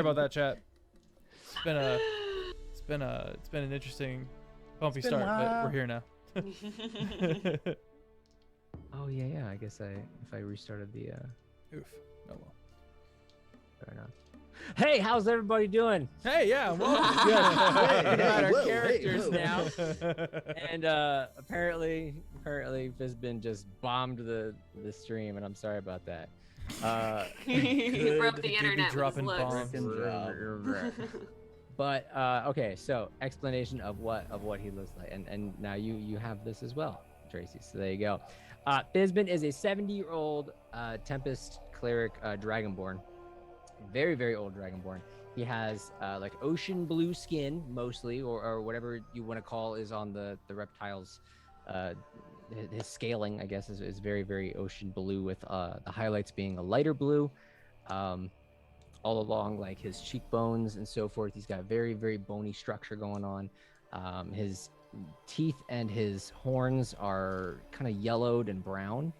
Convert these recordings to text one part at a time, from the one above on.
about that, chat. It's been an interesting bumpy start, but we're here now. Oh yeah. I guess if I restarted the. Oof. Oh well. Fair enough. Hey, how's everybody doing? Hey, yeah. Well, We got our characters now, and apparently Fizbin just bombed the stream, and I'm sorry about that. He broke the internet dropping with his bombs. But okay, so explanation of what he looks like, and now you have this as well, Tracy. So there you go. Fizbin is a 70-year-old Tempest cleric Dragonborn, very very old Dragonborn. He has like ocean blue skin mostly, or whatever you want to call is on the reptiles. His scaling, I guess, is very very ocean blue, with the highlights being a lighter blue. All along like his cheekbones and so forth. He's got very very bony structure going on. His teeth and his horns are kind of yellowed and brown.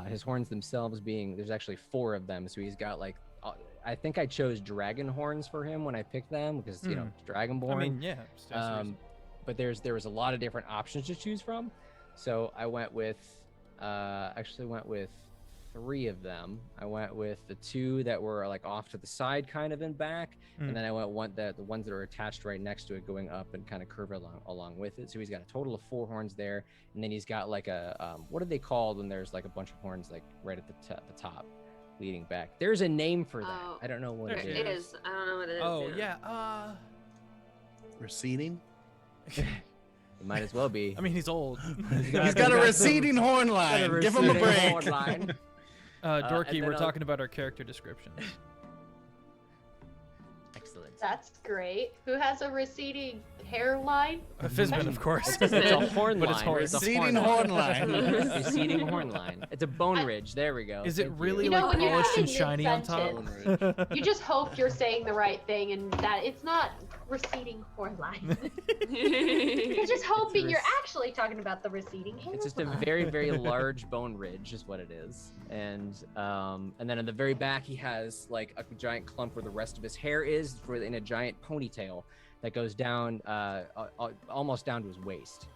His horns themselves being, there's actually 4 of them, so he's got like I think I chose dragon horns for him when I picked them because you know, Dragonborn. I mean, yeah. But there was a lot of different options to choose from, so I went with actually went with 3 of them. I went with the 2 that were like off to the side, kind of in back, and then I went the ones that are attached right next to it, going up and kind of curve along with it. So he's got a total of 4 horns there, and then he's got like a what are they called when there's like a bunch of horns like right at the top, leading back? There's a name for that. I don't know what it is. It is. I don't know what it is. Oh yeah. Receding. It might as well be. I mean, he's old. He's got a receding horn line. Give him a break. Dorky, we're then talking about our character descriptions. Excellent. That's great. Who has a receding hairline? Fizbin, of course. It's a horn But line. it's horns. Receding horn line. Receding horn line. It's a bone ridge. There we go. Is it Thank really you. You know, like when you're polished and having shiny on mid-sentence, top? You just hope you're saying the right thing and that it's not receding horn line. You're just hoping you're actually talking about the receding hairline. It's just a very, very large bone ridge, is what it is. And then in the very back, he has like a giant clump where the rest of his hair is, in a giant ponytail that goes down, almost down to his waist.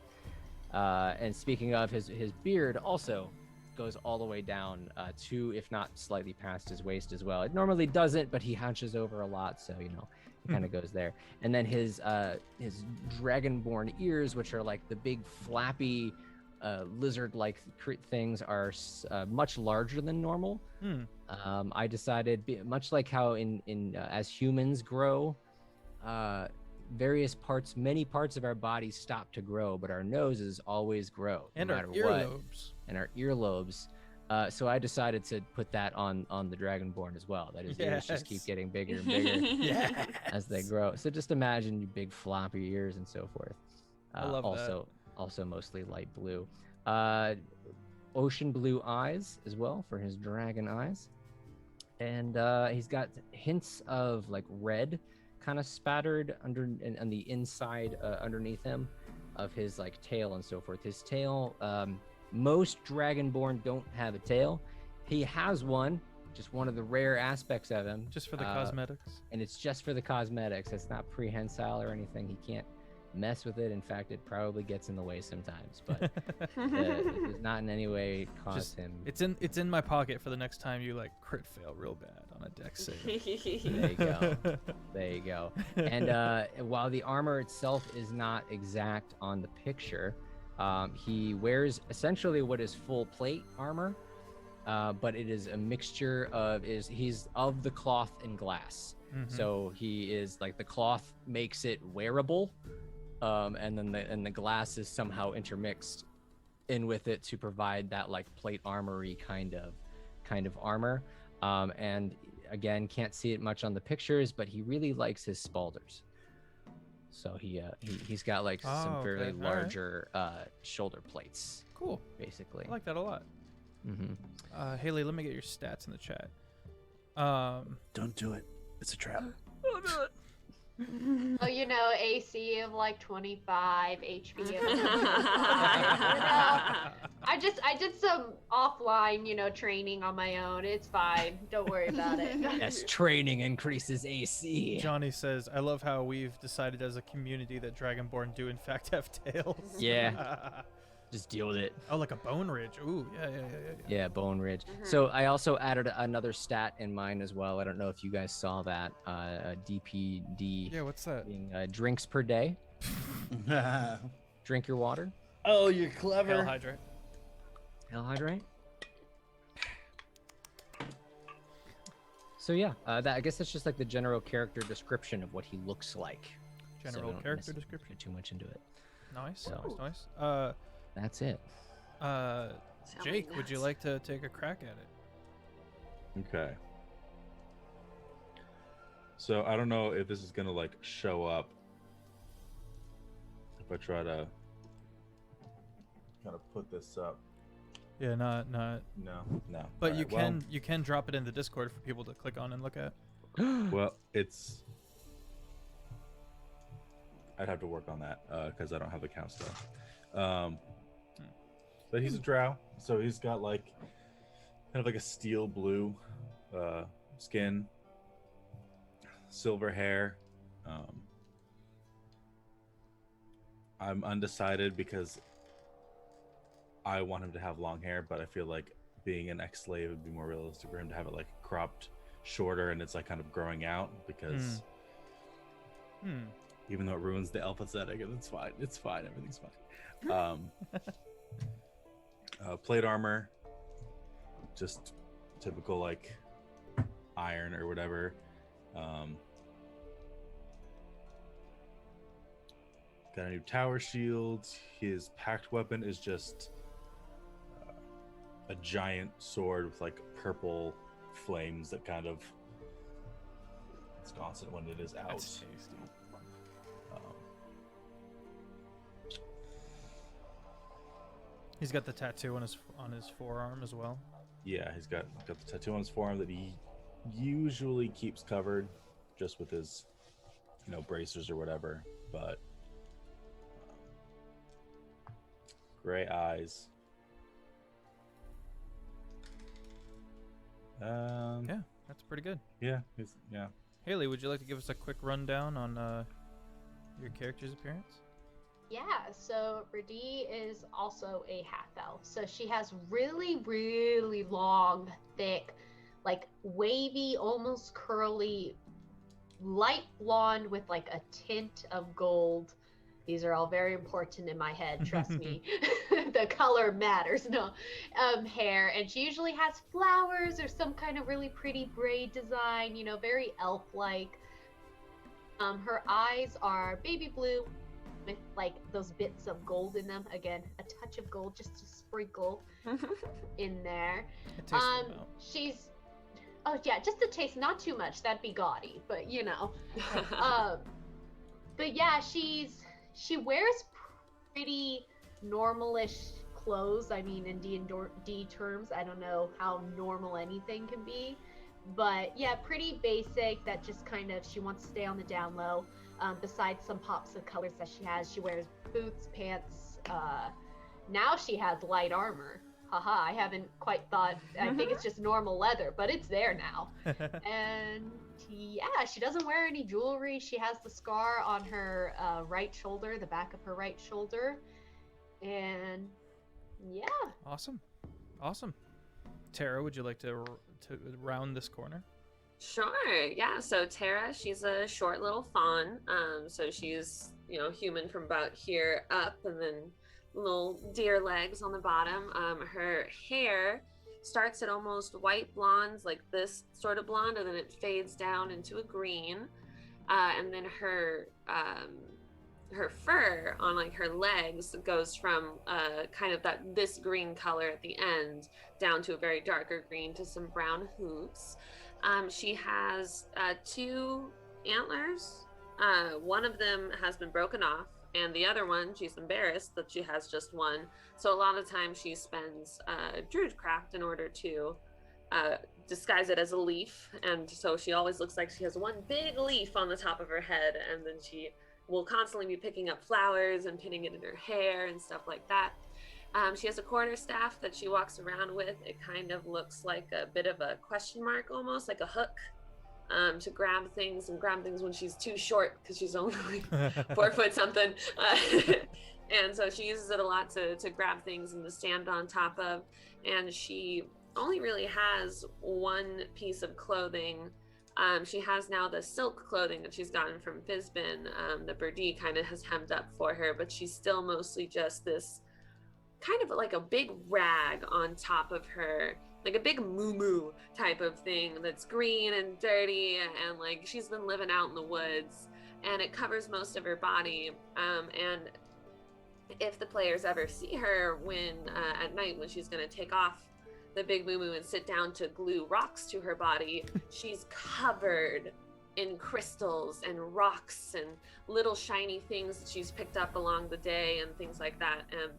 And speaking of, his beard also goes all the way down to, if not slightly past his waist as well. It normally doesn't, but he hunches over a lot, so you know, it kind of goes there. And then his dragonborn ears, which are like the big flappy lizard-like things, are much larger than normal. I decided, much like how in as humans grow, many parts of our bodies stop to grow, but our noses always grow, And no our matter earlobes. what. And our earlobes. So I decided to put that on the Dragonborn as well. That his ears just keep getting bigger and bigger as they grow. So just imagine big floppy ears and so forth. I love that. Also mostly light blue. Ocean blue eyes as well for his dragon eyes. And he's got hints of like red kind of spattered on the inside underneath him of his like tail and so forth. His tail, most Dragonborn don't have a tail. He has one, just one of the rare aspects of him. Just for the cosmetics. And it's just for the cosmetics. It's not prehensile or anything. He can't mess with it. In fact, it probably gets in the way sometimes, but it does not in any way cause him. It's in my pocket for the next time you like crit fail real bad on a dex save. There you go. There you go. And while the armor itself is not exact on the picture, he wears essentially what is full plate armor, but it is a mixture of he's of the cloth and glass. So he is like, the cloth makes it wearable, and then the glass is somehow intermixed in with it to provide that like plate armory kind of armor. And again, can't see it much on the pictures, but he really likes his spalders. So he's got like some fairly larger shoulder plates. Cool. Basically. I like that a lot. Haley, let me get your stats in the chat. Don't do it. It's a trap. Oh, you know, AC of like 25, HP of 25. You know, I did some offline, training on my own. It's fine. Don't worry about it. Yes, training increases AC. Johnny says, I love how we've decided as a community that Dragonborn do in fact have tails. Yeah. Just deal with it. Oh, like a bone ridge. Ooh, yeah. Yeah, bone ridge. So I also added another stat in mine as well. I don't know if you guys saw that. DPD. Yeah, what's that? Being, drinks per day. Drink your water. Oh, you're clever. Hell hydrate. Hell hydrate. So yeah, I guess that's just like the general character description of what he looks like. General don't character necessarily description. Get too much into it. Nice, So- nice. That's it. Jake, would you like to take a crack at it? Okay. So I don't know if this is gonna like show up if I try to kind of put this up. Yeah, not. No. But All you right, can can drop it in the Discord for people to click on and look at. Well, it's. I'd have to work on that because I don't have the count still. But he's a drow, so he's got like kind of like a steel blue skin, silver hair. I'm undecided because I want him to have long hair, but I feel like being an ex-slave would be more realistic for him to have it like cropped shorter and it's like kind of growing out because even though it ruins the elf aesthetic, and it's fine, everything's fine. Plate armor, just typical like iron or whatever. Got a new tower shield. His packed weapon is just a giant sword with like purple flames that kind of it's constant when it is out. That's tasty. He's got the tattoo on his forearm as well. Yeah, he's got the tattoo on his forearm that he usually keeps covered, just with his, bracers or whatever. But gray eyes. Yeah, that's pretty good. Yeah. Haley, would you like to give us a quick rundown on your character's appearance? Yeah, so Radee is also a half-elf. So she has really, really long, thick, like wavy, almost curly, light blonde with like a tint of gold. These are all very important in my head, trust me. The color matters, no. Hair, and she usually has flowers or some kind of really pretty braid design, very elf-like. Her eyes are baby blue, with like those bits of gold in them. Again, a touch of gold, just a sprinkle in there. It tastes good, though. She's just a taste, not too much, that'd be gaudy, but but yeah, she wears pretty normalish clothes. I mean, in D&D terms, I don't know how normal anything can be, but yeah, pretty basic. That just kind of, she wants to stay on the down low. Besides some pops of colors that she has, she wears boots, pants. Now she has light armor. Haha, I haven't quite thought. I think it's just normal leather, but it's there now. And yeah, she doesn't wear any jewelry. She has the scar on her right shoulder, the back of her right shoulder. And yeah. Awesome. Tara, would you like to round this corner? Sure, yeah. So Tara, she's a short little fawn. So she's, human from about here up, and then little deer legs on the bottom. Her hair starts at almost white blondes, like this sort of blonde, and then it fades down into a green. And then her fur on like her legs goes from kind of this green color at the end down to a very darker green to some brown hooves. She has 2 antlers. One of them has been broken off, and the other one, she's embarrassed that she has just one. So a lot of times she spends druidcraft in order to disguise it as a leaf, and so she always looks like she has one big leaf on the top of her head, and then she will constantly be picking up flowers and pinning it in her hair and stuff like that. She has a quarterstaff that she walks around with. It kind of looks like a bit of a question mark, almost like a hook, to grab things when she's too short, because she's only like 4 foot something. And so she uses it a lot to grab things and to stand on top of. And she only really has one piece of clothing. She has now the silk clothing that she's gotten from Fizbin, that Birdie kind of has hemmed up for her, but she's still mostly just this kind of like a big rag on top of her, like a big moo type of thing that's green and dirty, and like she's been living out in the woods, and it covers most of her body. And if the players ever see her when at night when she's going to take off the big moo and sit down to glue rocks to her body, she's covered in crystals and rocks and little shiny things that she's picked up along the day and things like that. And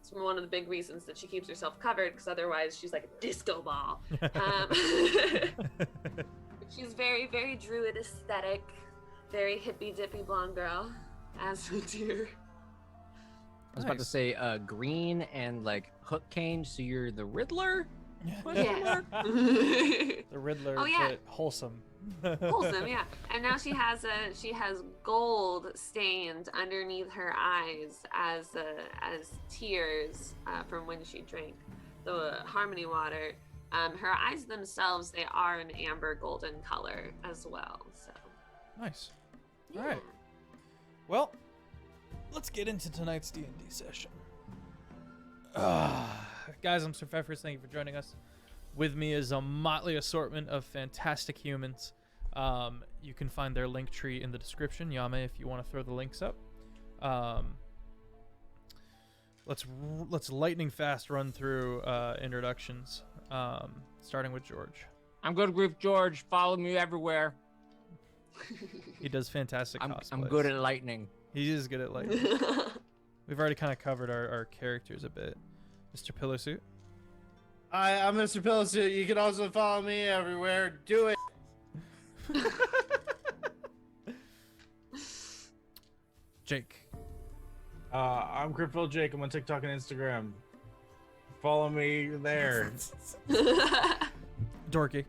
it's one of the big reasons that she keeps herself covered, because otherwise she's like a disco ball. She's very, very druid aesthetic, very hippy dippy blonde girl, as we do. I was about to say green and like hook cane, so you're the Riddler? Yeah. The Riddler, Oh, yeah. but wholesome. Wholesome, yeah. And now she has gold stained underneath her eyes as tears from when she drank the Harmony water. Her eyes themselves, they are an amber golden color as well. So Nice. yeah. All right. Well, let's get into tonight's D&D session. Guys, I'm Sir Feffers. Thank you for joining us. With me is a motley assortment of fantastic humans. You can find their link tree in the description, Yame, if you want to throw the links up. Let's lightning fast run through introductions, starting with George. I'm GoodGriefGeorge. Follow me everywhere. He does fantastic cosplays. I'm good at lightning. He is good at lightning. We've already kind of covered our characters a bit. Mr. Pillowsuit. Hi, I'm Mr. Pillowsuit. You can also follow me everywhere. Do it. Jake. I'm Critfail Jake. I'm on TikTok and Instagram. Follow me there. Dorky.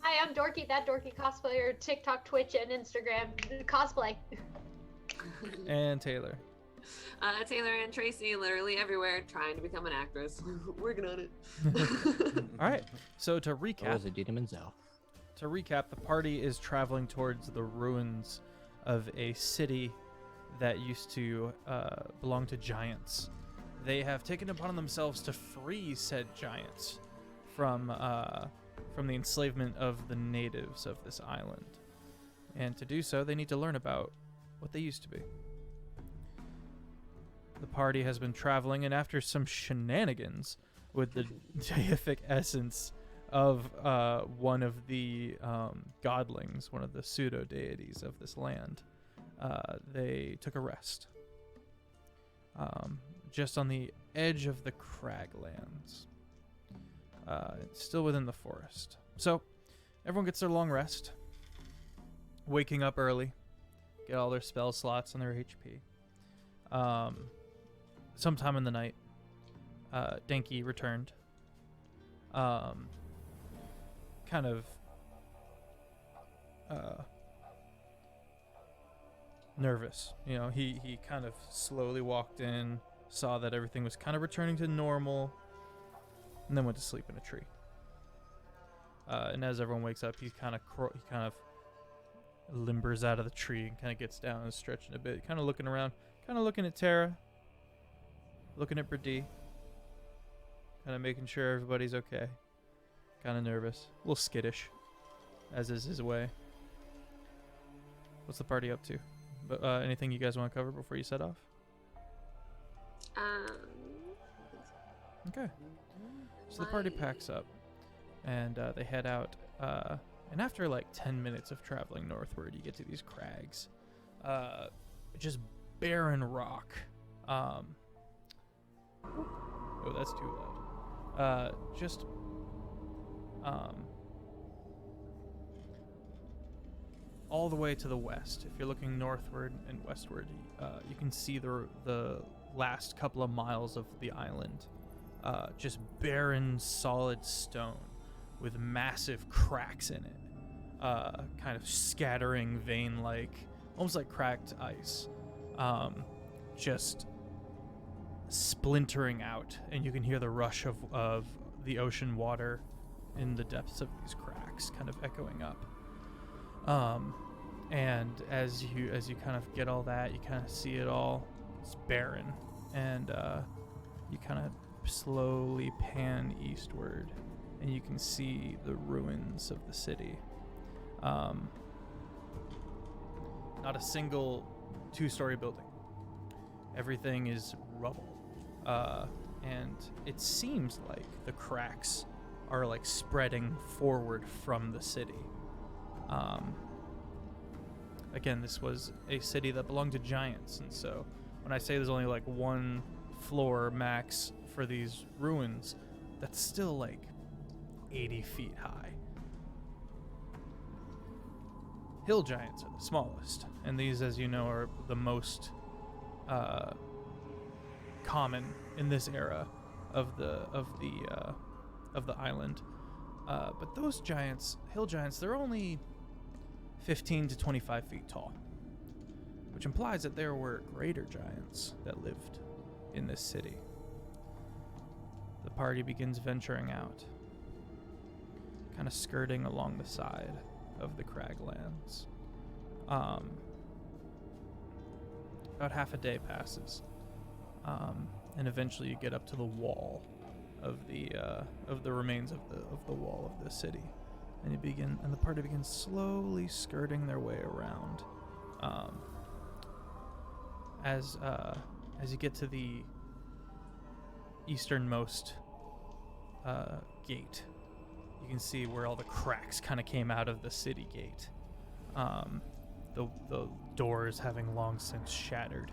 Hi, I'm Dorky, that Dorky cosplayer, TikTok, Twitch, and Instagram. Cosplay. And Taylor. Taylor and Tracy, literally everywhere, trying to become an actress. Working on it. All right. So to recap, the party is traveling towards the ruins of a city that used to belong to giants. They have taken upon themselves to free said giants from the enslavement of the natives of this island. And to do so, they need to learn about what they used to be. The party has been traveling, and after some shenanigans with the deific essence of one of the godlings, one of the pseudo-deities of this land, they took a rest. Just on the edge of the Craglands. Still within the forest. So, everyone gets their long rest. Waking up early. Get all their spell slots and their HP. Sometime in the night, Denki returned. Kind of nervous. You know, he kind of slowly walked in, saw that everything was kind of returning to normal, and then went to sleep in a tree. And as everyone wakes up, he kind of limbers out of the tree and kind of gets down and stretching a bit, kind of looking around, kind of looking at Tara, looking at Birdie, kind of making sure everybody's okay. Kind of nervous, a little skittish, as is his way. What's the party up to? But anything you guys want to cover before you set off? Okay. So the party packs up, and they head out. And after like 10 minutes of traveling northward, you get to these crags. Just barren rock. Oh, that's too loud. Just All the way to the west, if you're looking northward and westward, you can see the last couple of miles of the island, just barren, solid stone with massive cracks in it, kind of scattering vein-like, almost like cracked ice, just splintering out, and you can hear the rush of the ocean water in the depths of these cracks, kind of echoing up. And as you kind of get all that, you kind of see it all. It's barren, and you kind of slowly pan eastward, and you can see the ruins of the city. Not a single two-story building. Everything is rubble, and it seems like the cracks are like spreading forward from the city. Again, this was a city that belonged to giants, and so when I say there's only like one floor max for these ruins, that's still like 80 feet high. Hill giants are the smallest, and these, as you know, are the most common in this era of the island. But those giants, hill giants, they're only 15 to 25 feet tall, which implies that there were greater giants that lived in this city. The party begins venturing out, kind of skirting along the side of the craglands. About half a day passes, and eventually you get up to the wall of the remains of the wall of the city. And the party begins slowly skirting their way around. As you get to the easternmost gate, you can see where all the cracks kind of came out of the city gate. The doors having long since shattered.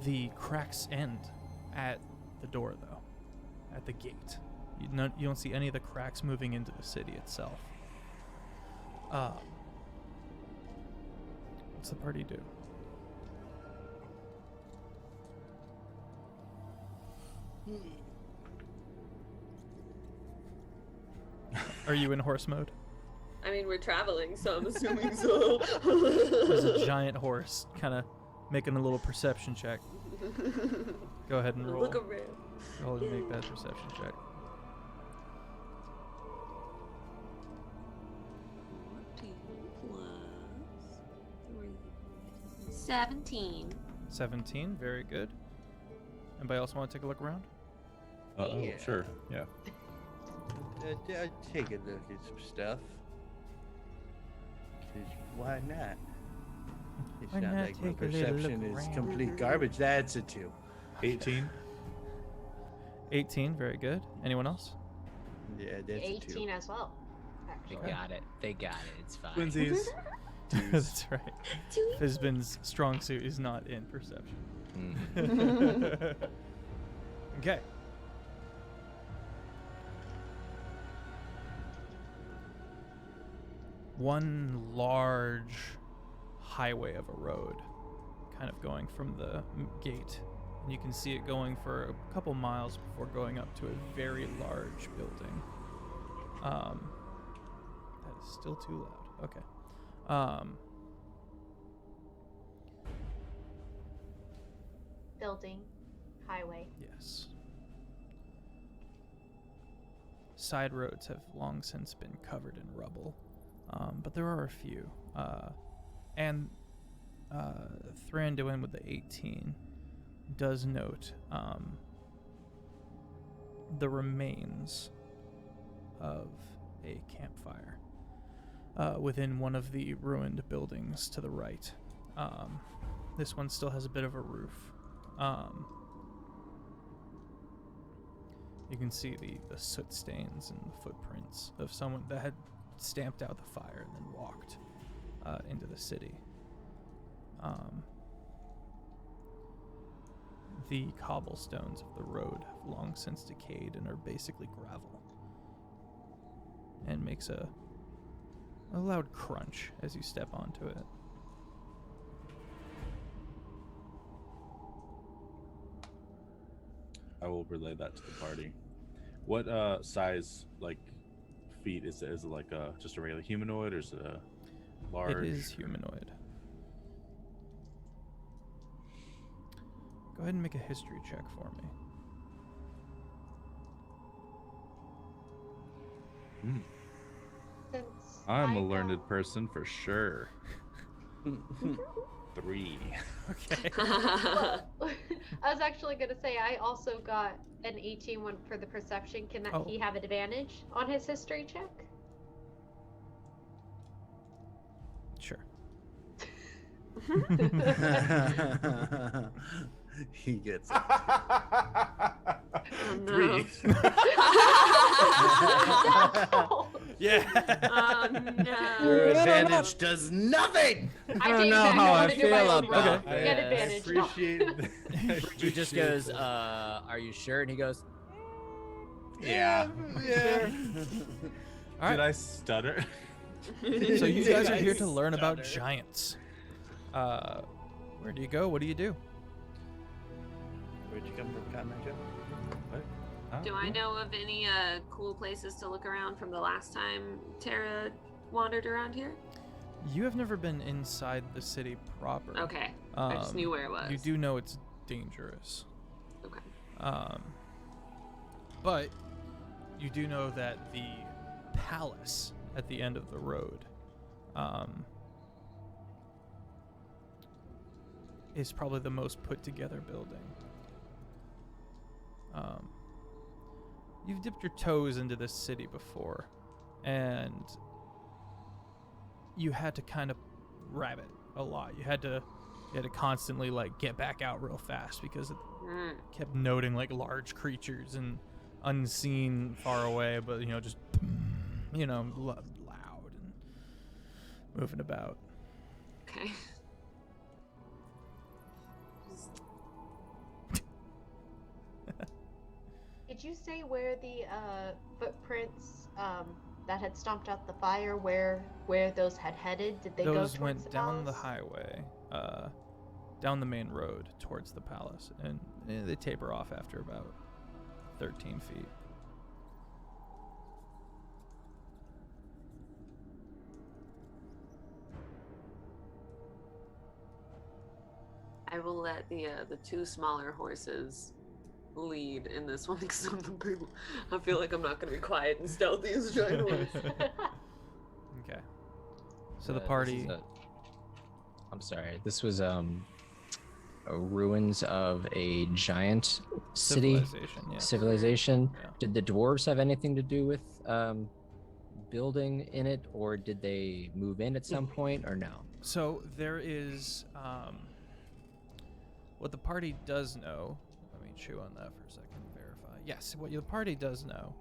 The cracks end at the door, though. At the gate. You don't see any of the cracks moving into the city itself. What's the party do? Are you in horse mode? I mean, we're traveling, so I'm assuming so. There's a giant horse kind of making a little perception check. Go ahead and roll. Look around. Go ahead and make that perception check. 17. 17, very good. Anybody else want to take a look around? Oh, sure. Yeah. I'd take a look at some stuff. 'Cause why not? It's Why not not like my take a little look perception is around? complete garbage. That's a 2. 18. 18, very good. Anyone else? Yeah, that's a 18 2. as well. They Actually. got it. They got it. It's fine. Twinsies. That's right. Fizbin's strong suit is not in perception. Okay. One large highway of a road, kind of going from the gate, and you can see it going for a couple miles before going up to a very large building. That is still too loud. Okay. Building, highway. Yes. Side roads have long since been covered in rubble, but there are a few. And Thranduin with the 18 does note the remains of a campfire within one of the ruined buildings to the right. This one still has a bit of a roof. You can see the soot stains and footprints of someone that had stamped out the fire and then walked into the city. the cobblestones of the road have long since decayed and are basically gravel. And makes a loud crunch as you step onto it. I will relay that to the party. What size, like, feet is it? Is it like just a regular humanoid, or is it a large? It is humanoid. Go ahead and make a history check for me. Since I'm I a learned got- person for sure. 3. Okay. Well, I was actually gonna say I also got an 18 one for the perception. Can Oh. he have advantage on his history check? Sure. He gets it. Oh, no. 3. No! Yeah. Oh no. Your advantage does nothing. I don't didn't know exactly how want I to do my feel own about roll. that. Get I advantage. No. He just goes, are you sure? And he goes, Yeah. Yeah. All right. Did I stutter? So you guys are I here to learn about stutter? giants. Where do you go? What do you do? Where'd you come from, Cotton Eye Joe? What? Huh? Do I know of any cool places to look around from the last time Tara wandered around here? You have never been inside the city proper. Okay. I just knew where it was. You do know it's dangerous. Okay. But you do know that the palace at the end of the road is probably the most put together building. You've dipped your toes into this city before, and you had to kind of rabbit a lot. You had to constantly like get back out real fast because it Mm. kept noting like large creatures and unseen far away, but just loud and moving about. Okay. Did you say where the footprints that had stomped out the fire, where those had headed? Did they go Those towards went the down the palace? highway, down the main road towards the palace, and they taper off after about 13 feet. I will let the two smaller horses lead in this one because I feel like I'm not going to be quiet and stealthy as a giant horse. Okay. So the this party. is I'm sorry. This was ruins of a giant city Civilization, yeah. civilization. Yeah. Did the dwarves have anything to do with building in it, or did they move in at some point, or no? So there is what the party does know. Let me chew on that for a second and verify. Yes, what the party does know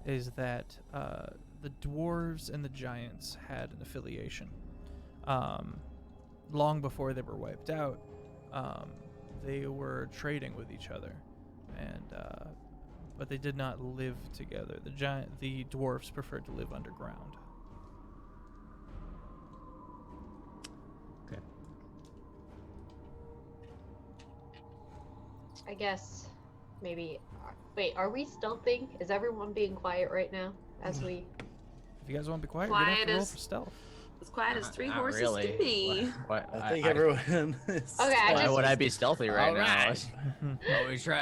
is that the dwarves and the giants had an affiliation. Long before they were wiped out, they were trading with each other, and but they did not live together. The dwarves preferred to live underground. Okay. I guess maybe. Wait, are we stealthing? Is everyone being quiet right now as we? If you guys want to be quiet, you're gonna have Quiet to roll as- for stealth. As quiet as three Not horses really. can be. What, I think everyone is. Okay, I Why just- would I be stealthy right All now? right.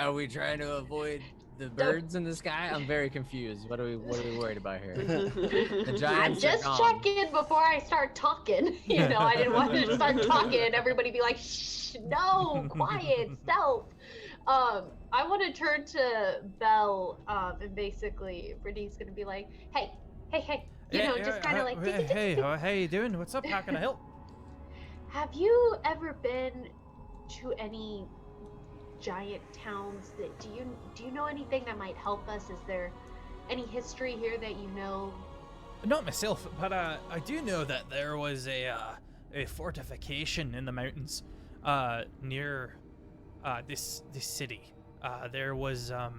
Are we trying to avoid the birds in the sky? I'm very confused. What are we worried about here? The I'm giants are just gone. checking before I start talking. I didn't want to start talking and everybody be like, "Shh, no, quiet, stealth." I want to turn to Belle, and basically, Brittany's gonna be like, "Hey, just kind of like." Hey, how you doing? What's up? How can I help? Have you ever been to any giant towns that do you know anything that might help us? Is there any history here that you know? Not myself, but I do know that there was a fortification in the mountains near this city. There was a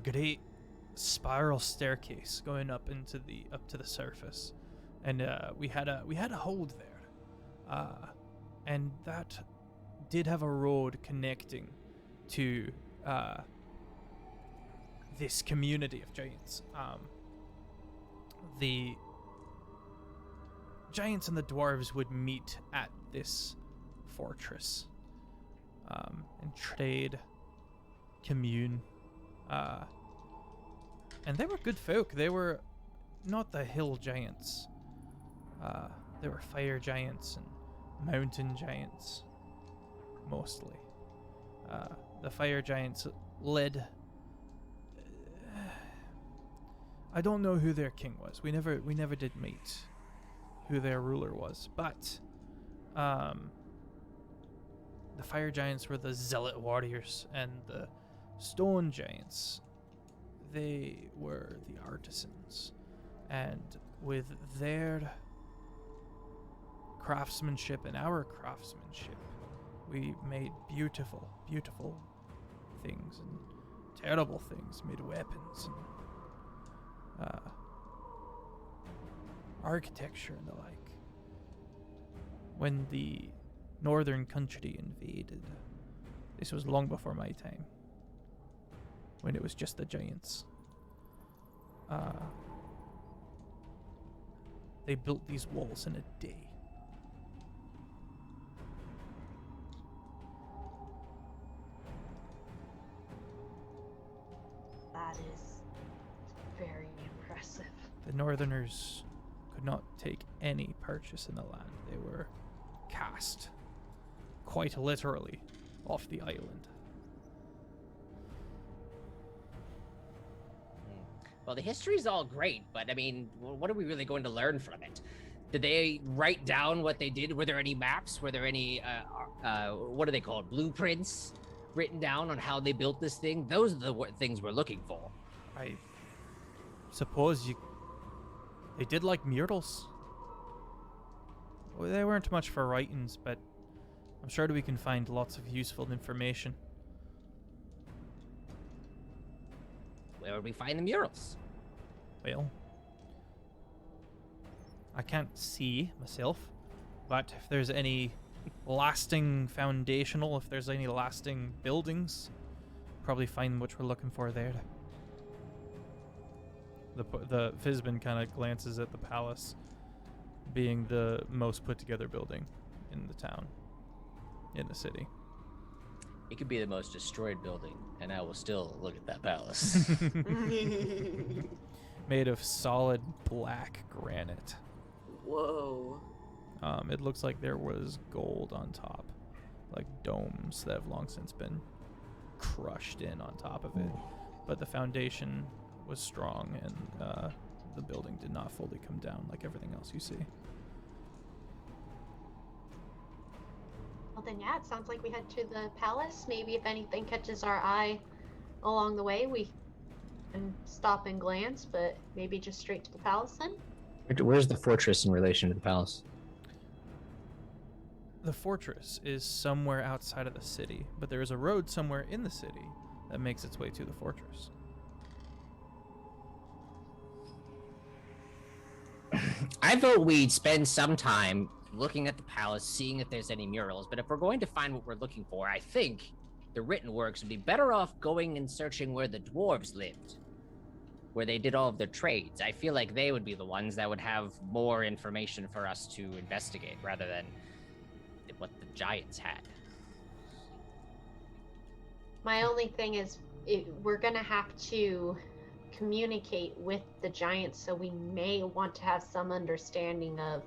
great spiral staircase going up to the surface, and we had a hold there, and that did have a road connecting to this community of giants. The giants and the dwarves would meet at this fortress and trade, commune, and they were good folk. They were not the hill giants. They were fire giants and mountain giants, mostly. The fire giants led... I don't know who their king was. We never did meet who their ruler was, but the fire giants were the zealot warriors, and the stone giants, they were the artisans. And with their craftsmanship and our craftsmanship, we made beautiful, beautiful things and terrible things, made weapons and architecture and the like. When the northern country invaded, this was long before my time, when it was just the giants. They built these walls in a day. That is very impressive. The northerners could not take any purchase in the land. They were cast, quite literally, off the island. Well, the history's all great, but I mean, what are we really going to learn from it? Did they write down what they did? Were there any maps? Were there any, what are they called? Blueprints written down on how they built this thing? Those are the things we're looking for. I suppose they did like murals. Well, they weren't much for writings, but I'm sure that we can find lots of useful information. Where would we find the murals? Well, I can't see myself, but if there's any lasting foundational, if there's any lasting buildings, probably find what we're looking for there. The Fizbin kind of glances at the palace, being the most put together building in the town, in the city. It could be the most destroyed building, and I will still look at that palace. Made of solid black granite. Whoa. It looks like there was gold on top, like domes that have long since been crushed in on top of it. But the foundation was strong, and the building did not fully come down like everything else you see. Well then, yeah, it sounds like we head to the palace. Maybe if anything catches our eye along the way, we can stop and glance, but maybe just straight to the palace then? Where's the fortress in relation to the palace? The fortress is somewhere outside of the city, but there is a road somewhere in the city that makes its way to the fortress. I vote we spend some time looking at the palace, seeing if there's any murals, but if we're going to find what we're looking for, I think the written works would be better off going and searching where the dwarves lived, where they did all of their trades. I feel like they would be the ones that would have more information for us to investigate rather than what the giants had. My only thing is, we're gonna have to communicate with the giants, so we may want to have some understanding of,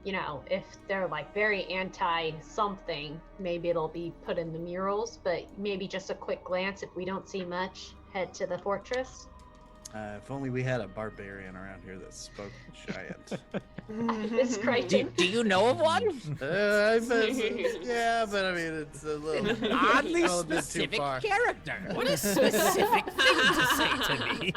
you know, if they're like very anti something, maybe it'll be put in the murals, but maybe just a quick glance. If we don't see much, head to the fortress. If only we had a barbarian around here that spoke giant. Miss Crichton. Do you know of one? Yeah, but I mean, it's a little Oddly a bit too specific far. character. What a specific thing to say to me.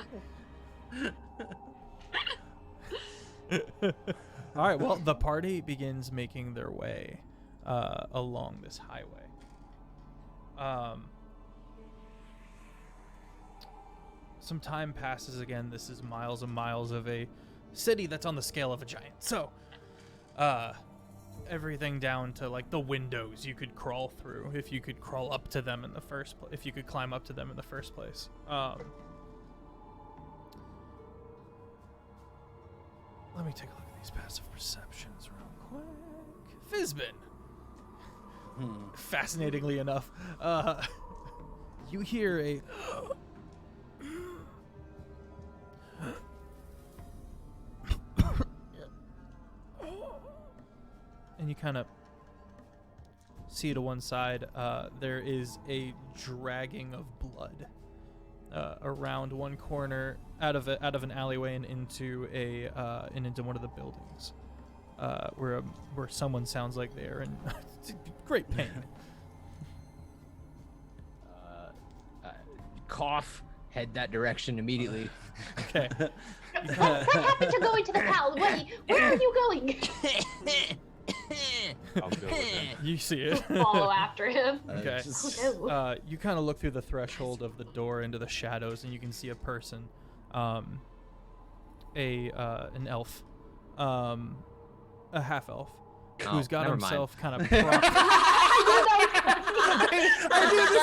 All right. Well, the party begins making their way along this highway. Some time passes again. This is miles and miles of a city that's on the scale of a giant. So, everything down to like the windows you could crawl through if you could crawl up to them in the first place. If you could climb up to them in the first place. Let me take a look at these passive perceptions real quick. Fizbin. Fascinatingly enough, you hear a and you kind of see to one side, there is a dragging of blood around one corner, out of an alleyway and into one of the buildings, where someone sounds like they're in great pain. Cough. Head that direction immediately. Okay. What happened to going to the pal? Wait, where are you going? I'll go with him. You see it. Follow after him. Okay. Oh, no. You kind of look through the threshold of the door into the shadows, and you can see a person, an elf, a half elf, who's got never himself kind of propped.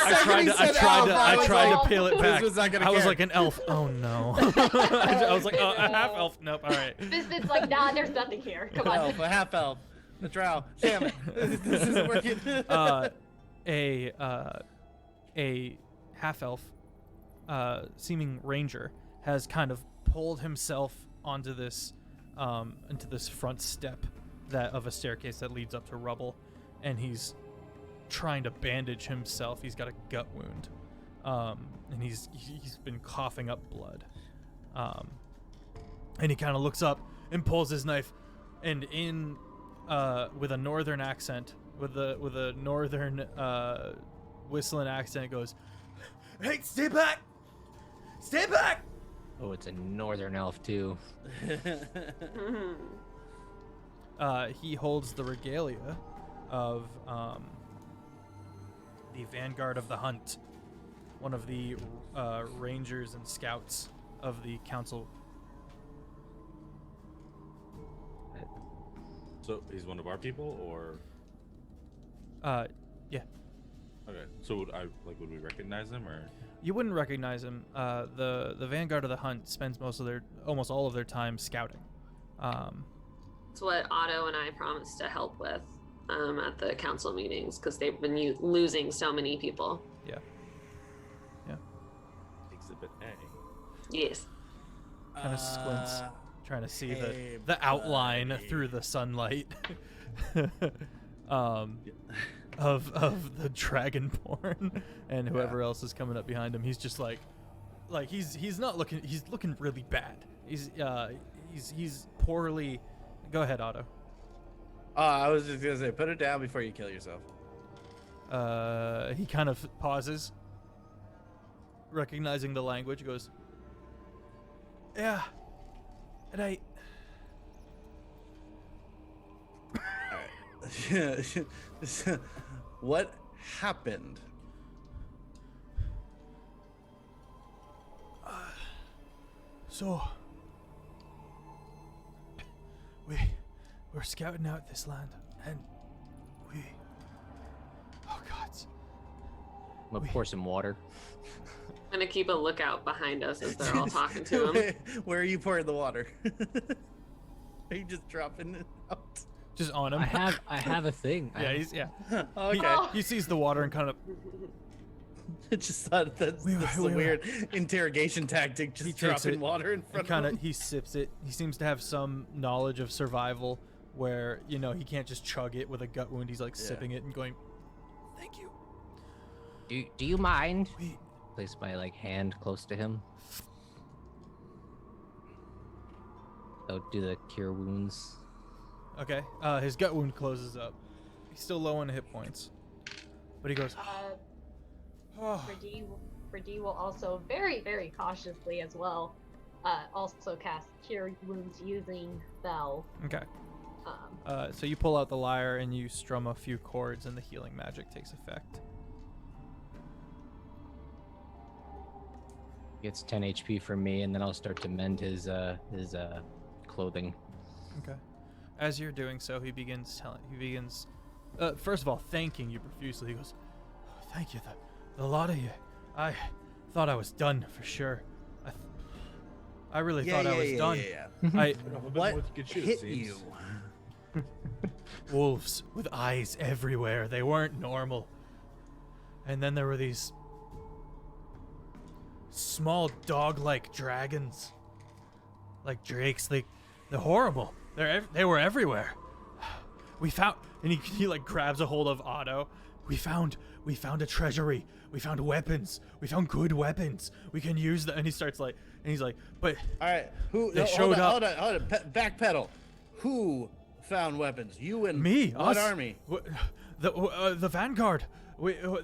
I tried to peel it back. I was like an elf. Oh no. I was like, oh, a half elf. Nope. All right. It's like, nah, there's nothing here. Come on. Elf, a half elf, a drow. Damn it, this isn't working. A half elf, seeming ranger, has kind of pulled himself onto this front step of a staircase that leads up to rubble, and he's trying to bandage himself. He's got a gut wound, and he's been coughing up blood, and he kind of looks up and pulls his knife, and with a northern accent, with a northern whistling accent, goes, "Hey, stay back! Stay back!" Oh, it's a northern elf too. He holds the regalia of the Vanguard of the Hunt, one of the rangers and scouts of the council. So he's one of our people, or? Yeah. Okay. So would we recognize him, or? You wouldn't recognize him. The Vanguard of the Hunt spends almost all of their time scouting. It's what Otto and I promised to help with at the council meetings, because they've been losing so many people. Yeah. Exhibit A. Yes. Kind of squints, trying to see the outline through the sunlight of the dragonborn and whoever else is coming up behind him. He's just like he's not looking. He's looking really bad. He's poorly. Go ahead, Otto. I was just gonna say, put it down before you kill yourself. He kind of pauses, recognizing the language, goes, "Yeah, right." What happened? So we're scouting out this land, and oh god, I'm gonna pour some water. I'm gonna keep a lookout behind us as they're all talking to him. Where are you pouring the water? Are you just dropping it out? just on him. I have a thing. Okay. He sees the water and kind of. I just thought that's a weird interrogation tactic. Just dropping water in front of him. He sips it. He seems to have some knowledge of survival, where he can't just chug it with a gut wound. He's like sipping it and going, "Thank you." Do you mind? Place my hand close to him. Oh, do the cure wounds. Okay. His gut wound closes up. He's still low on hit points, but he goes. Brady will also very, very cautiously as well, also cast Cure Wounds using Bell. Okay. So you pull out the lyre and you strum a few chords, and the healing magic takes effect. Gets 10 HP from me, and then I'll start to mend his clothing. Okay. As you're doing so, he begins first of all, thanking you profusely. He goes, "Oh, thank you, the lot of you. I thought I was done for sure. I really thought I was done. What hit you? Wolves with eyes everywhere. They weren't normal. And then there were these small dog-like dragons, like drakes. They're horrible. They were everywhere. We found, and he like grabs a hold of Otto. We found a treasury. We found weapons. We found good weapons. We can use them. And he starts like, and he's like, but All right, who? They no, showed up. Hold on. Backpedal. Who found weapons? You and me, what us, army? the vanguard.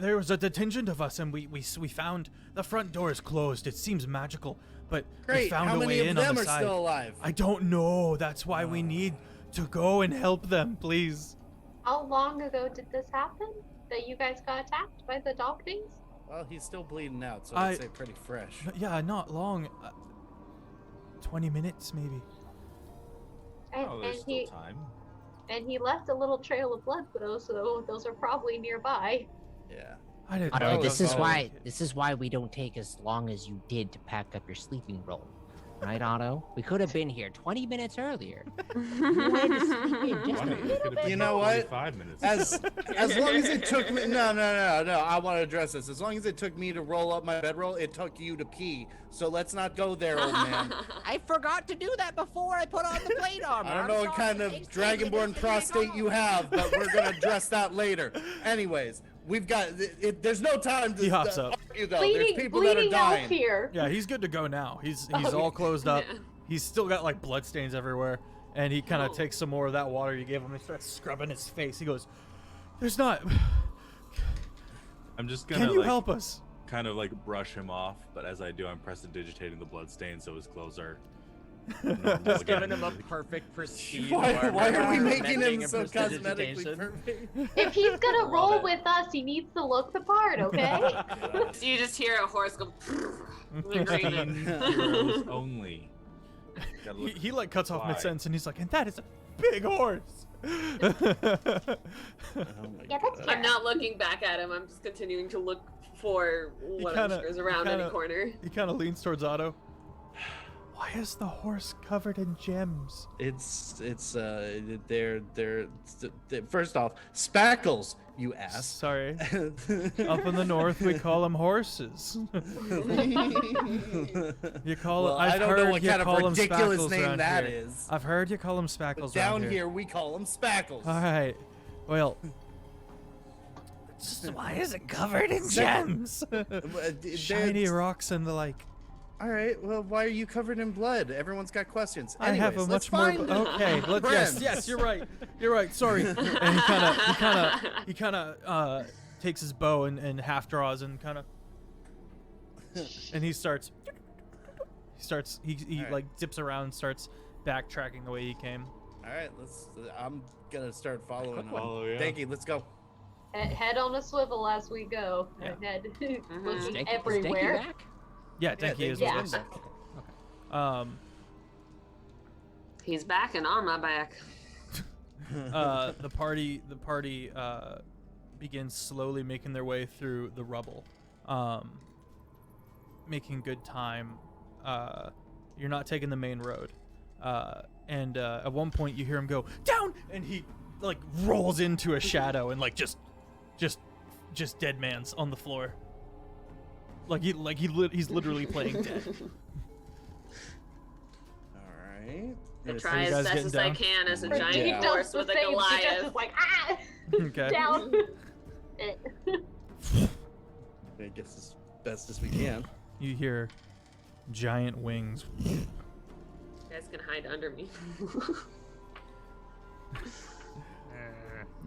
There was a contingent of us, and we found the front door is closed. It seems magical, but we Great. found How a many way of in on them the are side. still alive? I don't know. That's why we need to go and help them, please. How long ago did this happen? That you guys got attacked by the dog things? Well, he's still bleeding out, so I'd say pretty fresh. Yeah, not long. 20 minutes maybe. And, Oh, there's and still he time. and he left a little trail of blood though, so those are probably nearby. Yeah. I didn't Otto, know this about is all why that. this is why we don't take as long as you did to pack up your sleeping roll. Right, Otto? We could have been here 20 minutes earlier. You wanted to sleep in just a Funny, it little could have bit. been You know what? 45 minutes. As long as it took me, no, I want to address this. As long as it took me to roll up my bedroll, it took you to pee. So let's not go there, old man. I forgot to do that before I put on the plate armor. I don't know I'm what sorry. kind of It takes 10 minutes dragonborn to get prostate you going. have, but we're gonna address that later. Anyways, we've got. There's no time to. He hops up. argue, though. There's people that are Bleeding dying. out here. Yeah, he's good to go now. He's Okay. all closed up. Yeah. He's still got like blood stains everywhere, and he kind of Oh. takes some more of that water you gave him and starts scrubbing his face. He goes, "There's not. I'm just gonna Can you like, help us?" kind of like brush him off, but as I do, I'm prestidigitating the blood stain so his clothes are. Just giving him a perfect prestige. Why armor, are we making mending him and so cosmetically prestidigitation. perfect? If he's gonna Love roll it. with us, he needs to look the part, okay? So you just hear a horse go. Teen heroes only. Gotta look He like cuts off fly. mid sentence, and he's like, "And that is a big horse." Oh my Yeah, that's God. fair. I'm not looking back at him. I'm just continuing to look for whatever is around any corner. He kind of leans towards Otto. Why is the horse covered in gems? They're first off, spackles, you ass. Sorry. Up in the north, we call them horses. You call Well, I've I don't heard know what you kind of call 'em ridiculous spackles name around that here. is. I've heard you call them spackles But down around here, we call them spackles. All right. Well, why is it covered in gems? Shiny rocks and the like. All right. Well, why are you covered in blood? Everyone's got questions. I have a Anyways, let's much more. find- Okay. friends. Yes. You're right. You're right. Sorry. And he kind of takes his bow and half draws and kind of, and he starts. He All right. like dips around and starts backtracking the way he came. All right. Let's. I'm gonna start following. Follow, yeah. Thank you. Let's go. Head on a swivel as we go. Yeah. Head Mhm. looking Is Denki everywhere. back? Yeah, Denki is yeah. with us. He's back and on my back. The party begins slowly making their way through the rubble, making good time. You're not taking the main road, and at one point you hear him go down, and he like rolls into a shadow and like just dead man's on the floor. He's literally playing dead. All right. I Yes, try you as guys best getting as I down? can as a Yeah. giant He Yeah. horse does the with a same. He just Goliath. is like, ah, Okay. down. I guess as best as we can. You hear giant wings. You guys can hide under me.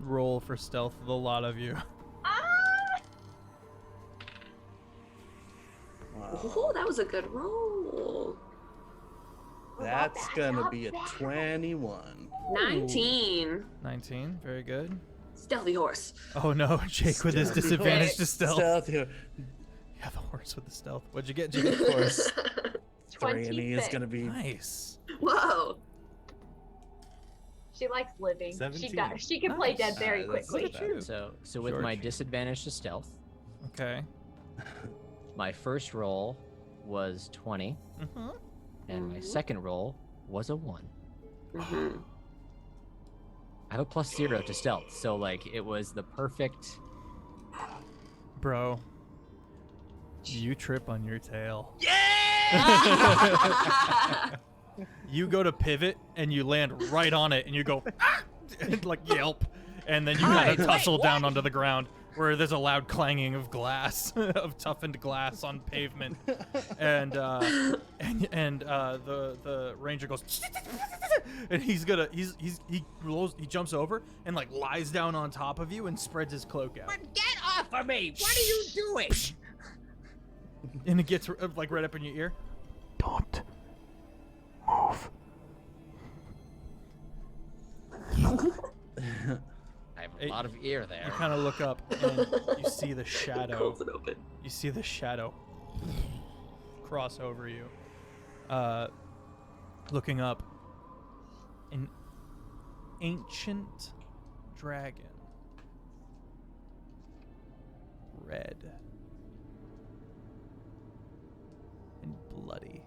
Roll for stealth, the lot of you. Ah! Wow. Oh, that was a good roll. That's gonna be a 21. 19. 19. Very good. Stealthy horse. Oh no, Jake with his Stealthy disadvantage horse. to stealth. Stealth here. Yeah, the horse with the stealth. What'd you get, Jake? Of course. 3 is 26. gonna be Nice. Whoa. She likes living. 17. She can play dead Nice. very That's quickly. not bad. So with my George. disadvantage to stealth, Okay. my first roll was 20, Mm-hmm. and my Mhm. second roll was a 1. Mhm. I have a +0 to stealth, so like it was the perfect. Bro, you trip on your tail. You go to pivot and you land right on it and you go "Ah!" and, like yelp, and then you kind of Wait, tussle down what? onto the ground where there's a loud clanging of glass, of toughened glass on pavement, and the ranger goes and he jumps over and like lies down on top of you and spreads his cloak out, Get off of me! What are you doing? and it gets like right up in your ear. Don't move. I have a Hey, lot of ear You there. kind of look up and you see the shadow. Holds it open. You see the shadow cross over you. Looking up, an ancient dragon, red and bloody,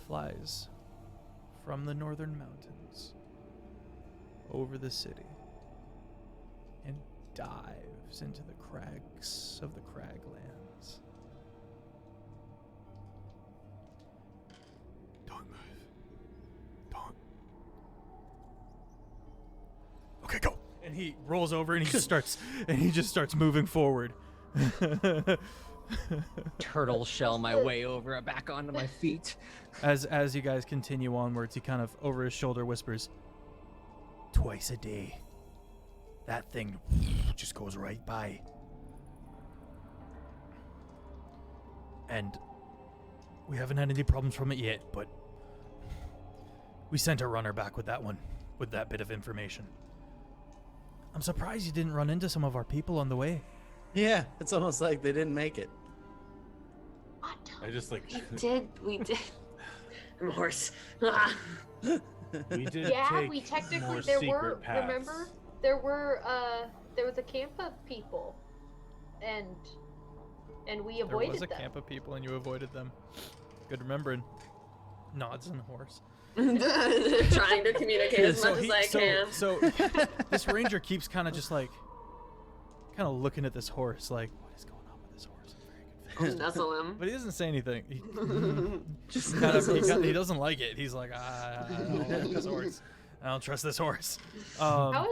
flies from the northern mountains over the city and dives into the crags of the craglands. Don't move. Don't. Okay, go. And he rolls over and he just starts moving forward. Turtle shell my way over back onto my feet. As you guys continue onwards, he kind of over his shoulder whispers, "Twice a day. That thing just goes right by. And we haven't had any problems from it yet, but we sent a runner back with that one, with that bit of information. I'm surprised you didn't run into some of our people on the way." Yeah, it's almost like they didn't make it. I just like We did. I'm a horse. we did Yeah, take we technically more there secret were. paths. Remember, there was a camp of people, and we There avoided was a them. camp of people and you avoided them. Good remembering. Nods and horse. Trying to communicate as much as I can. So this ranger keeps kind of just like, kind of looking at this horse like, what is going on with this horse? I'm very confused. Nuzzle him. But he doesn't say anything. He, Just kind of, he doesn't like it. He's like, I don't like this horse. I don't trust this horse. How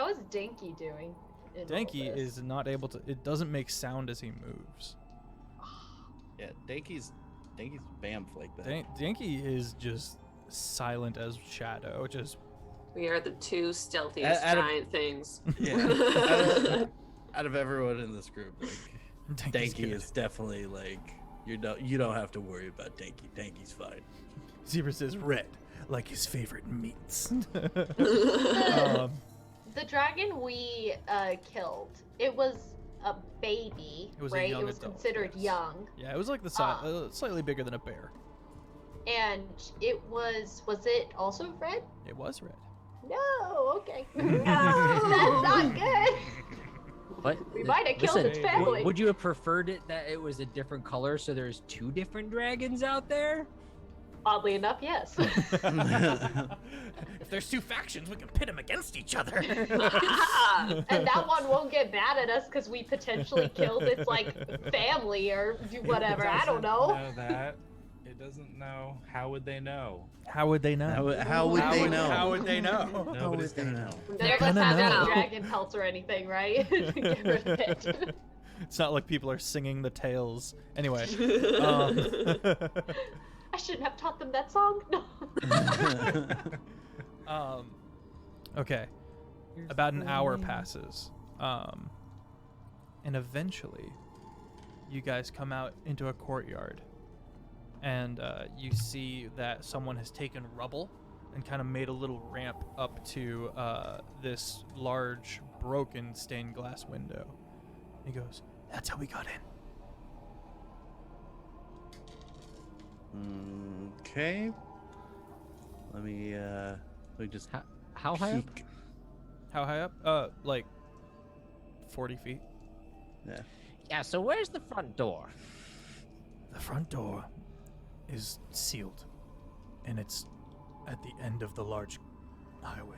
is Dinky doing? in all Danky this? is not able to. It doesn't make sound as he moves. Yeah, Danky's bamf like that. Danky is just silent as shadow. Just We are the two stealthiest Out of- giant things. Yeah. Out of everyone in this group, like, Danky's Danky good. is definitely like you don't have to worry about Danky. Danky's fine. Zebra says red, like his favorite meats. The dragon we killed. It was a baby, It was a right? young It was adult, considered yes. young, Yeah, it was like the size, slightly bigger than a bear. and it was it also red? It was red. No, okay. No, that's not good. What? We might have killed its Listen, family. Would you have preferred it that it was a different color so there's 2 different dragons out there? Oddly enough, yes. If there's 2 factions, we can pit them against each other. And that one won't get mad at us because we potentially killed its like family or whatever. I don't know. That. It doesn't know. How would they know? How would they know? How would they know? How would they know? Nobody's gonna know. None of us gonna have know. any dragon pelts or anything, right? Get rid of it. It's not like people are singing the tales. Anyway. I shouldn't have taught them that song. No. Okay. About an hour passes. And eventually, you guys come out into a courtyard. and you see that someone has taken rubble and kind of made a little ramp up to this large, broken stained glass window. He goes, "That's how we got in." Okay. Let me just How high up? peek. How high up? Like 40 feet. Yeah. Yeah, so where's the front door? The front door is sealed, and it's at the end of the large highway.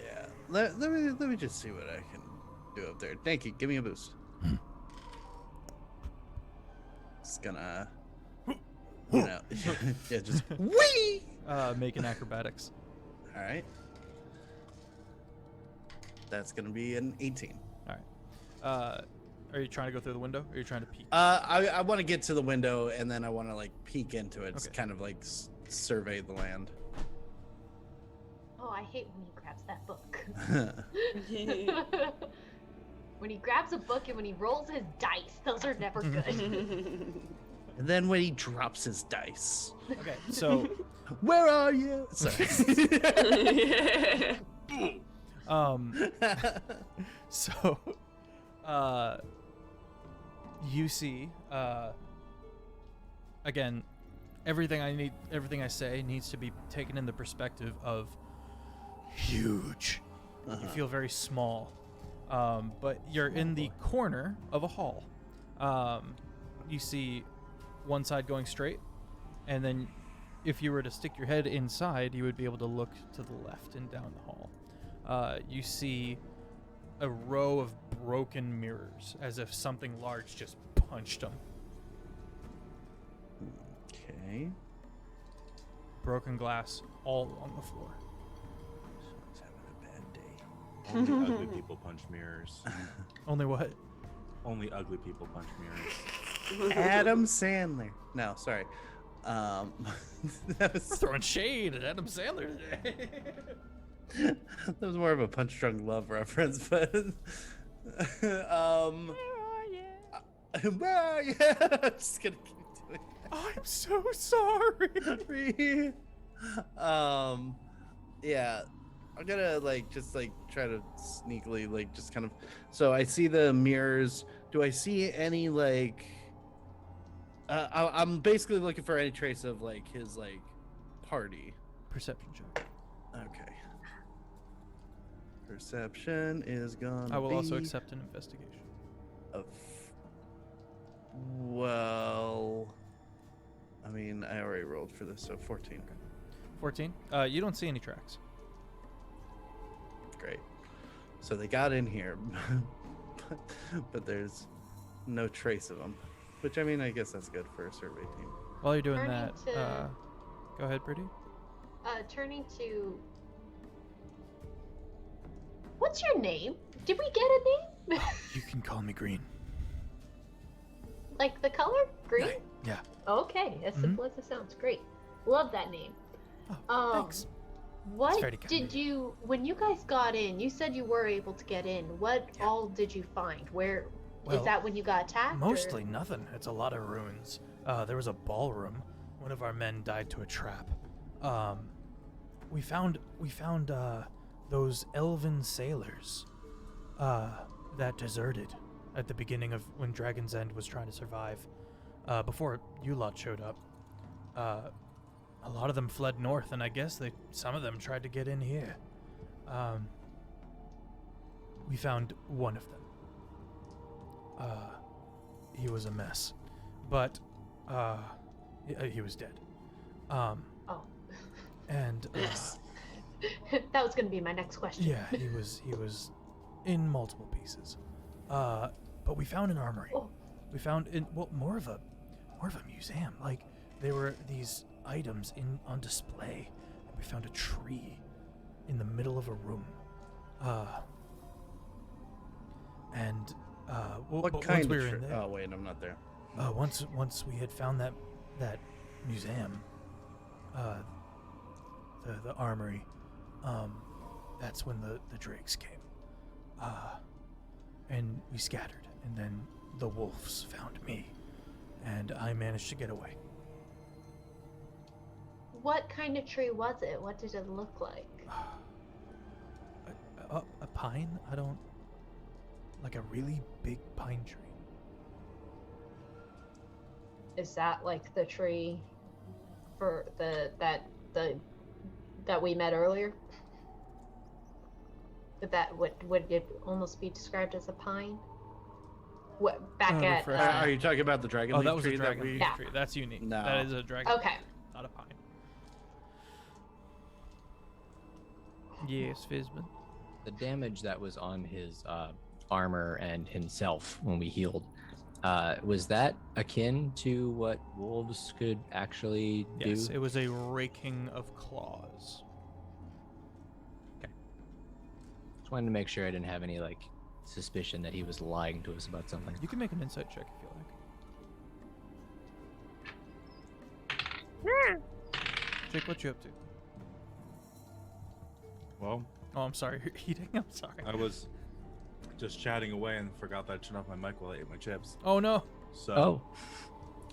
Yeah. Let me just see what I can do up there. Thank you. Give me a boost. It's gonna, yeah, just wee. Making acrobatics. All right. That's gonna be an 18. All right. Are you trying to go through the window, or are you trying to peek? I want to get to the window and then I want to like peek into it. It's Okay. kind of like survey the land. Oh, I hate when he grabs that book. When he grabs a book and when he rolls his dice, those are never good. And then when he drops his dice, Okay, so where are you? Sorry. so you see again, everything I say needs to be taken in the perspective of huge. You feel very small, but you're in the corner of a hall. You see one side going straight, and then if you were to stick your head inside, you would be able to look to the left and down the hall. You see a row of broken mirrors, as if something large just punched them. Okay. Broken glass all on the floor. Someone's having a bad day. Only ugly people punch mirrors. Only what? Only ugly people punch mirrors. Adam Sandler. No, sorry. That was Throwing shade at Adam Sandler today. that was more of a Punch Drunk Love reference, but where are you? I'm just gonna keep doing I'm so sorry. that. Yeah, I'm gonna just try to sneakily just kind of. So I see the mirrors. Do I see any I'm basically looking for any trace of his party. Perception check. Okay. Perception is gonna I will be also accept an investigation. Well, I mean, I already rolled for this, so 14. 14. You don't see any tracks. Great. So they got in here, but there's no trace of them. Which, I mean, I guess that's good for a survey team. While you're doing Turning that, to- go ahead, Birdie. Turning to. What's your name? Did we get a name? You can call me Green. Like the color? Green? Yeah. Okay, as simple as it sounds. Great. Love that name. Oh, thanks. What very kind did of you, when you guys got in, you said you were able to get in. What Yeah. all did you find? Where Well, is that when you got attacked? or- Mostly nothing. It's a lot of ruins. There was a ballroom. One of our men died to a trap. We found those elven sailors that deserted at the beginning of when Dragon's End was trying to survive. Before you lot showed up. A lot of them fled north, and I guess some of them tried to get in here. We found one of them. He was a mess, but he was dead. Oh. And That was going to be my next question. yeah, he was in multiple pieces. But we found an armory. Oh. We found more of a museum. Like there were these items on display. And we found a tree in the middle of a room. What but kind once we of were in tree? there, Oh, wait, I'm not there. once we had found that museum, the armory, that's when the drakes came, and we scattered, and then the wolves found me, and I managed to get away. What kind of tree was it? What did it look like? A pine? I don't... Like a really big pine tree. Is that like the tree for that we met earlier? Would it almost be described as a pine? What back at? refresh Are you talking about the dragon? Oh, leaf that was tree a dragon we... leaf Yeah. tree. That's unique. No. That is a dragon Okay. leaf, not a pine. Yes, Fizman. The damage that was on his armor and himself when we healed, was that akin to what wolves could actually Yes, do? it was a raking of claws. Just wanted to make sure I didn't have any like suspicion that he was lying to us about something. You can make an insight check if you like. Jake, what you up to? Well, Oh, I'm sorry. You're eating? I'm sorry. I was just chatting away and forgot that I turned off my mic while I ate my chips. Oh, no. So Oh,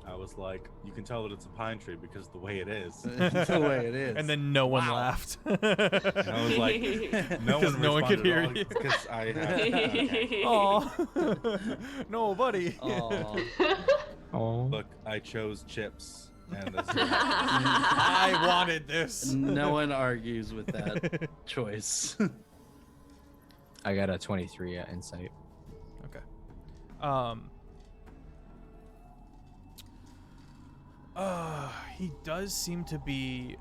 I was like, you can tell that it's a pine tree because the way it is. It's the way it is. And then no one Wow. laughed. And I was like, no one, no one could hear responded you. at all because I have. Okay. Oh, no, buddy. oh, oh. Look, I chose chips, and this is I wanted this. No one argues with that choice. I got a 23 insight. Okay. He does seem to be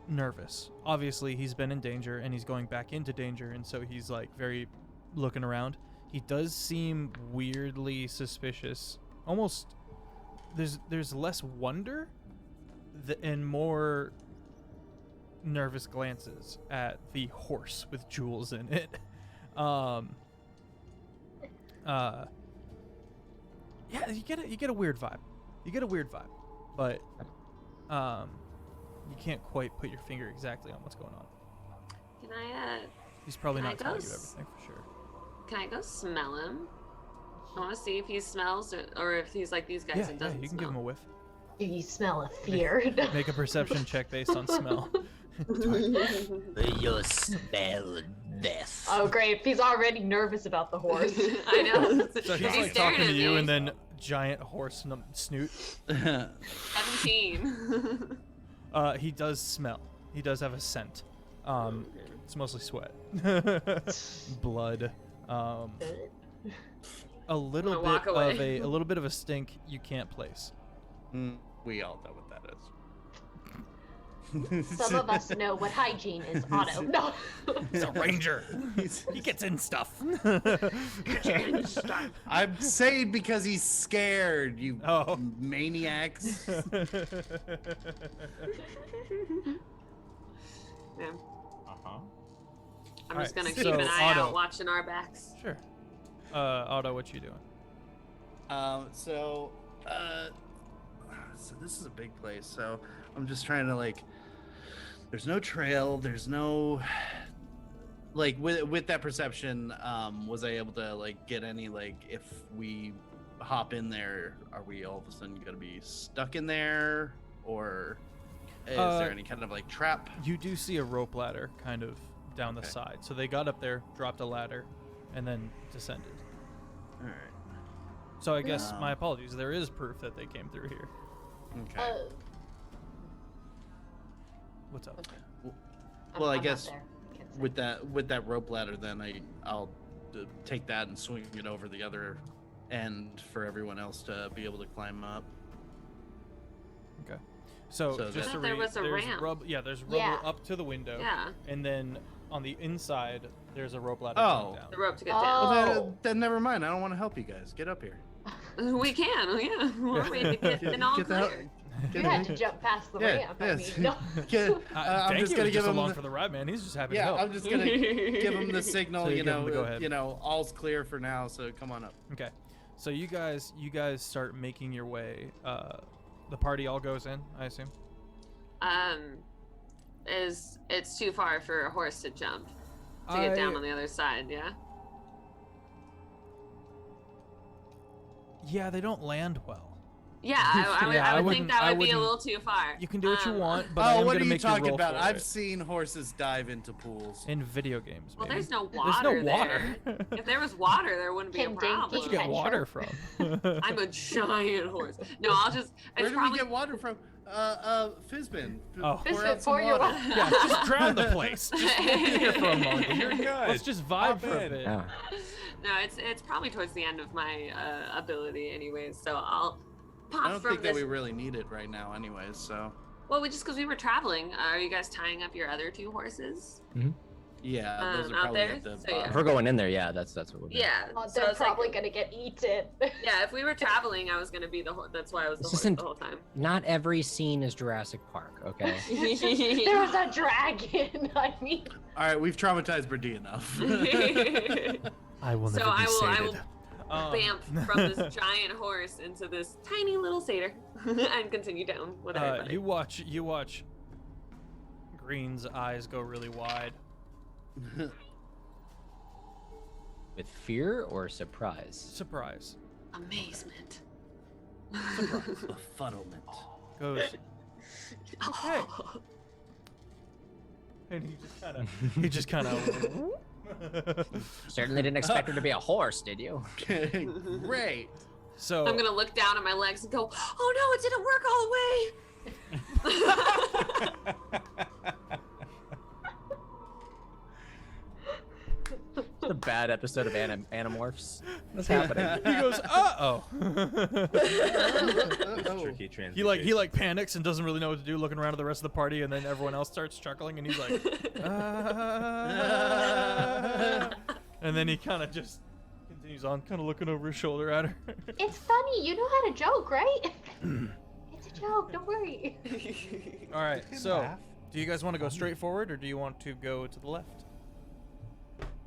nervous. Obviously, he's been in danger and he's going back into danger, and so he's like very looking around. He does seem weirdly suspicious. Almost there's less wonder and more nervous glances at the horse with jewels in it. Yeah, you get a weird vibe. You get a weird vibe, but you can't quite put your finger exactly on what's going on. Can I He's probably Can I not telling you go everything for sure. can I go smell him? I want to see if he smells or if he's like these guys Yeah, and yeah, doesn't you can smell. give him a whiff. Do you smell a fear? Make a perception check based on smell. You smell death. Oh, great. He's already nervous about the horse. I know. So he's like staring talking to at you, me. and then giant horse snoot. 17. He does smell. He does have a scent. It's mostly sweat, blood, a little I'm gonna walk bit away. of a little bit of a stink you can't place. We all know what that is. Some of us know what hygiene is, Otto. No. He's a ranger. He gets in stuff. I'm saying because he's scared, you Oh. maniacs. Yeah. Uh-huh. I'm just Alright, gonna keep so an eye Otto. out, watching our backs. Sure. Otto, what you doing? So this is a big place. So I'm just trying to like. There's no trail. There's no. Like with that perception, was I able to like get any like if we hop in there, are we all of a sudden gonna be stuck in there, or is there any kind of like trap? You do see a rope ladder kind of down the Okay. side. So they got up there, dropped a ladder, and then descended. All right. So I guess Um, my apologies. There is proof that they came through here. Okay. What's up? Well, I I'm not guess there. Can't say. with that rope ladder, then I'll take that and swing it over the other end for everyone else to be able to climb up. Okay. So, So just I to thought there read, was a there's ramp. there's rubble Yeah. up to the window. Yeah, And then on the inside, there's a rope ladder Oh. going down. the rope to get Oh. down. Well, then never mind. I don't want to help you guys. Get up here. We can, yeah. We're waiting to get an all Get the hell- clear. You had to jump past the Yeah, ramp. I yes. mean, no. Thank I'm just you. gonna Just give him. along for the ride, man. He's just happy to Yeah, help. I'm just gonna give him the signal. So you give him the go ahead. All's clear for now. So come on up. Okay. So you guys start making your way. The party all goes in, I assume. It's too far for a horse to jump to get down on the other side, yeah? Yeah, they don't land well. Yeah, I would think that would be a wouldn't- little too far. You can do what you want, but I am what gonna are you make talking roll about? for I've it. seen horses dive into pools. In video games. Well, maybe. there's no There's water. no water. There. If there was water, there wouldn't be a Can Dinky problem. Where'd you get Ketchup. water from? I'm a giant horse. No, I'll just. Where It's do probably. we get water from? Fizbin. Oh. Pour Fizbin, out some pour your water. water. Yeah, just drown the place. Just be here for a moment. You're good. Let's just vibe Hop for a in. bit. Yeah. No, it's probably towards the end of my ability, anyways. So I'll pop I don't from think this. that we really need it right now, anyways. So Well, because we were traveling. Are you guys tying up your other 2 horses? yeah, those are Out probably there? at the So, yeah. If bottom. we're going in there, yeah, that's what we'll do. Yeah. Oh, so they're it's like- probably gonna get eaten. Yeah, if we were traveling, I was gonna be the horse. That's why I was the This horse isn't- the whole time. Not every scene is Jurassic Park, okay? There was a dragon. I mean, All right, we've traumatized Brady enough. I will So never be I will sated. Bamf from this giant horse into this tiny little satyr and continue down with everybody. You watch Green's eyes go really wide. With fear or surprise? Surprise. Amazement. Befuddlement. Goes, okay. And he just kind of Certainly didn't expect her to be a horse, did you? Great. So I'm gonna look down at my legs and go, oh no, it didn't work all the way. It's a bad episode of Animorphs. What's happening? he goes, uh-oh. Tricky he like panics and doesn't really know what to do, looking around at the rest of the party, and then everyone else starts chuckling, and he's like, and then he kind of just continues on, kind of looking over his shoulder at her. it's funny. You know how to joke, right? It's a joke. Don't worry. All right, so do you guys want to go straight forward, or do you want to go to the left?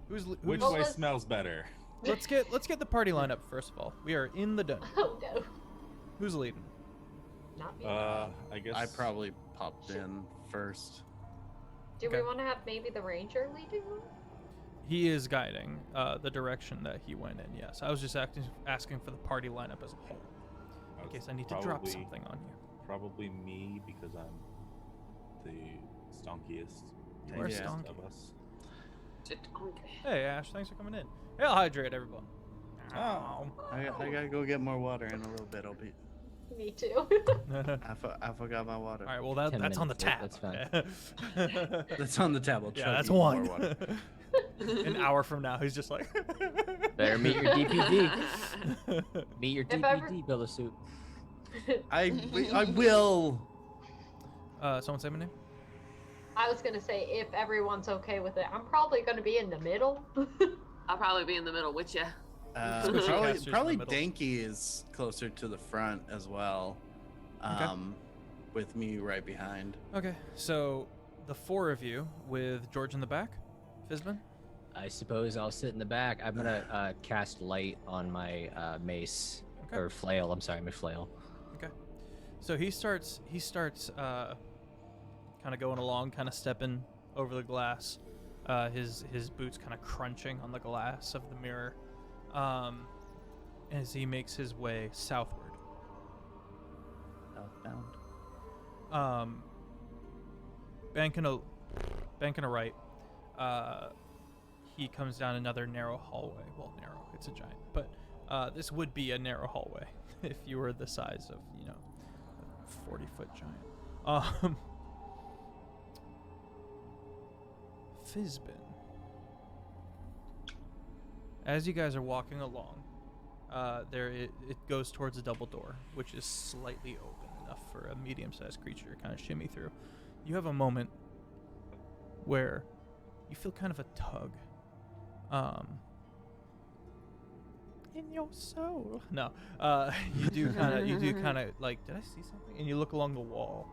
Which Well, way let's- smells better? Let's get the party line up first of all. We are in the dungeon. Oh no, Who's leading? not me. I guess I probably popped in first. Do okay. we want to have maybe the ranger leading one? He is guiding the direction that he went in. Yes, I was just asking for the party lineup as a whole, in case I need to drop Probably- something on you. Probably me because I'm the stonkiest, You are tankiest stonky. of us. Hey Ash, thanks for coming in. Hey, I'll hydrate everyone. Oh. I gotta go get more water in a little bit. I'll be. Me too. I forgot my water. All right, well 10 that's on the minutes, tab. that's fine. That's on the tab. I'll Yeah, chug that's even more one. water. An hour from now, he's just like. Better meet your DPD. Meet your If ever- DPD, Pillowsuit. I will. Someone say my name. I was gonna say if everyone's okay with it, I'm probably gonna be in the middle. I'll probably be in the middle with you. Squishy casters in the Probably middle. Danky is closer to the front as well. Okay. With me right behind. Okay, so the 4 of you with George in the back, Fizbin. I suppose I'll sit in the back. I'm gonna cast light on my mace Okay. or flail. I'm sorry, my flail. Okay. So he starts kind of going along, kind of stepping over the glass. His boots kind of crunching on the glass of the mirror, as he makes his way southward. Southbound. Banking a right. He comes down another narrow hallway. Well, narrow. It's a giant, but this would be a narrow hallway if you were the size of, a 40-foot giant. Fizbin. As you guys are walking along, it goes towards a double door, which is slightly open enough for a medium-sized creature to kind of shimmy through. You have a moment where you feel kind of a tug in your soul. No, you do kind of like, did I see something? And you look along the wall,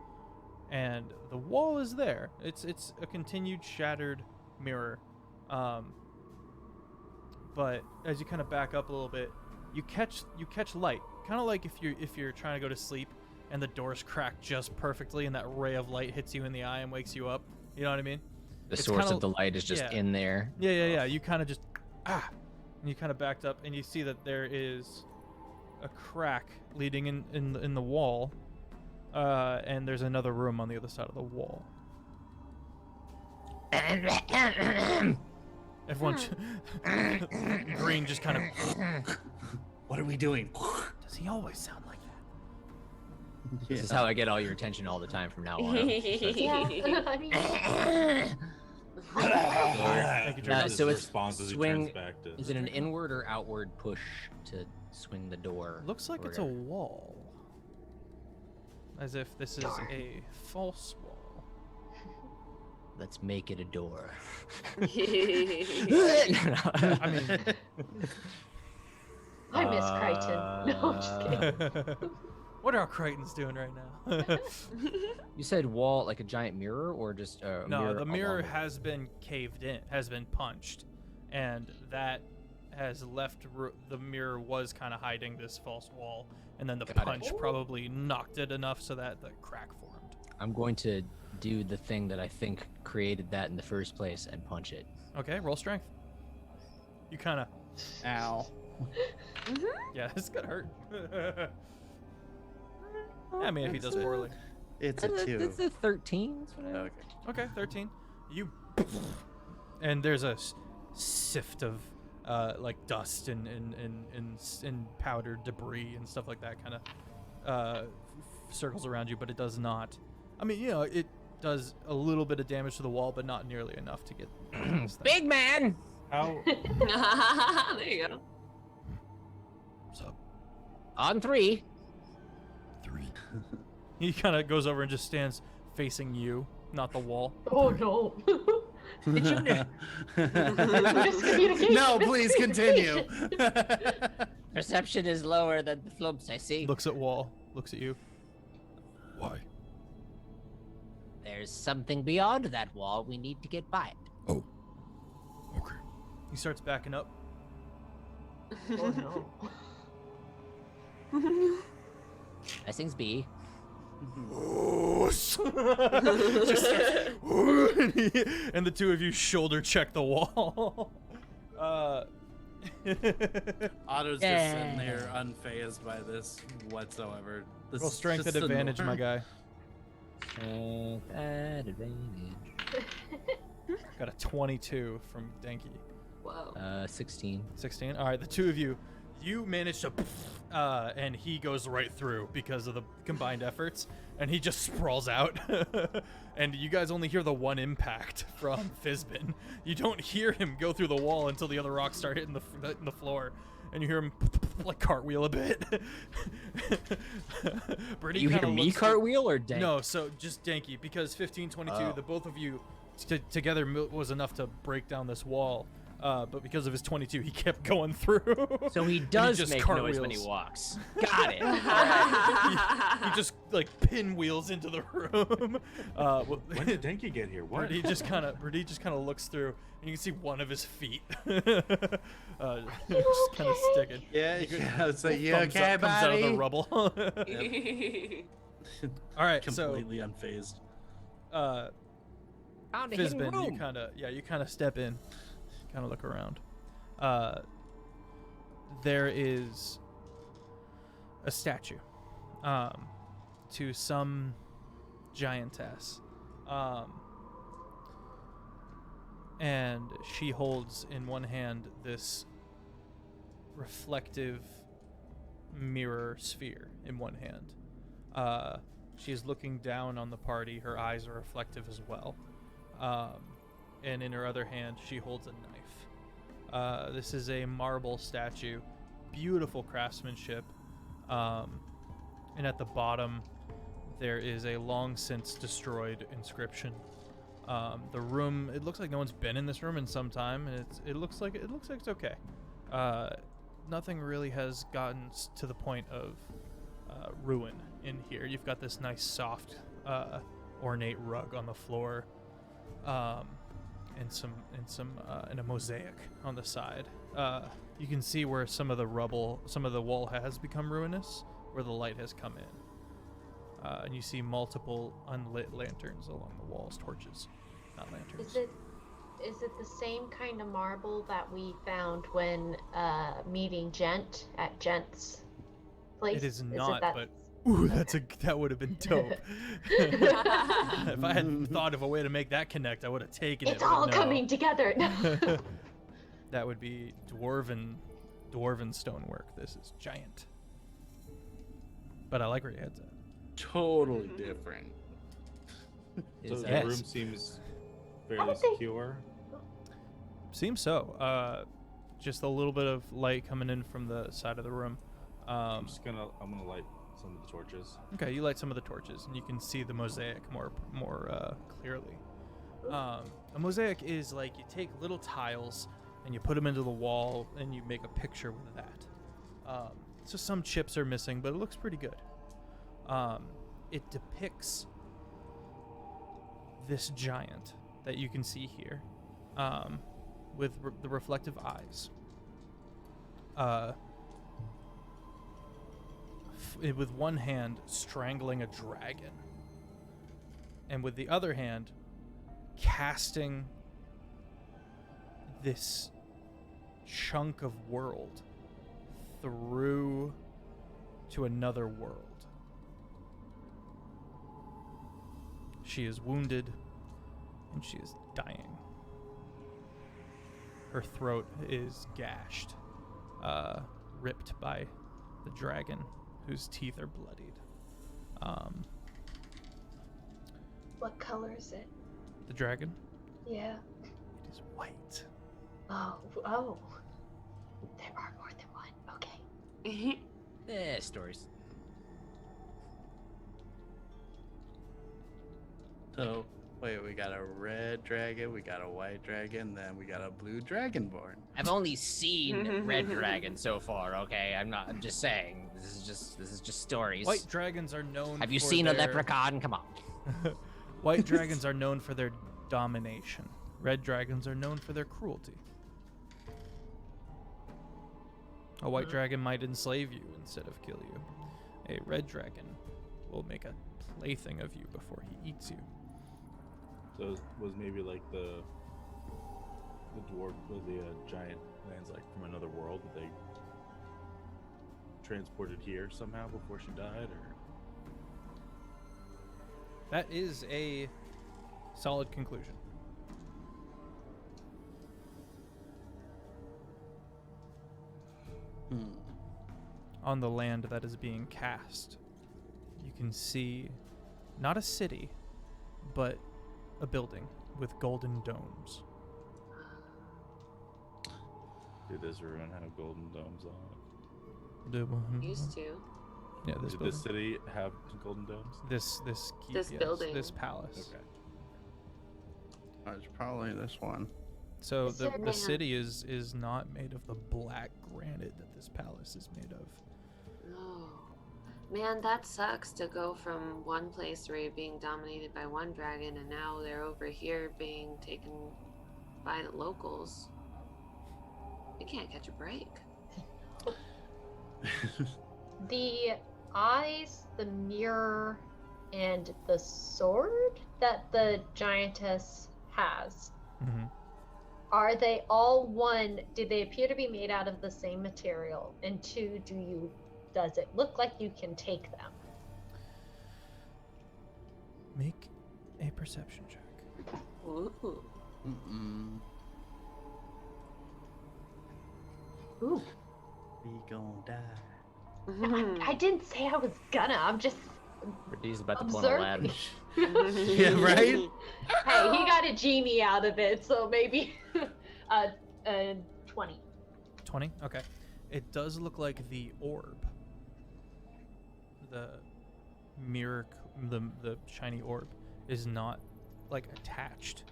and the wall is there. It's a continued shattered mirror, but as you kind of back up a little bit, you catch light, kind of like if you're trying to go to sleep and the doors crack just perfectly and that ray of light hits you in the eye and wakes you up. You know what I mean? The It's source kinda- of the light is just yeah. in there. Yeah. You kind of just and you kind of backed up and you see that there is a crack leading in the wall, and there's another room on the other side of the wall. Everyone, Green just kind of. What are we doing? Does he always sound like that? This is how I get all your attention all the time from now on. Yeah. I mean, Thank you, Tracy. So it's response as he swing. turns back to. Is it an inward or outward push to swing the door? Looks like or it's a whatever? wall. As if this is a false wall. Let's make it a door. I mean, I miss Crichton. No, I'm just kidding. what are our Crichtons doing right now? You said wall, like a giant mirror, or just a No, mirror? the mirror along has been caved in, has been punched, and that has left. The mirror was kind of hiding this false wall, and then the Got it. punch probably knocked it enough so that the crack formed. I'm going to do the thing that I think created that in the first place and punch it. Okay, roll strength. You kind of. Ow. Yeah, this gonna hurt. I mean, if he does poorly. It's a 2. It's a 13. That's what I Okay. Okay, 13. You. And there's a sift of like dust and powdered debris and stuff like that kind of circles around you, but it does not. I mean, it does a little bit of damage to the wall, but not nearly enough to get this thing. Big man! How? There you go. What's up? On 3. 3. He kind of goes over and just stands facing you, not the wall. Oh no. Miscommunication. No, please continue. Perception is lower than the flumps I see. Looks at wall, looks at you. Why? There's something beyond that wall. We need to get by it. Oh. Okay. He starts backing up. Oh no. Nice things be. Just and the two of you shoulder check the wall. Otto's just sitting there unfazed by this whatsoever. This Roll is strength just at the advantage, my norm. guy. At advantage. Got a 22 from Denki. Whoa. 16. 16. All right, the two of you manage to, and he goes right through because of the combined efforts, and he just sprawls out. And you guys only hear the one impact from Fizbin. You don't hear him go through the wall until the other rocks start hitting the floor, and you hear him like cartwheel a bit. Brittany You hear kinda me looks cartwheel or Dank? No, so just Danky, because 15, 22, Oh. the both of you together was enough to break down this wall. But because of his 22, he kept going through. So he And does just make noise when he cartwheels. walks. Got it. he just like pinwheels into the room. When did Denki get here? What? Brady just kind of looks through, and you can see one of his feet, just kind of sticking. Yeah, yeah. So you Thumbs okay, up comes out of the buddy? rubble. All right, Completely unfazed. so Found a hidden Fizbin, room. you kind of step in, kind of look around. There is a statue to some giantess, and she holds in one hand this reflective mirror sphere in one hand. She is looking down on the party. Her eyes are reflective as well. And in her other hand, she holds a knife. This is a marble statue, beautiful craftsmanship. And at the bottom, there is a long since destroyed inscription. The room, it looks like no one's been in this room in some time, and it looks like it's okay. Nothing really has gotten to the point of ruin in here. You've got this nice soft ornate rug on the floor, and a mosaic on the side. You can see where some of the rubble, some of the wall has become ruinous, where the light has come in. And you see multiple unlit lanterns along the walls, torches, not lanterns. Is it the same kind of marble that we found when meeting Gent at Gent's place? It is it not, that... but ooh, that would have been dope. If I had thought of a way to make that connect, I would have taken it. It's but all no. coming together. That would be dwarven stonework. This is giant. But I like where your head's at. Totally different. So the Yes. room seems fairly would they- secure. Seems so. Just a little bit of light coming in from the side of the room. I'm gonna light some of the torches. Okay, you light some of the torches, and you can see the mosaic more clearly. A mosaic is like you take little tiles and you put them into the wall, and you make a picture with that. So some chips are missing, but it looks pretty good. It depicts this giant that you can see here, with the reflective eyes. With one hand strangling a dragon, and with the other hand casting this chunk of world through to another world. She is wounded and she is dying. Her throat is gashed, ripped by the dragon, whose teeth are bloodied. What color is it? The dragon? Yeah. It is white. Oh. There are more than one. Okay. Stories. So, wait, we got a red dragon, we got a white dragon, then we got a blue dragonborn. I've only seen red dragon so far. Okay, I'm just saying. This is just stories. White dragons are known Have you for seen their... a leprechaun? Come on. White dragons are known for their domination. Red dragons are known for their cruelty. A white dragon might enslave you instead of kill you. A red dragon will make a plaything of you before he eats you. So it was maybe like the dwarf or the giant lands like from another world that they transported here somehow before she died, or That is a solid conclusion. On the land that is being cast, you can see not a city, but a building with golden domes. did this ruin have golden domes on The one- Used to. Yeah, it? this Did building. this city have golden domes? This This yes, building. this palace. Okay. It's probably this one. So Is the there- city is not made of the black granite that this palace is made of. Oh. Man, that sucks to go from one place where you're being dominated by one dragon and now they're over here being taken by the locals. You can't catch a break. The eyes, the mirror, and the sword that the giantess has, Mm-hmm. are they all one? Do they appear to be made out of the same material? And two, does it look like you can take them? Make a perception check. Ooh. Mm-mm. Ooh. We gon' die. I didn't say I was gonna. I'm just He's about to pull an Aladdin. observing. Yeah, right? Hey, he got a genie out of it, so maybe 20. 20? Okay. It does look like the orb. The mirror, the shiny orb, is not, like, attached.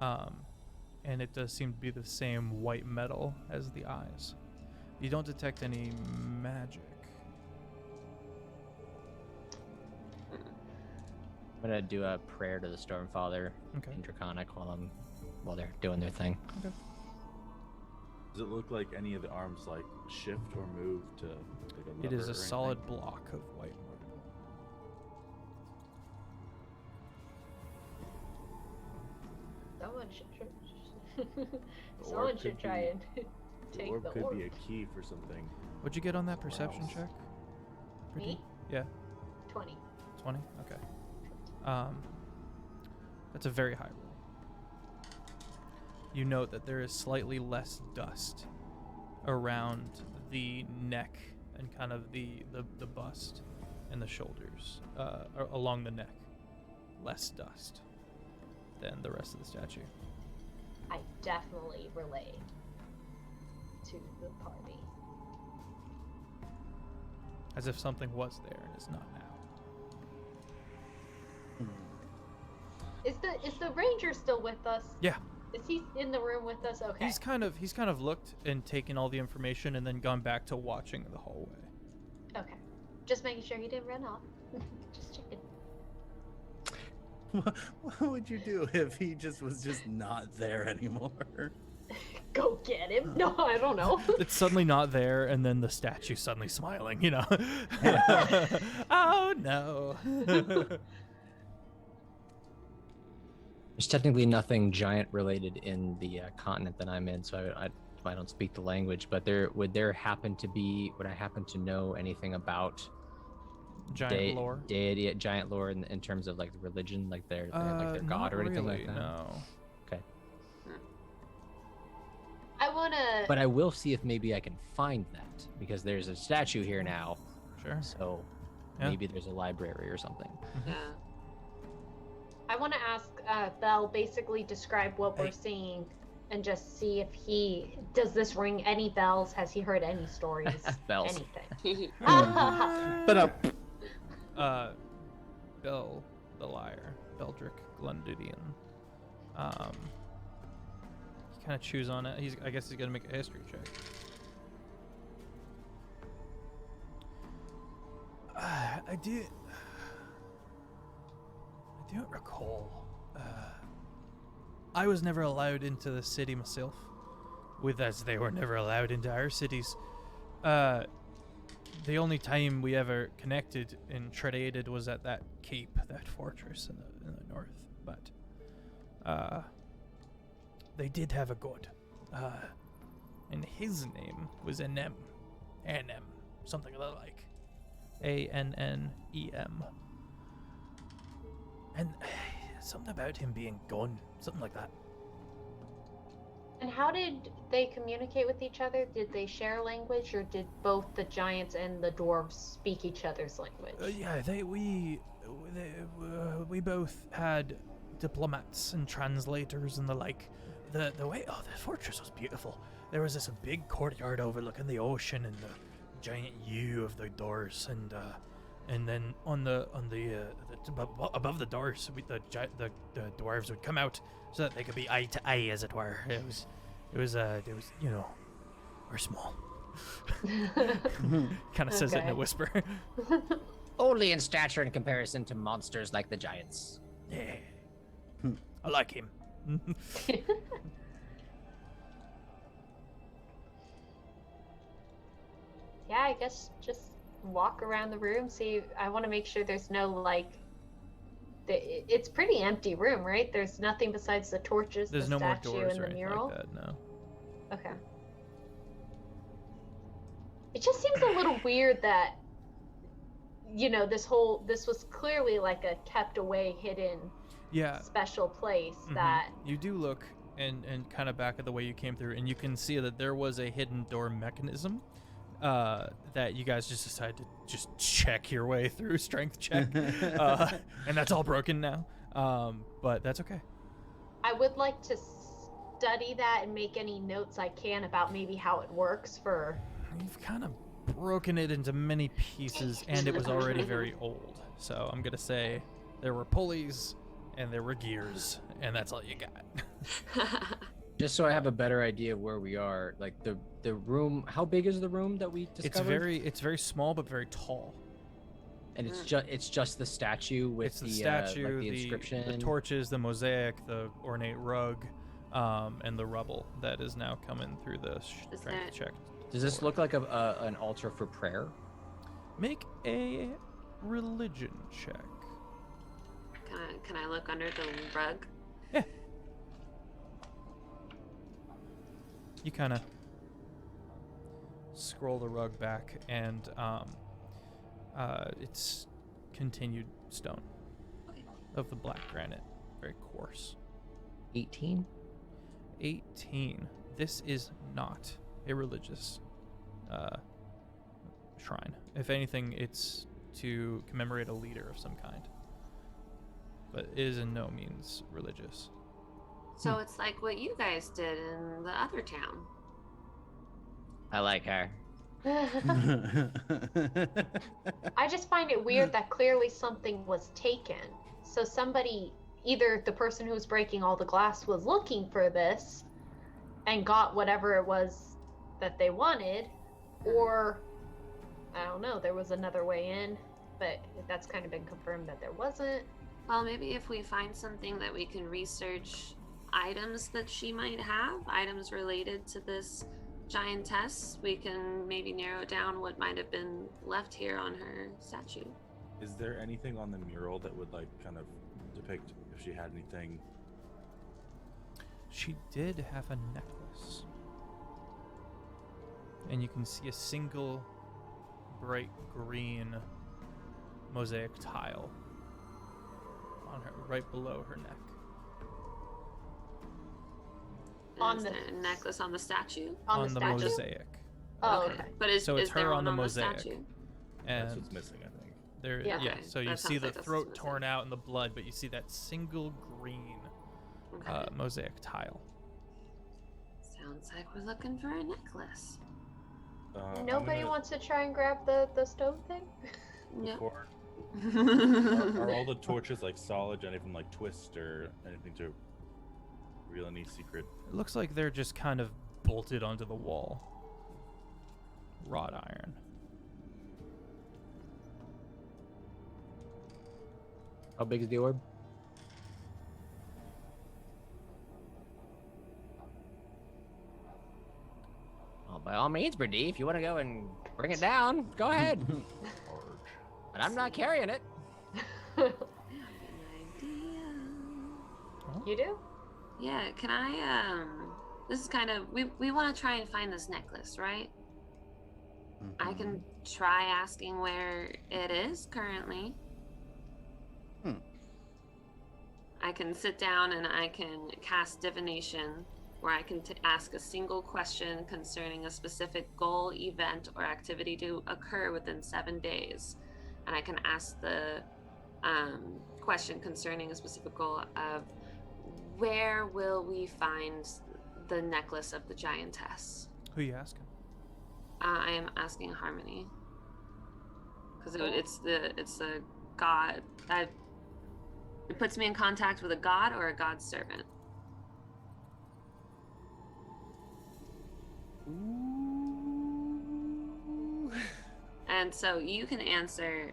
And it does seem to be the same white metal as the eyes. You don't detect any magic. I'm gonna do a prayer to the Stormfather Okay. in Draconic while they're doing their thing. Does it look like any of the arms like shift or move to like a It lever is a or solid anything? block of white marble. Someone orb should could try be- and The take orb the could orb. be a key for something. What'd you get on that Somewhere perception else. check? Me? Yeah, 20. 20. Okay. That's a very high roll. You note that there is slightly less dust around the neck and kind of the bust and the shoulders, along the neck. Less dust than the rest of the statue. I definitely relay to the party. As if something was there and is not now. Is the ranger still with us? Yeah. Is he in the room with us? Okay. He's kind of looked and taken all the information and then gone back to watching the hallway. Okay. Just making sure he didn't run off. Just checking. What would you do if he was just not there anymore? Go get him. No, I don't know. It's suddenly not there, and then the statue suddenly smiling, you know. Oh no. There's technically nothing giant related in the continent that I'm in, so I don't speak the language. But would I happen to know anything about Giant lore? deity, giant lore in terms of like the religion, like their god Not or anything really, like that? No. Okay. I wanna. But I will see if maybe I can find that, because there's a statue here now. Sure. So Yeah. maybe there's a library or something. Yeah. I want to ask Belle, basically describe what Hey. we're seeing, and just see if does this ring any bells? Has he heard any stories? Bells. Anything? But Bell the liar, Beldrick Glundudian. He kind of chews on it. I guess he's gonna make a history check. I don't recall. I was never allowed into the city myself, as they were never allowed into our cities. The only time we ever connected and traded was at that cape, that fortress in the north. But they did have a god, and his name was Anem, something of the like, Annem, and something about him being gone, something like that. And how did they communicate with each other? Did they share language, or did both the giants and the dwarves speak each other's language? Yeah, we both had diplomats and translators and the like. The fortress was beautiful. There was this big courtyard overlooking the ocean and the giant U of the doors, and then above the doors, the dwarves would come out so that they could be eye to eye, as it were. It was we're small. Kind of says it in a Okay. whisper. Only in stature in comparison to monsters like the giants. Yeah, I like him. Yeah, I guess just walk around the room. See, I want to make sure there's no it's pretty empty room, right? There's nothing besides the torches, There's the no more statue, doors and or the anything mural. like that. No. Okay. It just seems a little weird that, this was clearly like a kept away, hidden, Yeah. special place Mhm. that. You do look and kind of back at the way you came through, and you can see that there was a hidden door mechanism that you guys just decided to just check your way through, strength check, and that's all broken now. But that's okay. I would like to study that and make any notes I can about maybe how it works for. You've kind of broken it into many pieces, and it was already very old. So I'm gonna say there were pulleys and there were gears, and that's all you got. Just so I have a better idea of where we are, like the room. How big is the room that we discovered? It's very small but very tall. And it's just the statue with It's the statue, like the inscription, the torches, the mosaic, the ornate rug, and the rubble that is now coming through the Is strength that- check. Does this look like an altar for prayer? Make a religion check. Can I look under the rug? Yeah. You kind of scroll the rug back, and It's continued stone Okay. of the black granite, very coarse. 18. 18. This is not a religious shrine. If anything, it's to commemorate a leader of some kind. But it is in no means religious. So it's like what you guys did in the other town. I like her. I just find it weird that clearly something was taken. So somebody, either the person who was breaking all the glass was looking for this and got whatever it was that they wanted, or I don't know, there was another way in, but that's kind of been confirmed that there wasn't. Well, maybe if we find something that we can research items that she might have, items related to this giantess, we can maybe narrow down what might have been left here on her statue. Is there anything on the mural that would like kind of depict if she had anything? She did have a necklace. And you can see a single bright green mosaic tile on her, right below her neck. On Is the- there a necklace on the statue? On the the statue? mosaic. Oh, okay. But is, So it's is there her on one the on mosaic. the statue? That's And what's missing, I think. there, Yeah. yeah. Okay, So you that see sounds the like that's throat what's torn missing. out and the blood, but you see that single green Okay. mosaic tile. Sounds like we're looking for a necklace. I'm Nobody gonna- wants to try and grab the stone thing? Yep. before- are all the torches like solid? Any of them like twist or anything to reveal any secret? It looks like they're just kind of bolted onto the wall. Wrought iron. How big is the orb? Well, by all means, Brady, if you want to go and bring it down, go ahead. But I'm not carrying it. An idea. You do? Yeah, can I this is kind of we want to try and find this necklace, right? I can try asking where it is currently. I can sit down and I can cast divination, where I can ask a single question concerning a specific goal, event, or activity to occur within 7 days. And I can ask the question concerning a specific goal of where will we find the necklace of the giantess? Who you asking? I am asking Harmony because it's the god. It puts me in contact with a god or a god's servant. And so you can answer.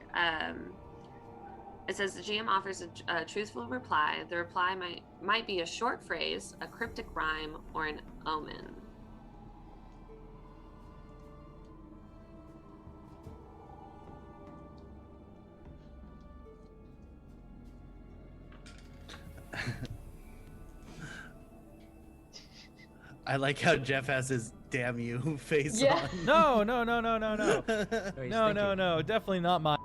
It says the GM offers a truthful reply. The reply might be a short phrase, a cryptic rhyme, or an omen. I like how Jeff has his "damn you" face Yeah. on. No. Oh, he's No, thinking. definitely not my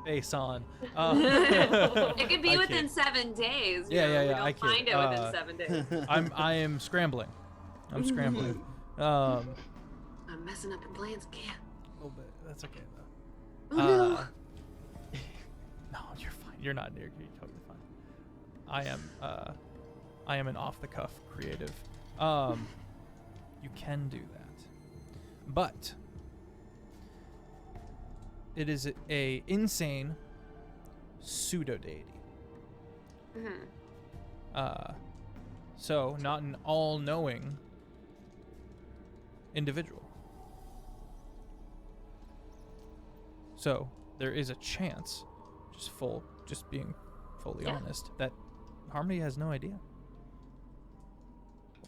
face on. It could be I within can't. 7 days. Yeah, yeah, We yeah, don't I can't. find it within 7 days. I am scrambling. I'm scrambling. I'm messing up your plans, can't. A little bit. That's okay though. Oh no. No, you're fine. You're not near. You're totally fine. I am an off-the-cuff creative. You can do that, but it is a insane pseudo deity. Mhm. So not an all-knowing individual. So there is a chance, just being fully Yeah. honest, that Harmony has no idea.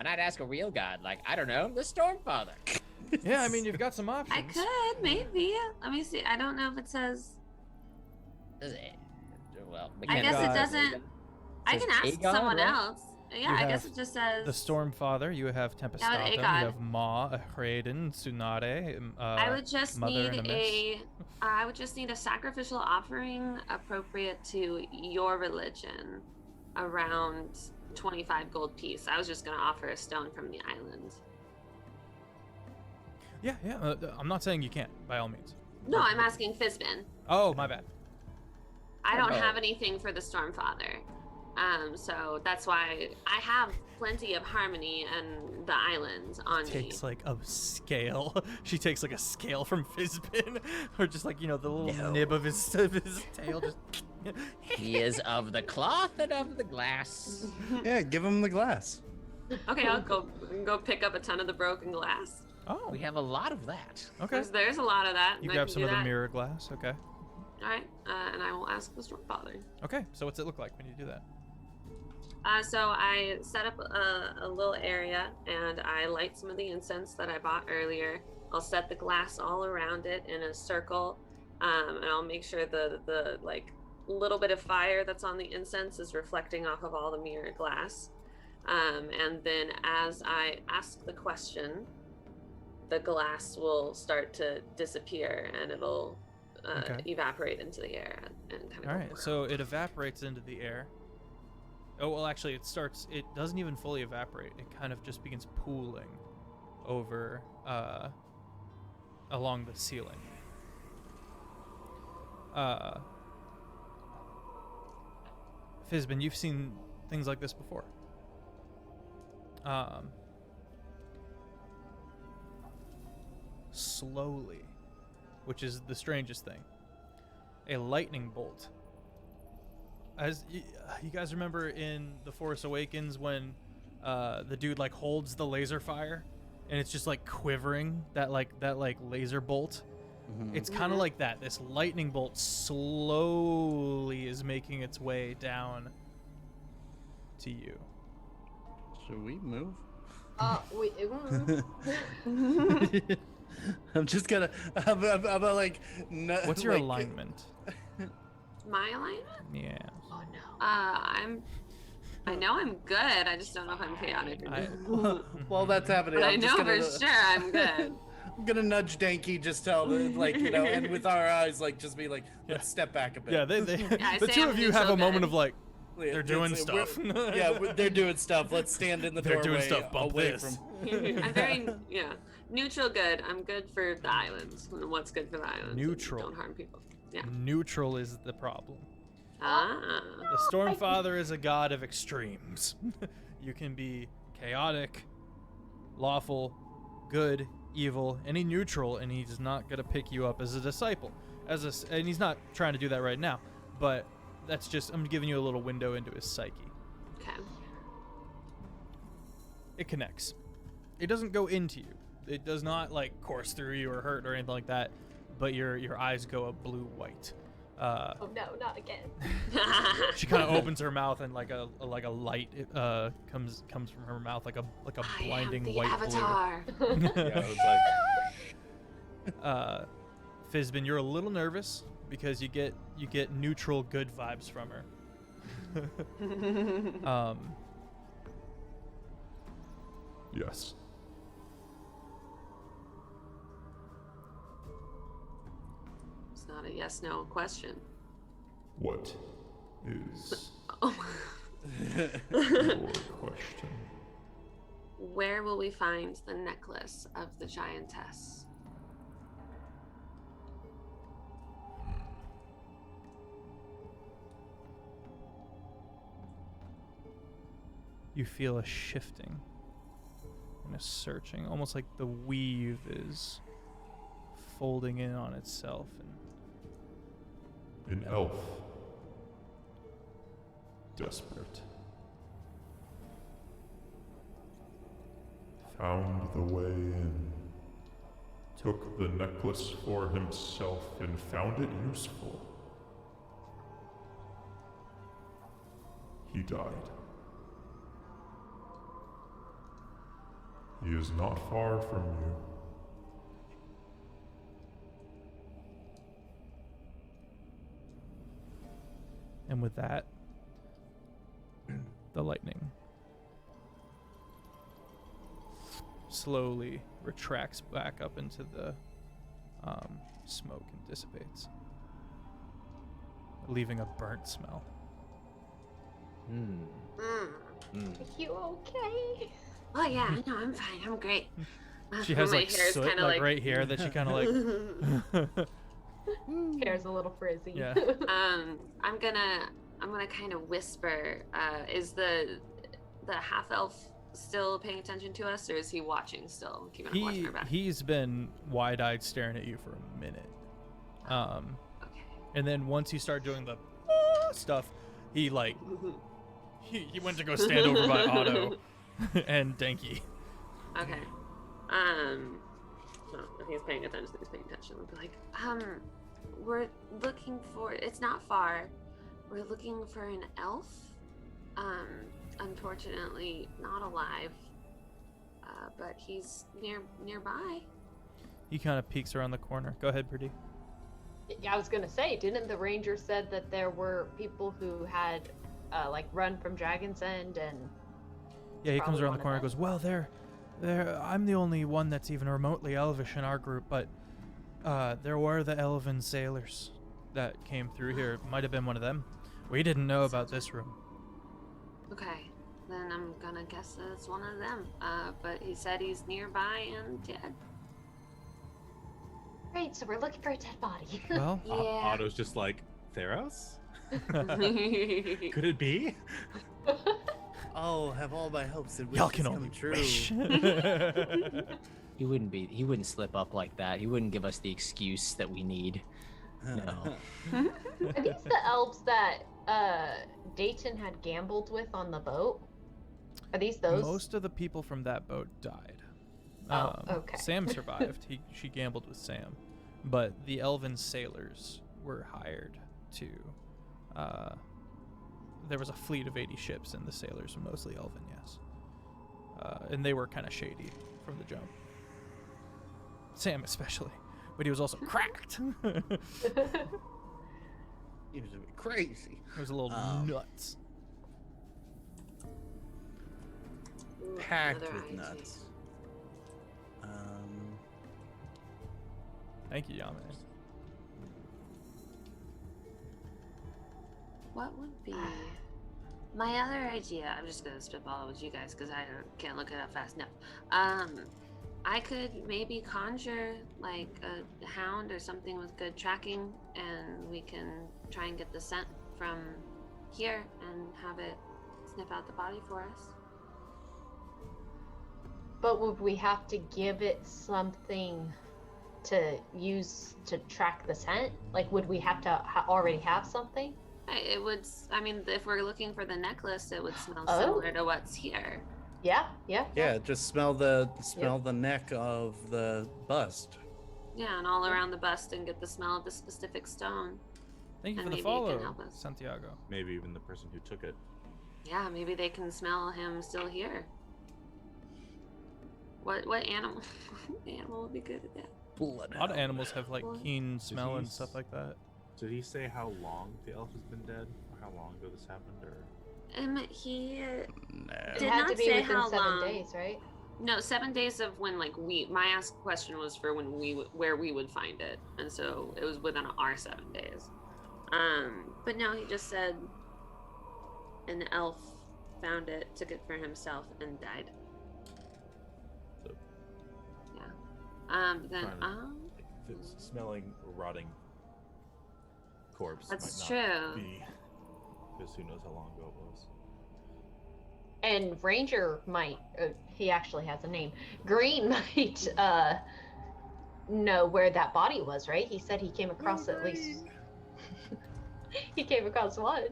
And I'd ask a real god, like, I don't know, the Stormfather. Yeah, I mean, you've got some options. I could, maybe. Let me see. I don't know if it says. Does it? Well, I guess it God. doesn't. I Says can a ask god, someone right? else. Yeah, I guess it just says the Stormfather. You have Tempestatum. You Aegon. have Ma, Hraden, Tsunade. I would just Mother need and Miss. I would just need a sacrificial offering appropriate to your religion, around 25 gold piece. I was just gonna offer a stone from the island. Yeah. I'm not saying you can't, by all means. No, I'm asking Fizbin. Oh, my bad. I don't Oh. have anything for the Stormfather. So that's why I have plenty of harmony and the islands on me. Takes like a scale. She takes like a scale from Fizbin, or just like the little No. nib of his tail. Just He is of the cloth and of the glass. Yeah, give him the glass. Okay, I'll go pick up a ton of the broken glass. oh, We have a lot of that. okay. There's a lot of that. You and I grab can some do of the that. mirror glass. Okay. All right, and I will ask the Stormfather. Okay. So what's it look like when you do that? So I set up a little area and I light some of the incense that I bought earlier. I'll set the glass all around it in a circle, and I'll make sure the like little bit of fire that's on the incense is reflecting off of all the mirrored glass. And then as I ask the question, the glass will start to disappear and it'll Okay. evaporate into the air and kind of. All right. So it evaporates into the air. Oh well, actually, it doesn't even fully evaporate. It kind of just begins pooling over along the ceiling. Fizbin, you've seen things like this before. Slowly, which is the strangest thing, a lightning bolt. As you guys remember in The Force Awakens when the dude like holds the laser fire and it's just like quivering, that laser bolt. It's kind of like that. This lightning bolt slowly is making its way down to you. Should we move? I'm just gonna. I'm like. No, What's your like, alignment? My alignment? Yeah. Oh no. I know I'm good. I just don't know if I'm chaotic or not. While that's happening, But I I'm know just for gonna, sure I'm good. I'm gonna nudge Danky, just tell like and with our eyes, like just be like, let's step back a bit. Yeah, they I the say two I'm of you have a neutral moment good. of like, Yeah, they're doing we're- stuff. they're doing stuff. Let's stand in the They're doorway doing stuff, bump away this. from. I'm very neutral good. I'm good for the islands. And what's good for the islands? and Neutral. Don't harm people. Yeah. Neutral is the problem. Ah. The Stormfather is a god of extremes. You can be chaotic, lawful, good, evil, any neutral, and he's not gonna pick you up as a disciple. And he's not trying to do that right now, but that's just, I'm giving you a little window into his psyche. Okay. It connects. It doesn't go into you. It does not like course through you or hurt or anything like that, but your eyes go a blue-white. Oh no, not again. She kind of opens her mouth and like a light comes from her mouth, like a blinding I am the white avatar. blue. Yeah, it was like, Fizbin, you're a little nervous because you get neutral good vibes from her. Yes. It's not a yes/no question. What is Oh. your question? Where will we find the necklace of the giantess? You feel a shifting and a searching, almost like the weave is folding in on itself. And An elf. Desperate. Found the way in. Took the necklace for himself and found it useful. He died. He is not far from you. with that, the lightning slowly retracts back up into the smoke and dissipates, leaving a burnt smell. Hmm. Mm. Are you okay? Oh yeah, no, I'm fine. I'm great. She has My like hair's soot kinda like right here that she kind of like. Hair's a little frizzy. Yeah. I'm gonna kind of whisper. Is the half elf still paying attention to us, or is he watching still? Keeping watching our back. He's been wide-eyed staring at you for a minute. Okay. And then once you start doing the stuff, he like he went to go stand over by Otto and Denki. Okay. So if he's paying attention, he's paying attention. We'll be like, we're looking for. It's not far. We're looking for an elf. Unfortunately, not alive. But he's nearby. He kind of peeks around the corner. Go ahead, Pretty. Yeah, I was gonna say, didn't the ranger said that there were people who had like run from Dragon's End and Yeah, he comes probably around one the of corner and them. goes, well, they're I'm the only one that's even remotely elvish in our group, but there were the elven sailors that came through here. Might have been one of them. We didn't know about this room. Okay, then I'm gonna guess that it's one of them. But he said he's nearby and dead. Great, so we're looking for a dead body. Well, Yeah. Otto's just like, Theros? Could it be? Oh, have all my hopes and y'all wishes can come only true. wish. He wouldn't slip up like that. He wouldn't give us the excuse that we need. No. Are these the elves that Dayton had gambled with on the boat? Are these those? Most of the people from that boat died. Oh, okay. Sam survived. She gambled with Sam, but the elven sailors were hired to. There was a fleet of 80 ships, and the sailors were mostly elven, yes. And they were kind of shady from the jump. Sam especially, but he was also cracked. He was a bit crazy. It was a little nuts. Ooh, Packed another with IT. nuts. Thank you, Yame. What would be my other idea? I'm just gonna spitball it with you guys because I can't look it up fast enough. I could maybe conjure like a hound or something with good tracking, and we can try and get the scent from here and have it sniff out the body for us. But would we have to give it something to use to track the scent? Like, would we have to already have something? It would. I mean, if we're looking for the necklace, it would smell Oh. similar to what's here. Yeah. Yeah, just smell the neck of the bust. Yeah, and all around the bust, and get the smell of the specific stone. Thank you And for the maybe you can follow, help us. Santiago. Maybe even the person who took it. Yeah, maybe they can smell him still here. What animal? Animal would be good at that. A lot of animals have like Blood. keen smell and Disease. stuff like that. Did he say how long the elf has been dead? Or how long ago this happened? Or He It Did had not to be say within how 7 long. days, right? No, 7 days of when like my asked question was for when where we would find it, and so it was within our 7 days. But no, he just said an elf found it, took it for himself, and died. So- Yeah. Then Fine. like, if it's smelling rotting corpse, That's might not true. be, because who knows how long ago it was. And Ranger might, he actually has a name. Green might know where that body was, right? He said he came across at least. He came across one.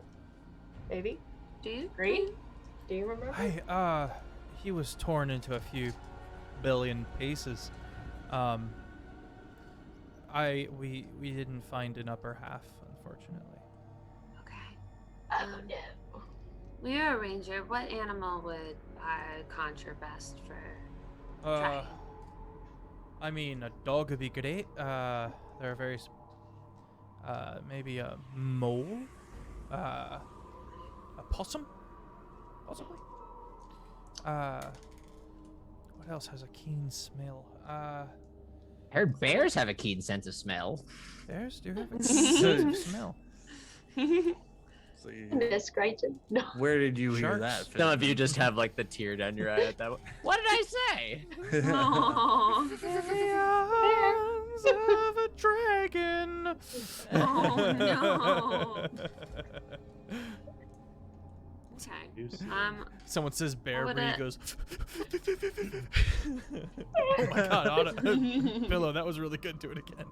Maybe? Do you? Green? Do you remember? He was torn into a few billion pieces. We didn't find an upper half, unfortunately. Okay. Oh no. Well, you're a ranger. What animal would I conjure best for trying? I mean, a dog would be great. There are various. Maybe a mole. A possum, possibly. What else has a keen smell? I heard bears have a keen sense of smell. Bears do have a keen sense of smell. So you, Miss Crichton. No. Where did you hear Sharks? that? Some of you just have like the tear down your eye at that one. What did I say? Aw. The arms of a dragon. Oh, no. Okay. Someone says bear, What would Bree it- goes. Oh my god, Pillow, that was really good. Do it again.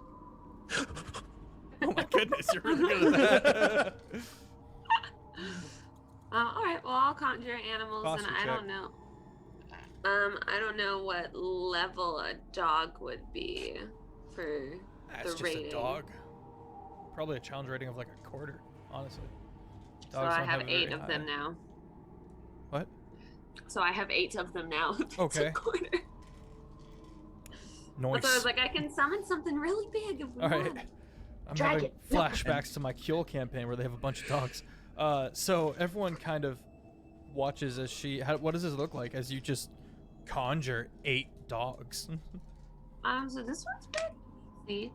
Oh my goodness, you're really good at that. All right. Well, I'll conjure animals, Posture and I check. don't know. I don't know what level a dog would be for That's the just rating. a dog. Probably a challenge rating of like a quarter, honestly. So Dogs I don't have it 8 very of them high. now. What? So I have 8 of them now. It's Okay. a quarter. Noise. So I was like, I can summon something really big if we All right. want. I'm Dragon. having flashbacks to my Kjol campaign where they have a bunch of dogs. So everyone kind of watches as what does this look like as you just conjure 8 dogs? So this one's pretty easy.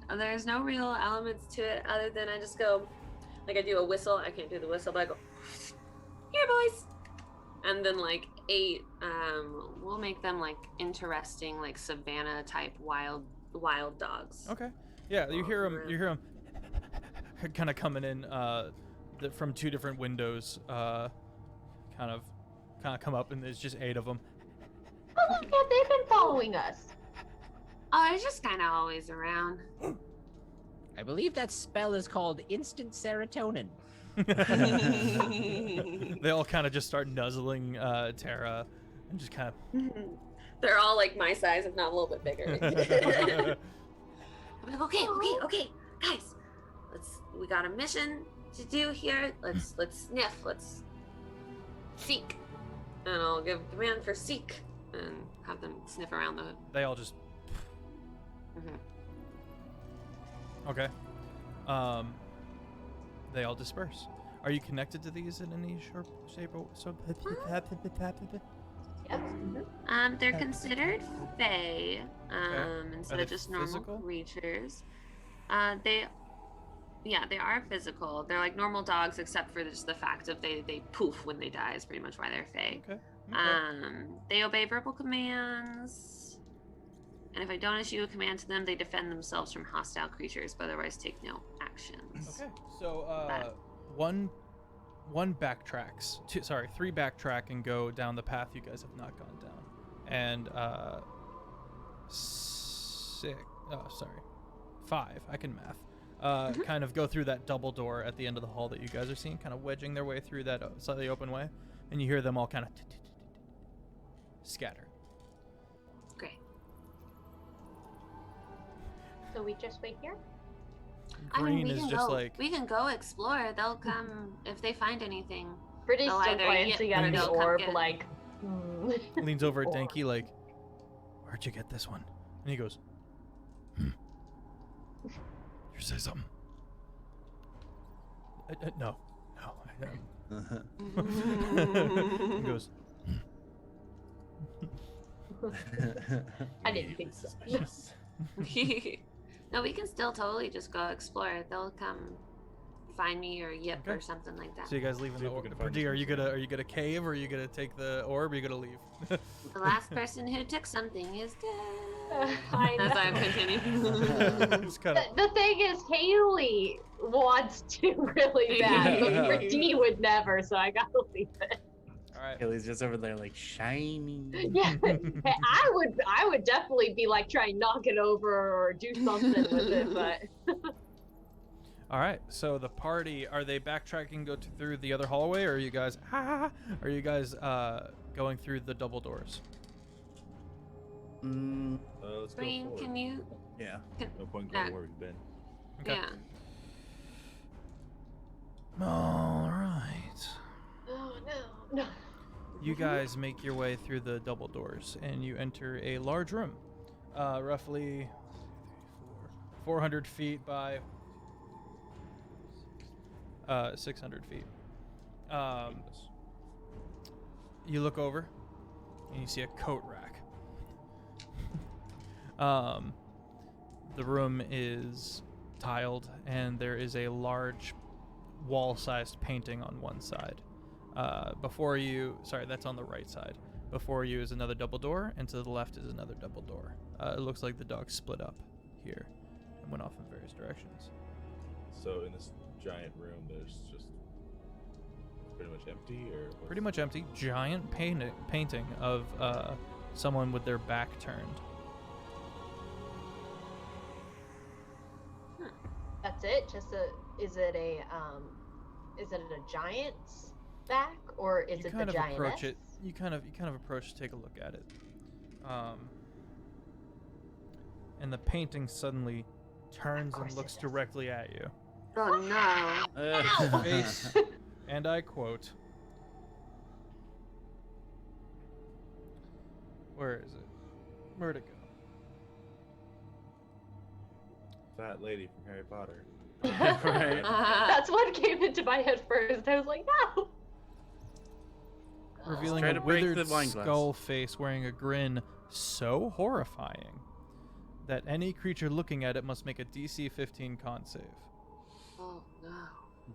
There's no real elements to it other than I just go, like I do a whistle. I can't do the whistle, but I go, here, boys. And then like 8, we'll make them like interesting, like savannah type wild dogs. Okay. Yeah, you hear them. You hear them kind of coming in from 2 different windows. Kind of come up, and there's just 8 of them. How long have they been following us? Oh, it's just kind of always around. I believe that spell is called instant serotonin. They all kind of just start nuzzling Terra, and just kind They're all like my size, if not a little bit bigger. of. I'm like, okay, guys, we got a mission to do here. Let's sniff, let's seek, and I'll give command for seek and have them sniff around the. They all just. Mhm. Okay. They all disperse. Are you connected to these in any shape or so? Yes. They're considered fae, instead they of just normal physical? creatures. They are physical. They're like normal dogs, except for just the fact of they poof when they die is pretty much why they're fae. Okay. They obey verbal commands, and if I don't issue a command to them, they defend themselves from hostile creatures, but otherwise take no actions. Okay. So one backtracks. 3 backtrack and go down the path you guys have not gone down, and 5. I can math. Kind of go through that double door at the end of the hall that you guys are seeing, kind of wedging their way through that slightly open way, and you hear them all kind of scatter. Great. So we just wait here? Green is just like we can go explore. They'll come if they find anything. Pretty They'll still either glancing get- at the they'll come orb get it. like, leans over at Or- Denki like, "Where'd you get this one?" And he goes, You say something? No. He goes, I didn't think so. No, we can still totally just go explore. They'll come find me or Yip Okay. or something like that. So you guys leaving See the if we orb? can find Perdue, this are you gonna cave, or are you gonna take the orb, or are you gonna leave? The last person who took something is dead. I As I know. continue. Just kind of. The thing is, Haley wants to really bad, but Brittany would never, so I gotta leave it. All right. Haley's just over there like shiny. Yeah, I would definitely be like trying to knock it over or do something with it, but All right. So the party, are they backtracking, go through the other hallway, or are you guys? Are you guys going through the double doors? Let's go Green, forward. can you? Yeah. No point going where we've been. Okay. Yeah. All right. oh no. You guys make your way through the double doors, and you enter a large room, roughly 400 feet by 600 feet. You look over, and you see a coat rack. The room is tiled, and there is a large wall-sized painting on one side. Before you, sorry, that's on the right side. Before you is another double door, and to the left is another double door. It looks like the dogs split up here and went off in various directions. So in this giant room, there's just pretty much empty, or what's- Pretty much empty. Giant painting of someone with their back turned. That's it. Just a. Is it a giant's back, or is You it kind the of giantess? approach it. You kind of approach to take a look at it. And the painting suddenly turns and course looks it does. directly at you. Oh no. Face, and I quote, where is it? Where'd it go? Fat lady from Harry Potter. Right. That's what came into my head first. I was like, no. Revealing try a to break the withered wine glass. skull face wearing a grin so horrifying that any creature looking at it must make a DC 15 con save. Oh no.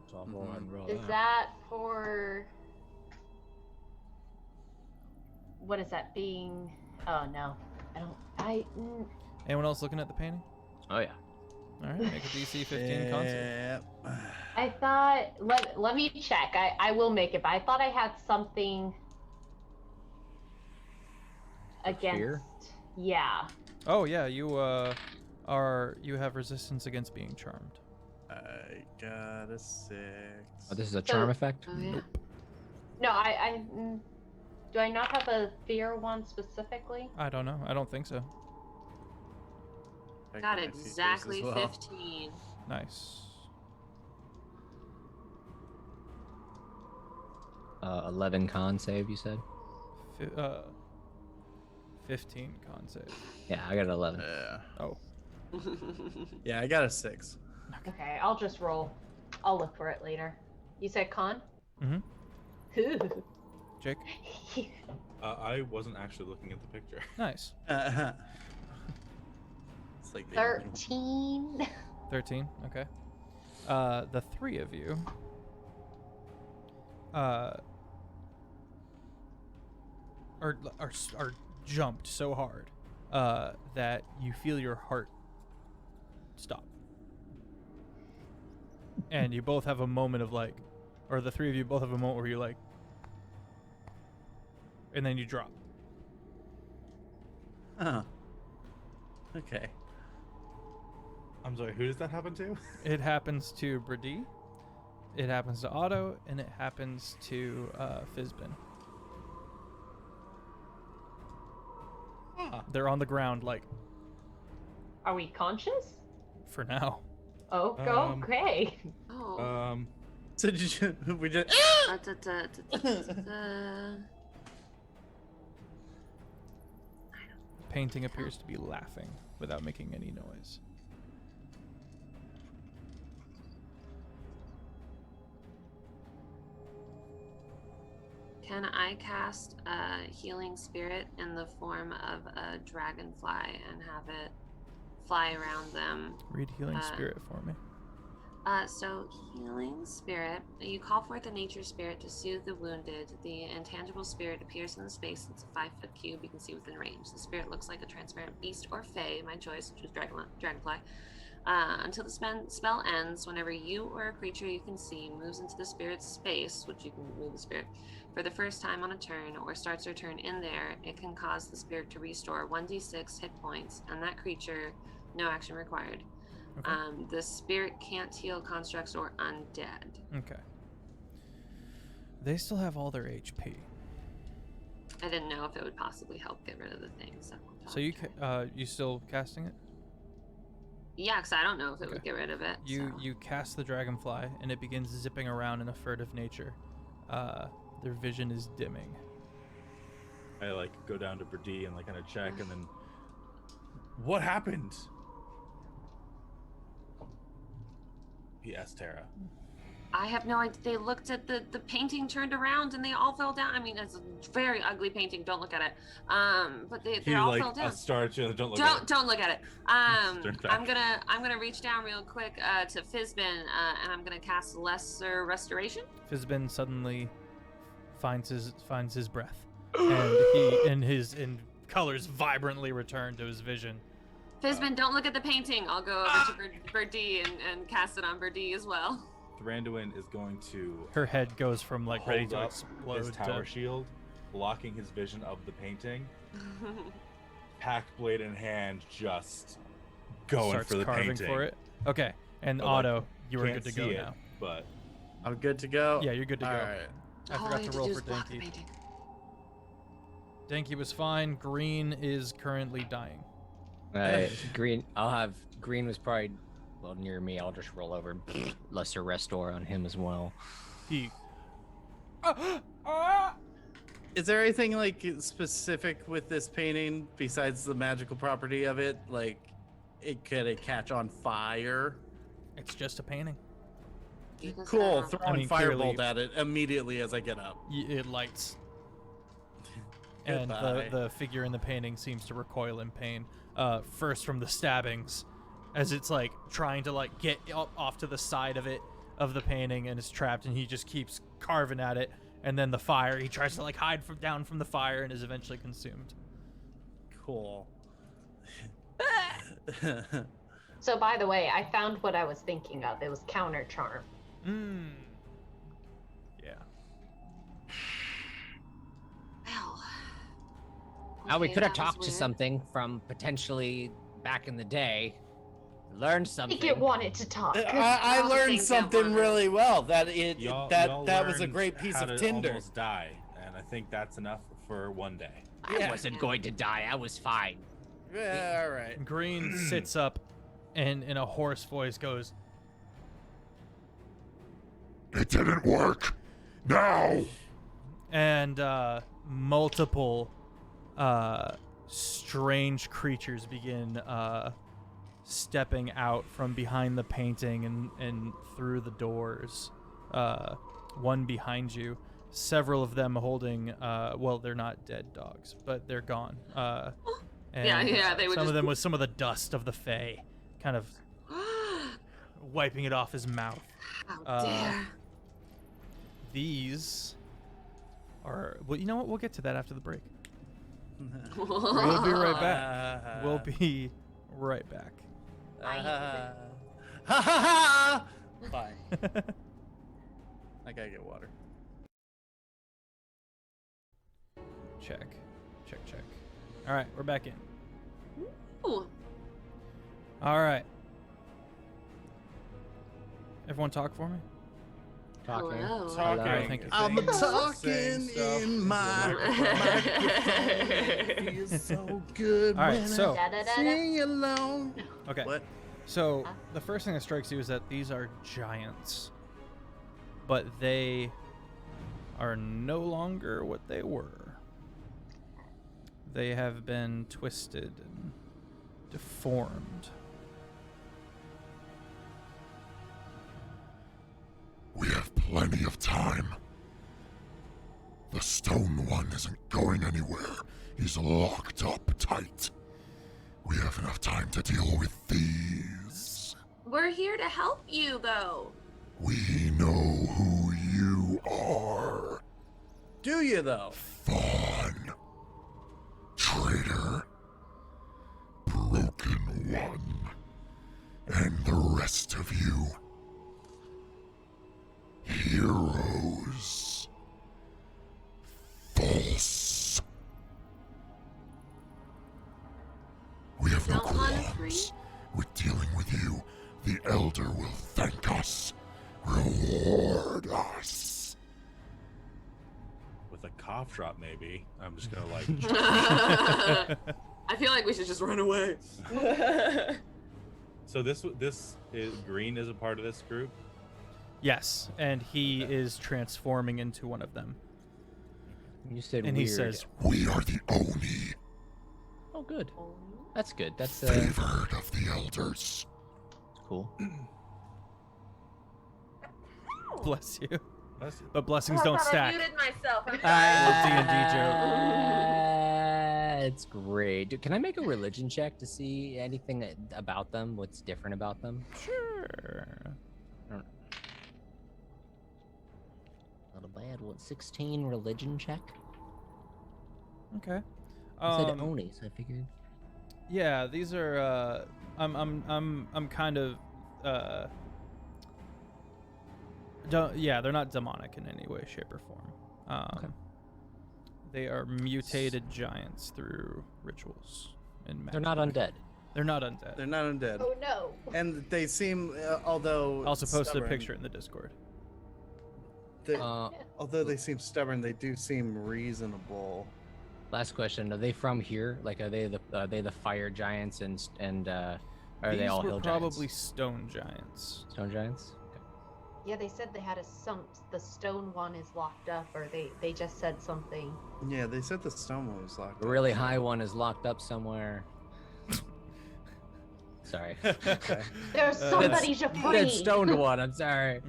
It's awful Mhm. and roll Is out. that for? What is that being? Oh no, I don't. Anyone else looking at the painting? Oh yeah. All right, make a DC 15 con save. Yep. I thought. Let me check. I will make it. But I thought I had something against. fear? Yeah. Oh yeah, you you have resistance against being charmed. I got a 6. Oh, this is a charm effect. Oh yeah. No, do I not have a fear one specifically? I don't know. I don't think so. I Got my features exactly as well. 15. Nice. 11 con save, you said? 15 con save. Yeah, I got an 11. Yeah. Oh, Yeah, I got a 6. Okay, I'll just roll. I'll look for it later. You said con? Mhm. Ooh. Jake. I wasn't actually looking at the picture. Nice. It's like the 13. 13. Okay. The three of you. Are jumped so hard that you feel your heart stop, and you both have a moment of like, or the three of you both have a moment where you're like, and then you drop. Huh. Okay. I'm sorry, who does that happen to? It happens to Brady, it happens to Otto, and it happens to Fizbin. Ah, They're on the ground, like, Are we conscious? for now. Oh, okay. Oh. So did you, we just Painting appears to be laughing without making any noise. Can I cast a healing spirit in the form of a dragonfly and have it fly around them? Read Healing Spirit for me. So healing spirit, you call forth a nature spirit to soothe the wounded. The intangible spirit appears in the space. It's a 5-foot cube you can see within range. The spirit looks like a transparent beast or fae, my choice, which was dragonfly. Until the spell ends, whenever you or a creature you can see moves into the spirit's space, which you can move the spirit, for the first time on a turn or starts their turn in there, it can cause the spirit to restore 1d6 hit points, and that creature, no action required. Okay. The spirit can't heal constructs or undead. Okay. They still have all their HP. I didn't know if it would possibly help get rid of the thing. So you you still casting it? Yeah, because I don't know if it would Okay. get rid of it. You so. you cast the dragonfly and it begins zipping around in a furtive nature. Their vision is dimming. I like go down to Brady and like kind of check, and then what happened? He asked Tara. I have no idea. They looked at the painting, turned around, and they all fell down. I mean, it's a very ugly painting. Don't look at it. But they all fell down. Don't look at it. Don't look at it. Turn back. I'm gonna reach down real quick to Fizbin, and I'm gonna cast Lesser Restoration. Fizbin suddenly finds his breath, and his colors vibrantly return to his vision. Fizbin, don't look at the painting. I'll go over to Birdie and cast it on Birdie as well. Thranduin is going to Her head goes from like ready hold to up explode his tower to shield, blocking his vision of the painting. Packed blade in hand, just going starts for the carving painting. for it. Okay, and But, Otto, you are Can't good to go see it, now. but I'm good to go. Yeah, you're good to go. All right. I All forgot have to roll do for is block the Denki. painting. Denki was fine. Green is currently dying. Green. I'll have Green was probably near me. I'll just roll over and Lesser Restore on him as well. He Is there anything like specific with this painting besides the magical property of it? Like, could it catch on fire? It's just a painting. Cool. Throwing clearly- firebolt at it immediately as I get up. It lights. And Goodbye. the figure in the painting seems to recoil in pain. First from the stabbings, as it's like trying to like get off to the side of the painting, and is trapped, and he just keeps carving at it. And then the fire, he tries to like hide down from the fire, and is eventually consumed. Cool. So, by the way, I found what I was thinking of. It was counter charm. Yeah. Well. Oh, we okay, could have that was talked to weird. something from potentially back in the day. Learned I something. think it wanted to talk. I All learned things that something wanted. really well. That y'all that was a learned great piece how of to tinder. almost die, and I think that's enough for one day. I Yeah. wasn't going to die. I was fine. Yeah, all right. Green sits up, and in a hoarse voice goes, It didn't work. Now! and multiple strange creatures begin stepping out from behind the painting and through the doors. One behind you, several of them holding well, they're not dead dogs, but they're gone. And Yeah, they would some of just them with some of the dust of the Fae, kind of wiping it off his mouth. How dare. These are, well, you know what? We'll get to that after the break. We'll We'll be right back. We'll be right back. Ha ha ha! Bye. I gotta get water. Check. All right, we're back in. Ooh. All right. Everyone talk for me. Hello. All right, thank you. I'm Saying talking stuff. in my microphone. Feels so good All right, when so- I sing along. Okay. What? So the first thing that strikes you is that these are giants, but they are no longer what they were. They have been twisted and deformed. We have plenty of time. The stone one isn't going anywhere. He's locked up tight. We have enough time to deal with these. We're here to help you, though. We know who you are. Do you though? Fawn. Traitor. Broken One. And the rest of you. Heroes. False. We have no Don't wanna qualms with dealing with you. The Elder will thank us. Reward us. With a cough drop, maybe. I'm just gonna like. I feel like we should just run away. So this is Green is a part of this group. Yes, and he is transforming into one of them. You said And weird. he says, We are the Oni, "Oh, good. That's good. That's favored of the Elders. cool." Bless you. Bless you. But blessings Oh, I don't thought I stack. muted myself. I'm sorry. It's great. Dude, can I make a religion check to see anything about them? What's different about them? Sure. Not a bad one. 16 religion check. Okay. I said Oni, so I figured. Yeah, these are I'm kind of they're not demonic in any way, shape, or form. Okay. They are mutated giants through rituals and magic. They're not undead. They're not undead. They're not undead. Oh no. And they seem, although Also posted a stubborn, picture in the Discord. although they seem stubborn, they do seem reasonable. Last question: are they from here? Like, are they the fire giants and are These they all were hill probably giants? stone giants. Stone giants. Okay. Yeah, they said they had the stone one is locked up, or they just said something. Yeah, they said the stone one was locked The up. really high one is locked up somewhere. Sorry. Okay. There's somebody to That free. stoned one. I'm sorry.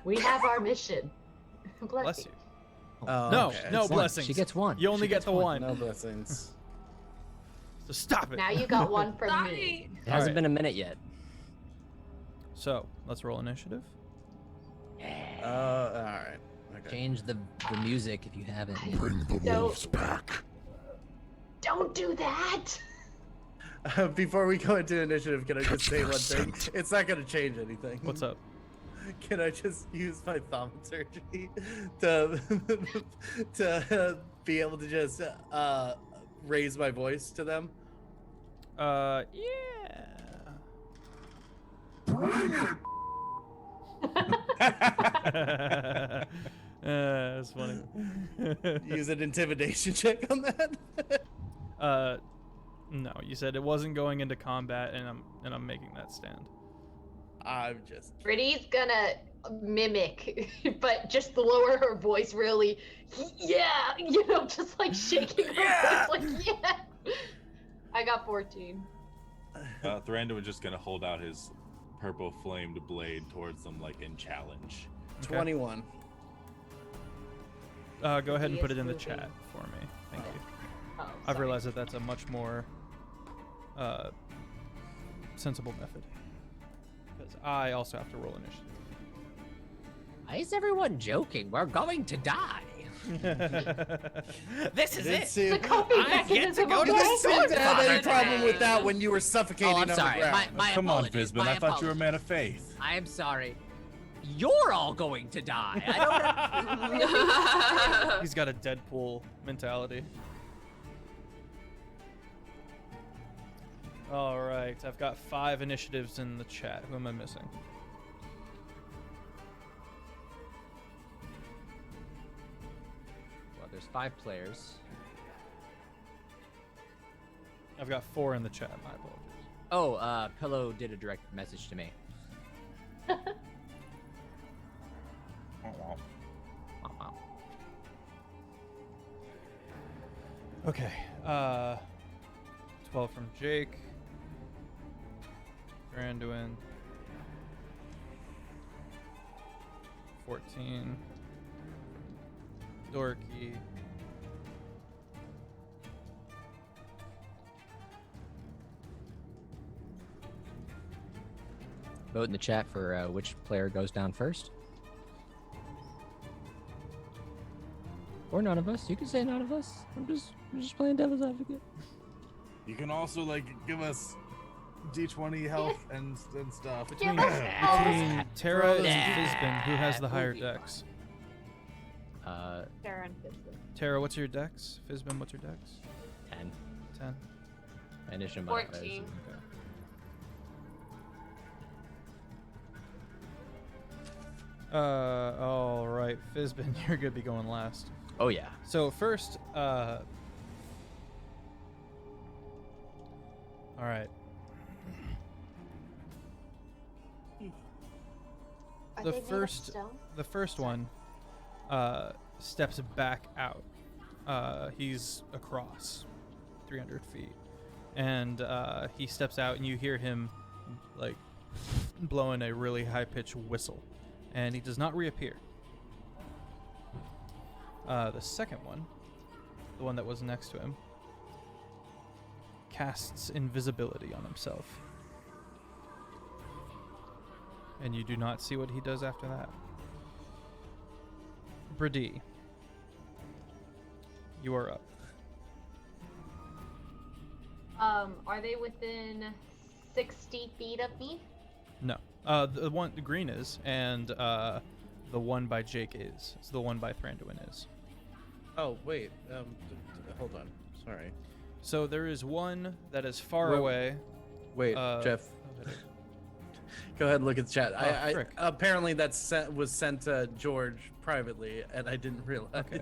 We have our mission. Bless you. Oh, No, okay. no One. blessings. She gets one. You only She get gets the one. No blessings. So stop it. Now you got one from me. Sorry. It hasn't Alright. been a minute yet. So let's roll initiative. All right. Okay. Change the music if you haven't. Bring the No. wolves back. Don't do that. Before we go into initiative, can I just say one thing? It's not going to change anything. What's up? Can I just use my thaumaturgy to be able to just raise my voice to them? Yeah. That's funny. Use an intimidation check on that? No, you said it wasn't going into combat, and I'm making that stand. I'm just. Brittany's gonna mimic, but just lower her voice really. Yeah, just like shaking her voice, like yeah. I got 14. Thoranda was just gonna hold out his purple flamed blade towards them, like in challenge. Okay. 21. Go ahead and He put is it in the moving. chat for me. Thank you. Oh, I've sorry. realized that that's a much more sensible method. Because I also have to roll initiative. Why is everyone joking? We're going to die. This is Didn't it. seem, The coping I get to mechanism. go to you okay? didn't seem to have any Father problem with that Day. when you were suffocating Oh, on I'm sorry. the ground. My Come on, apologies. Fizbin. My I thought you were a apologies. man of faith. I am sorry. You're all going to die. I don't. He's got a Deadpool mentality. All right, I've got 5 initiatives in the chat. Who am I missing? Well, there's 5 players. I've got 4 in the chat. My apologies. Oh, Pillow did a direct message to me. Wow, wow. Okay. 12 from Jake. Granduin. 14. Dorky. Vote in the chat for which player goes down first. Or none of us. You can say none of us. I'm just playing devil's advocate. You can also like give us D20 health and stuff. Between, us all between Terra and Yeah. Fizbin, who has the higher Ooh. dex? Sarah and Fizbin. Terra, what's your dex? Fizbin, what's your dex? 10. 10. Initiative 14. Okay. All right, Fizbin, you're gonna be going last. Oh yeah. So first, all right. Are The they made of first- stone? The first one steps back out. He's across 300 feet, and he steps out, and you hear him like blowing a really high-pitched whistle, and he does not reappear. The second one, the one that was next to him, casts invisibility on himself. And you do not see what he does after that. Brady, you are up. Are they within 60 feet of me? No. The green is, and the one by Jake is. So the one by Thranduin is. Oh wait, hold on. Sorry. So there is one that is far Wait, away. Wait, Jeff. Go ahead and look at the chat. I frick. apparently that was sent to George privately, and I didn't realize. Okay.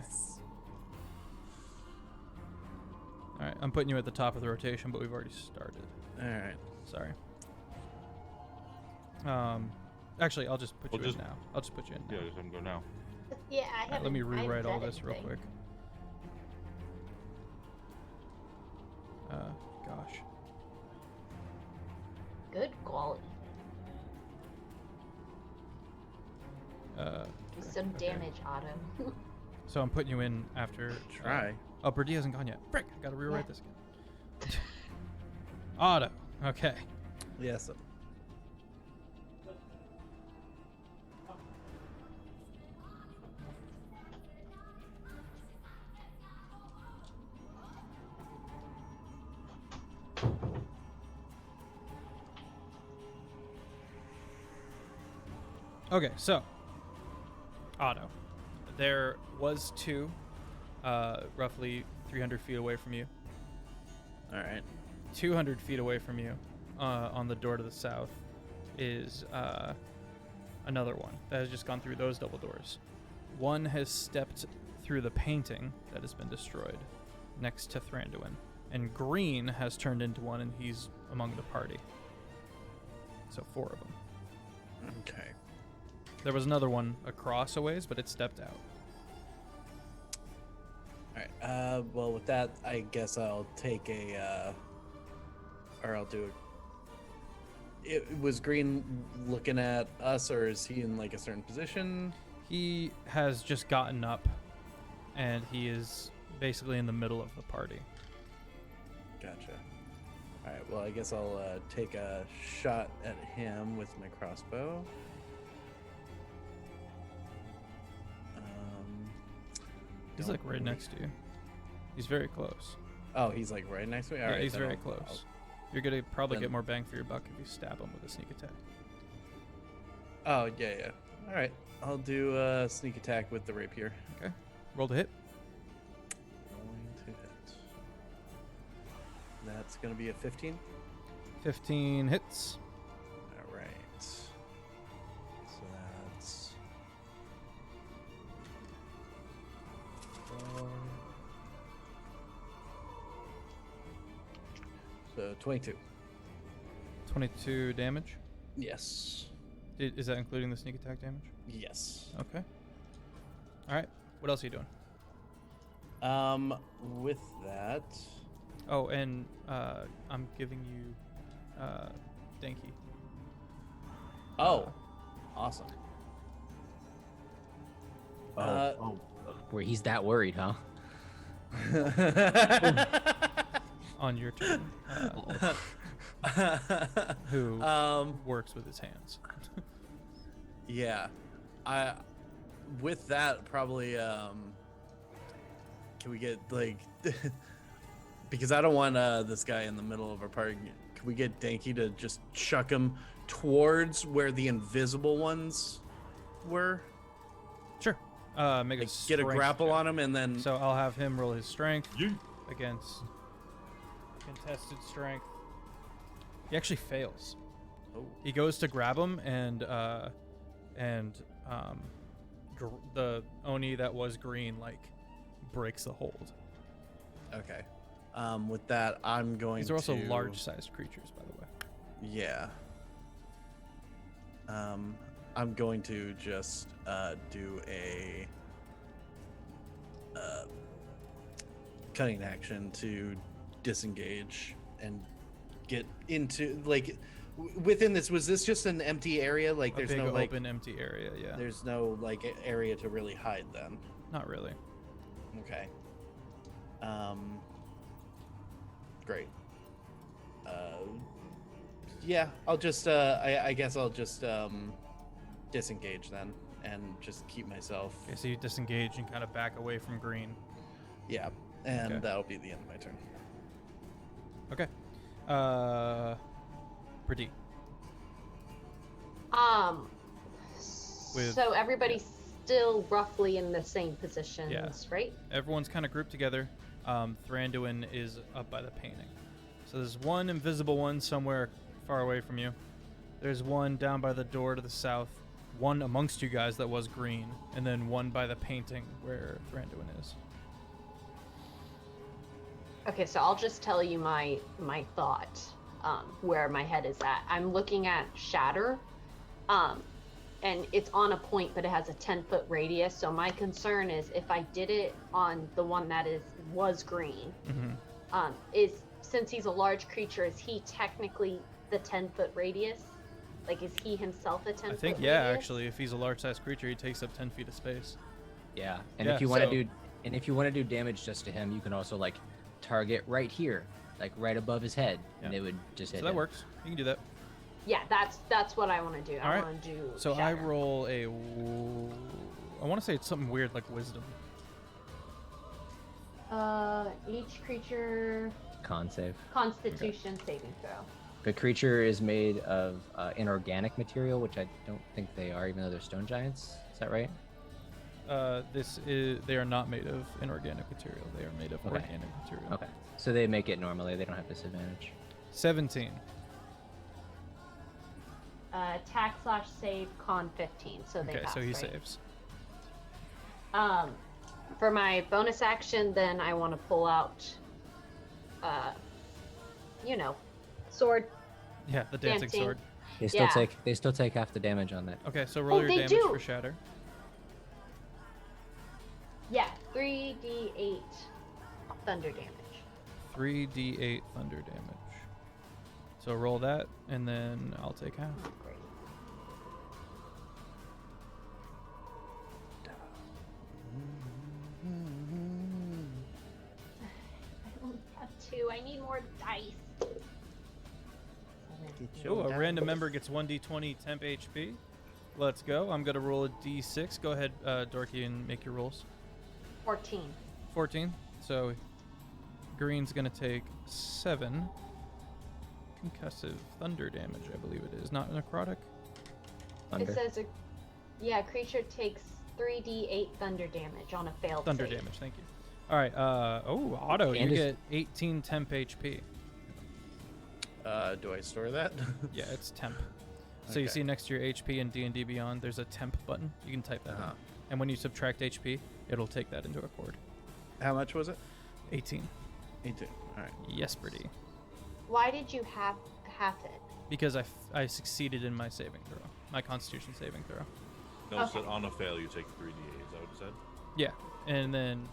All right, I'm putting you at the top of the rotation, but we've already started. All right. Sorry. Actually, I'll just put you in now. I'll just put you in now. Yeah, just have him go now. Yeah, I All haven't. right, let me rewrite all I haven't this said real anything. quick. Gosh. Good quality. Some okay. damage, Otto. So I'm putting you in after. Try. Oh, Brady hasn't gone yet. Frick! I gotta rewrite this again. Auto. Okay. Yes. Okay, so Otto, there was two, roughly 300 feet away from you. All right. 200 feet away from you, on the door to the south, is another one that has just gone through those double doors. One has stepped through the painting that has been destroyed next to Thranduin, and Green has turned into one, and he's among the party. So 4 of them. Okay. There was another one across a ways, but it stepped out. All right. Well, with that, I guess I'll take or I'll do it. Was Green looking at us, or is he in like a certain position? He has just gotten up, and he is basically in the middle of the party. Gotcha. All right. Well, I guess I'll take a shot at him with my crossbow. He's like right next to you. He's very close. Oh, he's like right next to me. All Yeah, right, he's then very I'll- close. You're gonna probably then- get more bang for your buck if you stab him with a sneak attack. Oh yeah. All right. I'll do a sneak attack with the rapier. Okay. Roll to hit. Going to hit. That's gonna be a 15. 15 hits. All right. So that's 4. So 22. 22 damage. Yes. Is that including the sneak attack damage? Yes. Okay. All right. What else are you doing? With that, Oh, and I'm giving you Danky. oh, awesome. Where he's that worried, huh? On your turn. Who works with his hands. Yeah, with that probably can we get like because I don't want this guy in the middle of our party. Can we get Danky to just chuck him towards where the invisible ones were? Sure. Make Like, a get a strength grapple check. on him and then So I'll have him roll his strength Yeet. against contested strength. He actually fails. Oh. He goes to grab him, and the Oni that was green like breaks the hold. Okay. With that, I'm going These are also to... large-sized creatures, by the way. Yeah. I'm going to just do a cutting action to disengage and get into like Within this, was this just an empty area? Like, A there's big no like, open empty area. Yeah. there's no like area to really hide then. Not really. Okay. Great. Yeah, I'll just I guess I'll just disengage then and just keep myself. Okay, so you disengage and kind of back away from green. Yeah, and Okay. that'll be the end of my turn. Okay. Pretty. With- So everybody's still roughly in the same positions, Yeah. right? Everyone's kind of grouped together. Thranduin is up by the painting. So there's one invisible one somewhere far away from you. There's one down by the door to the south. One amongst you guys that was green, and then one by the painting where Thranduin is. Okay, so I'll just tell you my thought, where my head is at. I'm looking at Shatter, and it's on a point, but it has a 10-foot radius. So my concern is if I did it on the one that was green, is since he's a large creature, is he technically the 10-foot radius? Like, is he himself a 10-foot I think, radius? yeah, actually, if he's a large-sized creature, he takes up 10 feet of space. Yeah, and Yeah, if you want to so- do, and if you want to do damage just to him, you can also like target right here, like right above his head, and Yeah. it would just hit So that him. works. You can do that. Yeah, that's what I want to do. I Alright. want to do. So Shatter. I roll a. I want to say it's something weird like wisdom. Each creature Con save. Constitution saving throw. The creature is made of inorganic material, which I don't think they are, even though they're stone giants. Is that right? They are not made of inorganic material. They are made of Okay. organic material. Okay. So they make it normally. They don't have disadvantage. 17. Attack / save con 15. So they Okay, pass, so he right? saves. For my bonus action, then I want to pull out, sword. Yeah, the dancing Dancing. sword. They still Yeah. take half the damage on that. Okay, so roll Oh, your they damage do. for shatter. Yeah, 3d8 thunder damage. 3d8 thunder damage. So roll that, and then I'll take half. Great. I only have 2. I need more dice. Oh, a random member gets 1d20 temp HP. Let's go. I'm going to roll a d6. Go ahead, Dorky, and make your rolls. 14. 14. So green's going to take 7 concussive thunder damage, I believe it is. Not necrotic. Thunder. It says, creature takes 3d8 thunder damage on a failed Thunder save. damage, thank you. All right, Otto, And you is- get 18 temp HP. Do I store that? Yeah, it's temp. So you Okay. see next to your HP in D&D Beyond, there's a temp button. You can type that in. And when you subtract HP, it'll take that into accord. How much was it? 18. 18. All right. Yes, pretty. Why did you have it? Because I succeeded in my saving throw. My constitution saving throw. No, Okay. so on a fail, you take 3d8. Is that what it said? Yeah. And then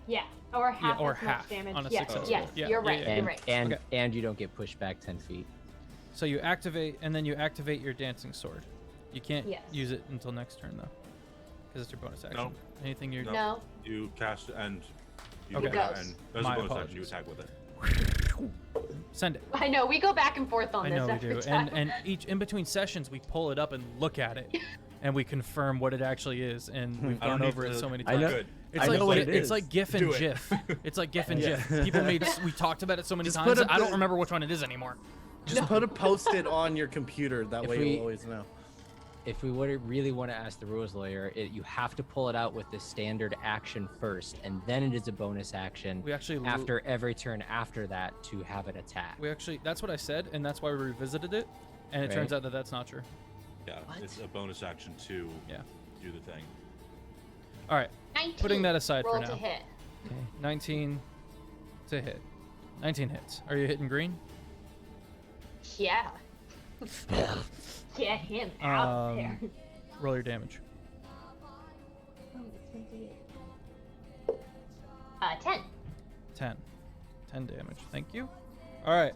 Yeah, or half or as half much damage. on a yes, successful. yes, Yeah, you're yeah, right. yeah. You're right. And Okay. and you don't get pushed back 10 feet. so you activate, and then you activate your dancing sword. You can't Yes. use it until next turn though, because it's your bonus action. Nope. Anything you're No. You cast it and you Okay. look It at it, goes. and as My a bonus action, you apologies. attack with it. send it. I know we go back and forth on I this know we every do. time. And each in between sessions we pull it up and look at it, and we confirm what it actually is. And we've I don't gone need over it to- so many I times. know- Good. It's I like know what it it's is. like GIF and Do it. GIF. It's like GIF and Yeah. GIF. People we talked about it so many Just times. put that up I don't the- remember which one it is anymore. Just put a post-it on your computer. That If way we- you'll always know. If we would really want to ask the rules lawyer, you have to pull it out with the standard action first, and then it is a bonus action We actually after every turn after that to have it attack. that's what I said, and that's why we revisited it. And it turns Right. out that that's not true. Yeah, What? it's a bonus action to Yeah. do the thing. All right, 19. putting that aside for Roll now. to hit. 19 to hit. 19 hits. Are you hitting green? Yeah. Get him out there. Roll your damage. Oh, it's gonna be 10. 10. 10 damage. Thank you. All right.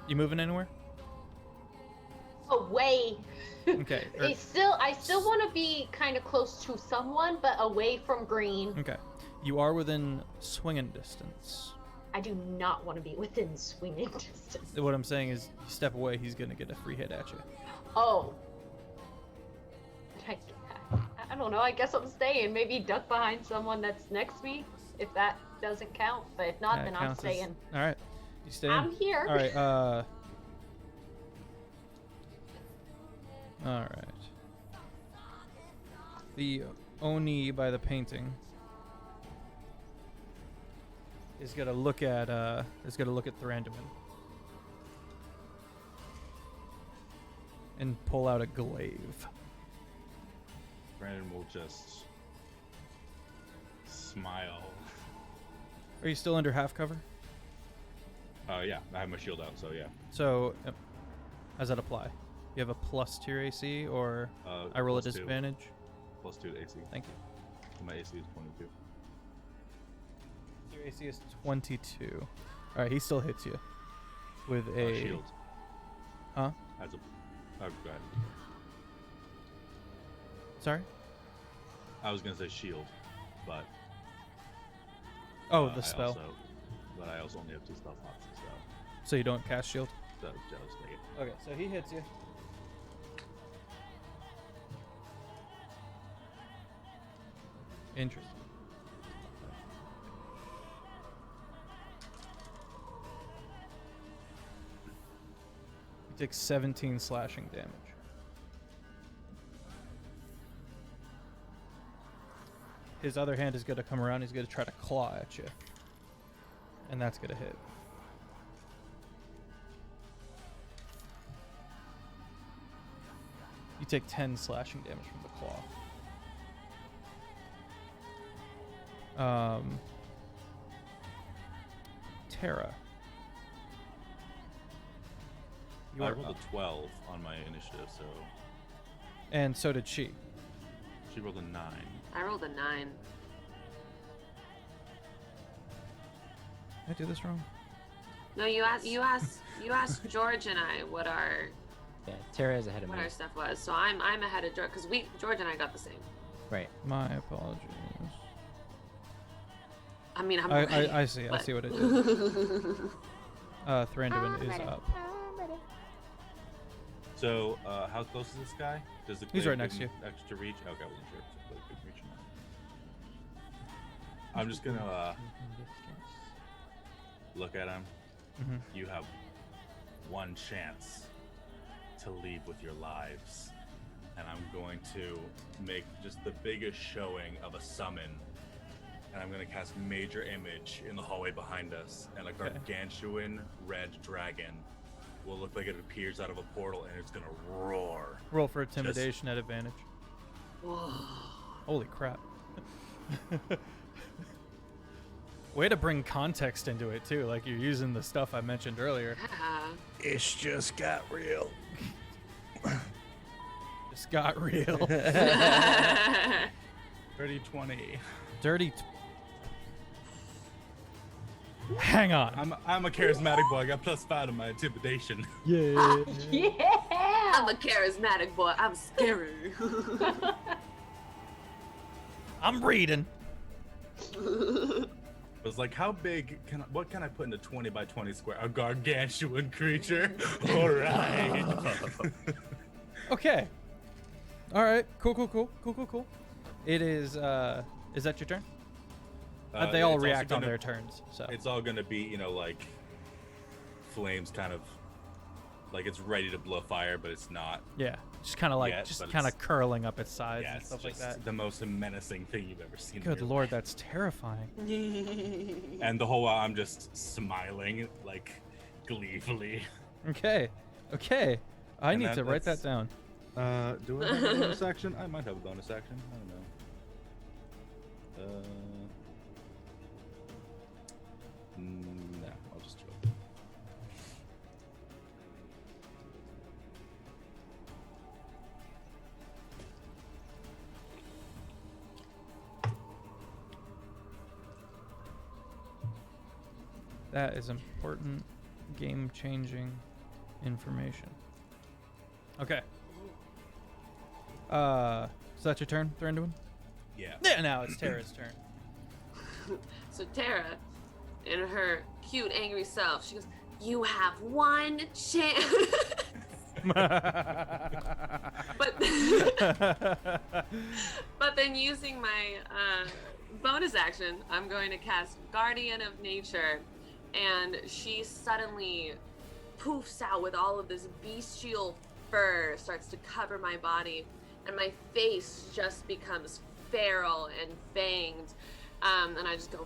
You moving anywhere? Away. Okay. I still want to be kind of close to someone, but away from green. Okay. You are within swinging distance. I do not want to be within swinging distance. What I'm saying is, you step away, he's gonna get a free hit at you. Oh. I don't know. I guess I'm staying. Maybe duck behind someone that's next to me, if that doesn't count. But if not, Yeah, it then I'm counts as- staying. All right. You stay. I'm here. All right. All right. The Oni by the painting is gonna look at Thranduin and pull out a glaive. Brandon will just smile. Are you still under half cover? Yeah, I have my shield out, so yeah. So, how does that apply? You have a plus to your AC, or I roll a +2. disadvantage? +2 to AC. Thank you. My AC is 22. Your AC is 22. All right, he still hits you with a Shield. Huh? As a. Oh, go ahead. Sorry. I was gonna say shield, but. Oh, the spell. But I also only have 2 spell slots, So you don't cast shield. so just take it. Okay, so he hits you. Interesting. You take 17 slashing damage. His other hand is going to come around. He's going to try to claw at you. And that's going to hit. You take 10 slashing damage from the claw. Terra. You I are rolled up. a 12 on my initiative, so And so did she. she rolled a 9. I rolled a 9. Did I do this wrong? No, you asked George and I what our Yeah, Terra is ahead of me. stuff was. So I'm ahead of George because George and I got the same. Right. My apologies. I mean, I'm I see. I but- see what it did. Thranduin is up. So, how close is this guy? Does the He's glaive right next give to him extra reach? Okay, I wasn't sure if the glaive could reach or not. I'm just gonna look at him. Mhm. You have one chance to leave with your lives, and I'm going to make just the biggest showing of a summon, and I'm going to cast Major Image in the hallway behind us, and a Okay. gargantuan red dragon will look like it appears out of a portal, and it's going to roar. Roll for intimidation at advantage. Whoa. Holy crap. Way to bring context into it too, like you're using the stuff I mentioned earlier. Yeah. It's just got real. Just got real. Dirty 20. Dirty. Hang on. I'm a charismatic boy. I got +5 in my intimidation. Yeah. Yeah. I'm a charismatic boy. I'm scary. I'm reading. It was like, how big what can I put in a 20 by 20 square? A gargantuan creature. All right. Okay. All right. Cool. It is. Is that your turn? They all it's also react on gonna- their turns. So. It's all gonna be, like flames, kind of like it's ready to blow fire, but it's not. Yeah. Just kind of like, Yeah, just but kind of it's- curling up its sides Yeah, and it's stuff like just that. the most menacing thing you've ever seen. in Good your lord, that's terrifying. life. And the whole while I'm just smiling, like gleefully. Okay. I And need to write that that's- down. Do I have a bonus action? I might have a bonus action. I don't know. No, I'll just do it. That is important. game-changing information. Okay. Is that your turn, Thranduin? Yeah. Yeah, now it's Terra's turn. So Terra, in her cute, angry self, she goes, "You have one chance." but then using my bonus action, I'm going to cast Guardian of Nature, and she suddenly poofs out with all of this bestial fur, starts to cover my body, and my face just becomes feral and fanged. And I just go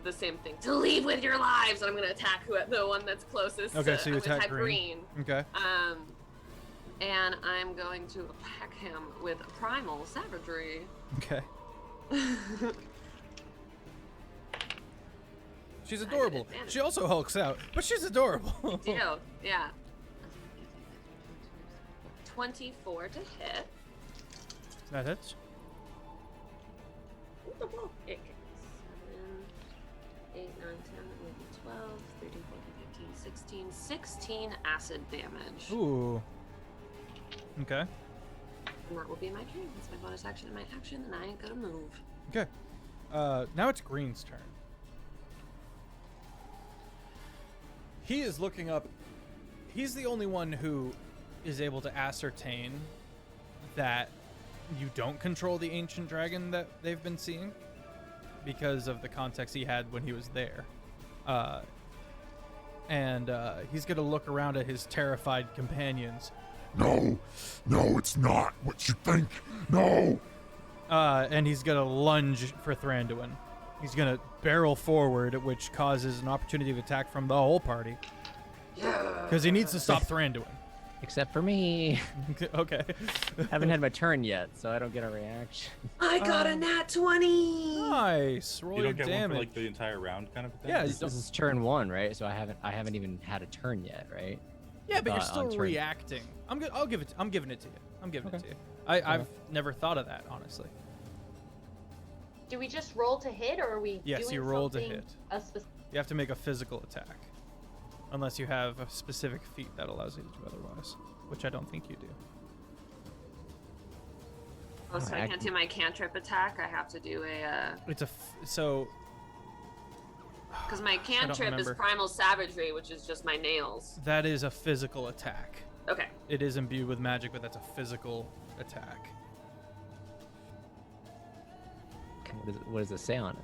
the same thing, to leave with your lives, and I'm going to attack the one that's closest. Okay, so you I'm gonna attack green. Okay. And I'm going to attack him with primal savagery. Okay. She's adorable. She also hulks out, but she's adorable. Yeah. 24 to hit. That hits. 7, 8, 9, 10, 11, 12, 13, 14, 15, 16 acid damage. Ooh. Okay. And that will be my turn. That's my bonus action and my action, and I ain't gonna move. Okay. Now it's Green's turn. He is looking up. He's the only one who is able to ascertain that you don't control the ancient dragon that they've been seeing because of the context he had when he was there. And he's going to look around at his terrified companions. No, it's not what you think. No. And he's going to lunge for Thranduin. He's going to barrel forward, which causes an opportunity of attack from the whole party. Because he needs to stop Thranduin. Except for me. Okay. Haven't had my turn yet, so I don't get a reaction. I got a nat 20. Nice. Roll You your don't get damage. one for like the entire round kind of thing? Yeah, This is turn 1, right? So I haven't even had a turn yet, right? Yeah, but you're on still turn- reacting. I'm giving it to you. I'm giving it Okay. to you. I've never thought of that, honestly. Do we just roll to hit, or are we Yes, doing you roll to something hit. specific? You have to make a physical attack. Unless you have a specific feat that allows you to do otherwise, which I don't think you do. Oh, so I can't do my cantrip attack. I have to do a. It's so. Because my don't cantrip is remember. primal savagery, which is just my nails. That is a physical attack. Okay. It is imbued with magic, but that's a physical attack. What does it say on it?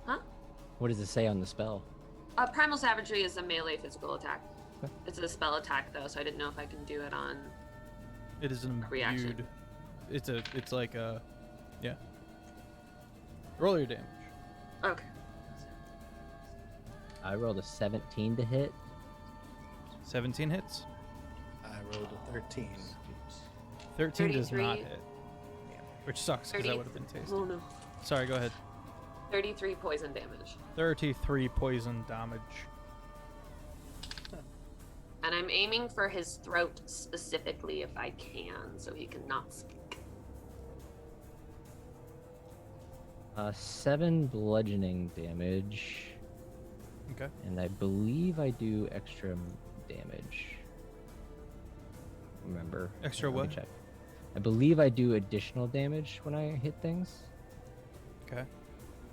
Huh? What does it say on the spell? Primal savagery is a melee physical attack. Okay. It's a spell attack though, so I didn't know if I can do it on. It is an Reaction. imbued. It's like a, yeah. Roll your damage. Okay. I rolled a 17 to hit. 17 hits. I rolled a 13. 13 does 33. not hit. Which sucks because that would have been tasty. Oh no. Sorry, go ahead. 33 poison damage. 33 poison damage. And I'm aiming for his throat specifically if I can, so he cannot speak. 7 bludgeoning damage. Okay. And I believe I do extra damage. Remember? Extra Let me what? check. I believe I do additional damage when I hit things. Okay.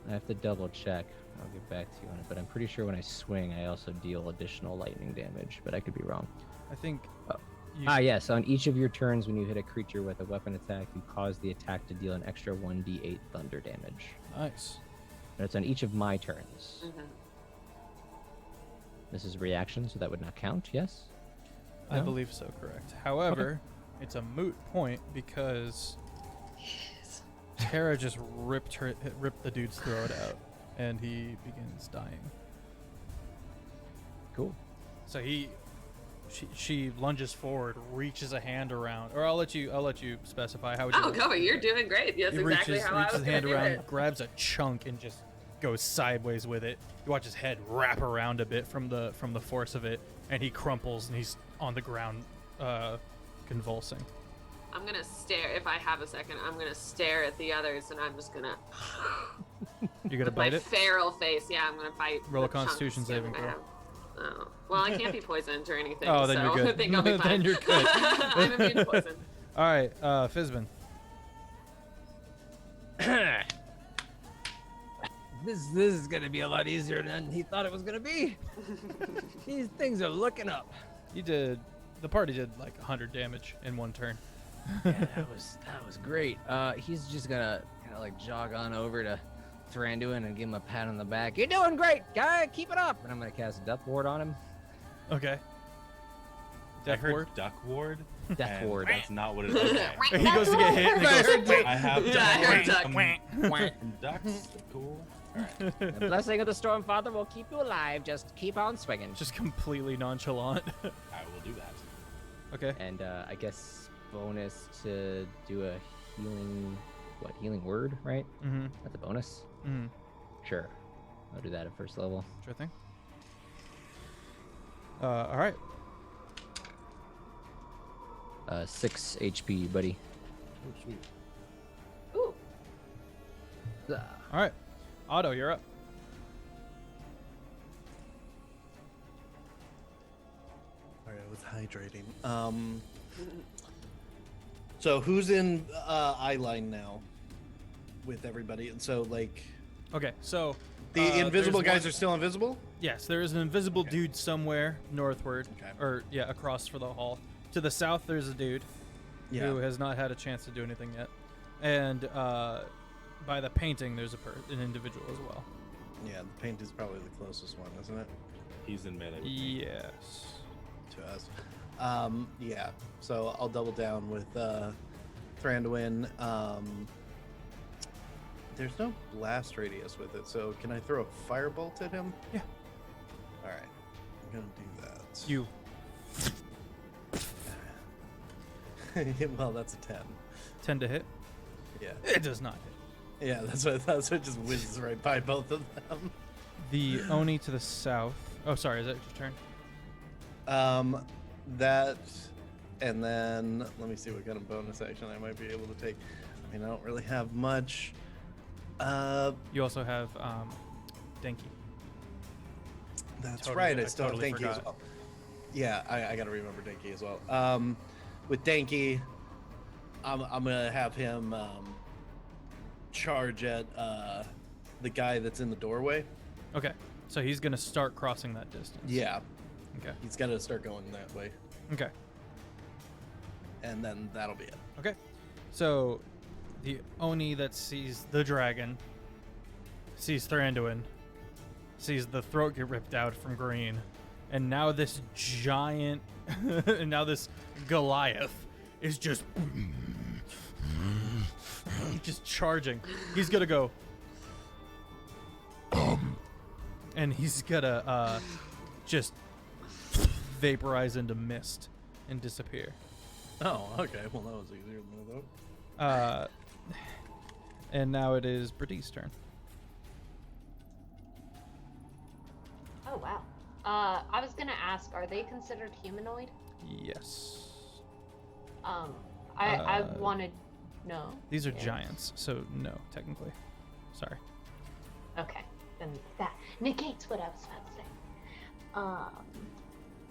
I have to double check. I'll get back to you on it, but I'm pretty sure when I swing, I also deal additional lightning damage, but I could be wrong. I think. Oh. You, Yes. On each of your turns, when you hit a creature with a weapon attack, you cause the attack to deal an extra 1d8 thunder damage. Nice. And it's on each of my turns. Mm-hmm. This is a reaction, so that would not count, yes? I No? believe so, correct. However, it's a moot point because Tara just ripped the dude's throat out, and he begins dying. Cool. So she lunges forward, reaches a hand around, or I'll let you specify how. Oh, go! You're doing great. That's He exactly reaches how I was his gonna hand do around, it. grabs a chunk, and just goes sideways with it. You watch his head wrap around a bit from the force of it, and he crumples and he's on the ground, convulsing. I'm gonna stare. If I have a second, I'm gonna stare at the others, and I'm just gonna You gonna With my bite it? feral face, yeah, I'm gonna bite. Roll a the chunk of Constitution skin saving I throw. have. Oh. Well, I can't be poisoned or anything. Oh, then so you're good. I think I'll be fine. Then you're good. I'm immune to poison. All right, Fizbin. This is gonna be a lot easier than he thought it was gonna be. These things are looking up. The party did like 100 damage in one turn. Yeah, that was great. He's just gonna kind of like jog on over to Thranduin and give him a pat on the back. You're doing great, guy. Keep it up. And I'm gonna cast Death Ward on him. Okay. I Death heard ward? Duck Ward. Death and Ward. That's not what it is. Okay. He goes to get hit and he goes, I have Yeah, I heard duck. From ducks. Cool. All right. The blessing of the Stormfather will keep you alive. Just keep on swinging. just completely nonchalant. I will do that. Okay. And I guess bonus to do a healing word, right? Mm-hmm. That's a bonus. Mm-hmm. Sure. I'll do that at first level. Sure thing. All right. 6 HP, buddy. Oh, sweet. Ooh. Ah. All right. Otto, you're up. All right, I was hydrating. So who's in eye line now with everybody? And so like Okay, so the invisible there's guys one- are still invisible? Yes, there is an invisible Okay. dude somewhere northward, Okay. or yeah, across for the hall. To the south, there's a dude Yeah. who has not had a chance to do anything yet, and by the painting, there's an individual as well. Yeah, the paint is probably the closest one, isn't it? He's in melee. with me. Yes. To us. Yeah. So I'll double down with Thranduin. There's no blast radius with it, so can I throw a firebolt at him? Yeah. All right. I'm gonna do that. You. Well, that's a 10. 10 to hit. Yeah. It does not hit. Yeah, that's what I thought. So it just whizzes right by both of them. The Oni to the south. Oh, sorry. Is that your turn? That, and then let me see what kind of bonus action I might be able to take. I mean, I don't really have much. You also have Denki. That's Totally- right. I I still totally have Denki as forgot. well. Yeah, I gotta remember Denki as well. With Denki, I'm gonna have him charge at the guy that's in the doorway. Okay, so he's gonna start crossing that distance. Yeah, Okay. he's gotta start going that way, Okay. and then that'll be it. Okay. So, the Oni that sees the dragon sees Thranduin, sees the throat get ripped out from Green, and now this giant, and now this Goliath is just charging. He's gonna go, and he's gonna just vaporize into mist and disappear. Oh, okay. Well, that was easier than I thought. And now it is Brady's turn. Oh wow. I was gonna ask, are they considered humanoid? Yes. I wanted no. These are Yeah. giants, so no, technically. Sorry. Okay, then that negates what I was about to say.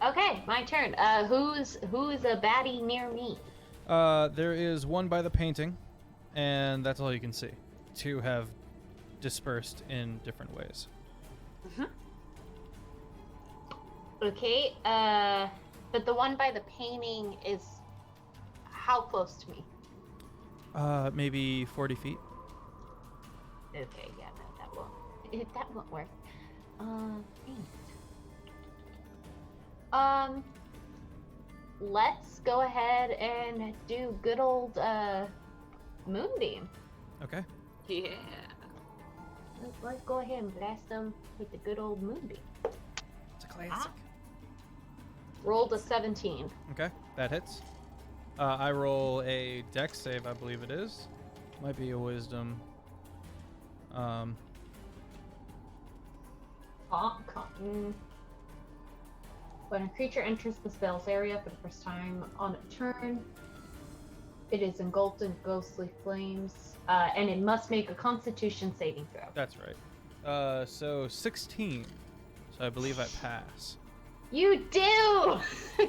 Okay, my turn. Who is a baddie near me? There is one by the painting, and that's all you can see. Two have dispersed in different ways. Okay, but the one by the painting is how close to me? Maybe 40 feet. Okay, yeah, no, that won't work. Let's go ahead and do good old moonbeam. Okay. Yeah. Let's go ahead and blast them with the good old moonbeam. It's a classic. Rolled a 17. Okay, that hits. I roll a dex save, I believe it is. Might be a wisdom. When a creature enters the spell's area for the first time on a turn, It is engulfed in ghostly flames, and it must make a Constitution saving throw. That's right. So 16. So I believe I pass. You do!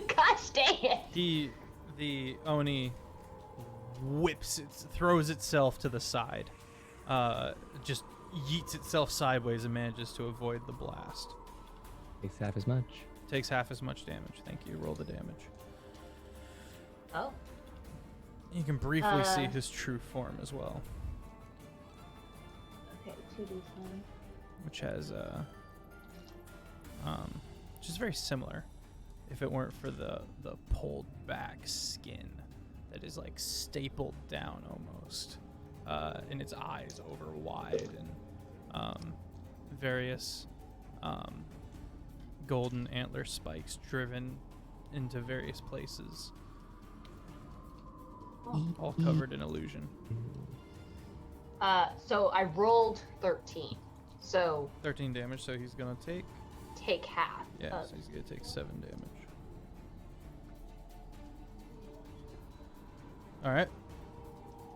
Gosh dang it! The Oni throws itself to the side, just yeets itself sideways and manages to avoid the blast. Takes half as much. Takes half as much damage. Thank you. Roll the damage. Oh. You can briefly see his true form as well, Okay, 2d10. which has which is very similar. If it weren't for the pulled back skin that is like stapled down almost, and its eyes over wide, and various golden antler spikes driven into various places, all covered in illusion. So I rolled 13. So 13 damage, so he's gonna take half. so he's gonna take 7 damage. All right.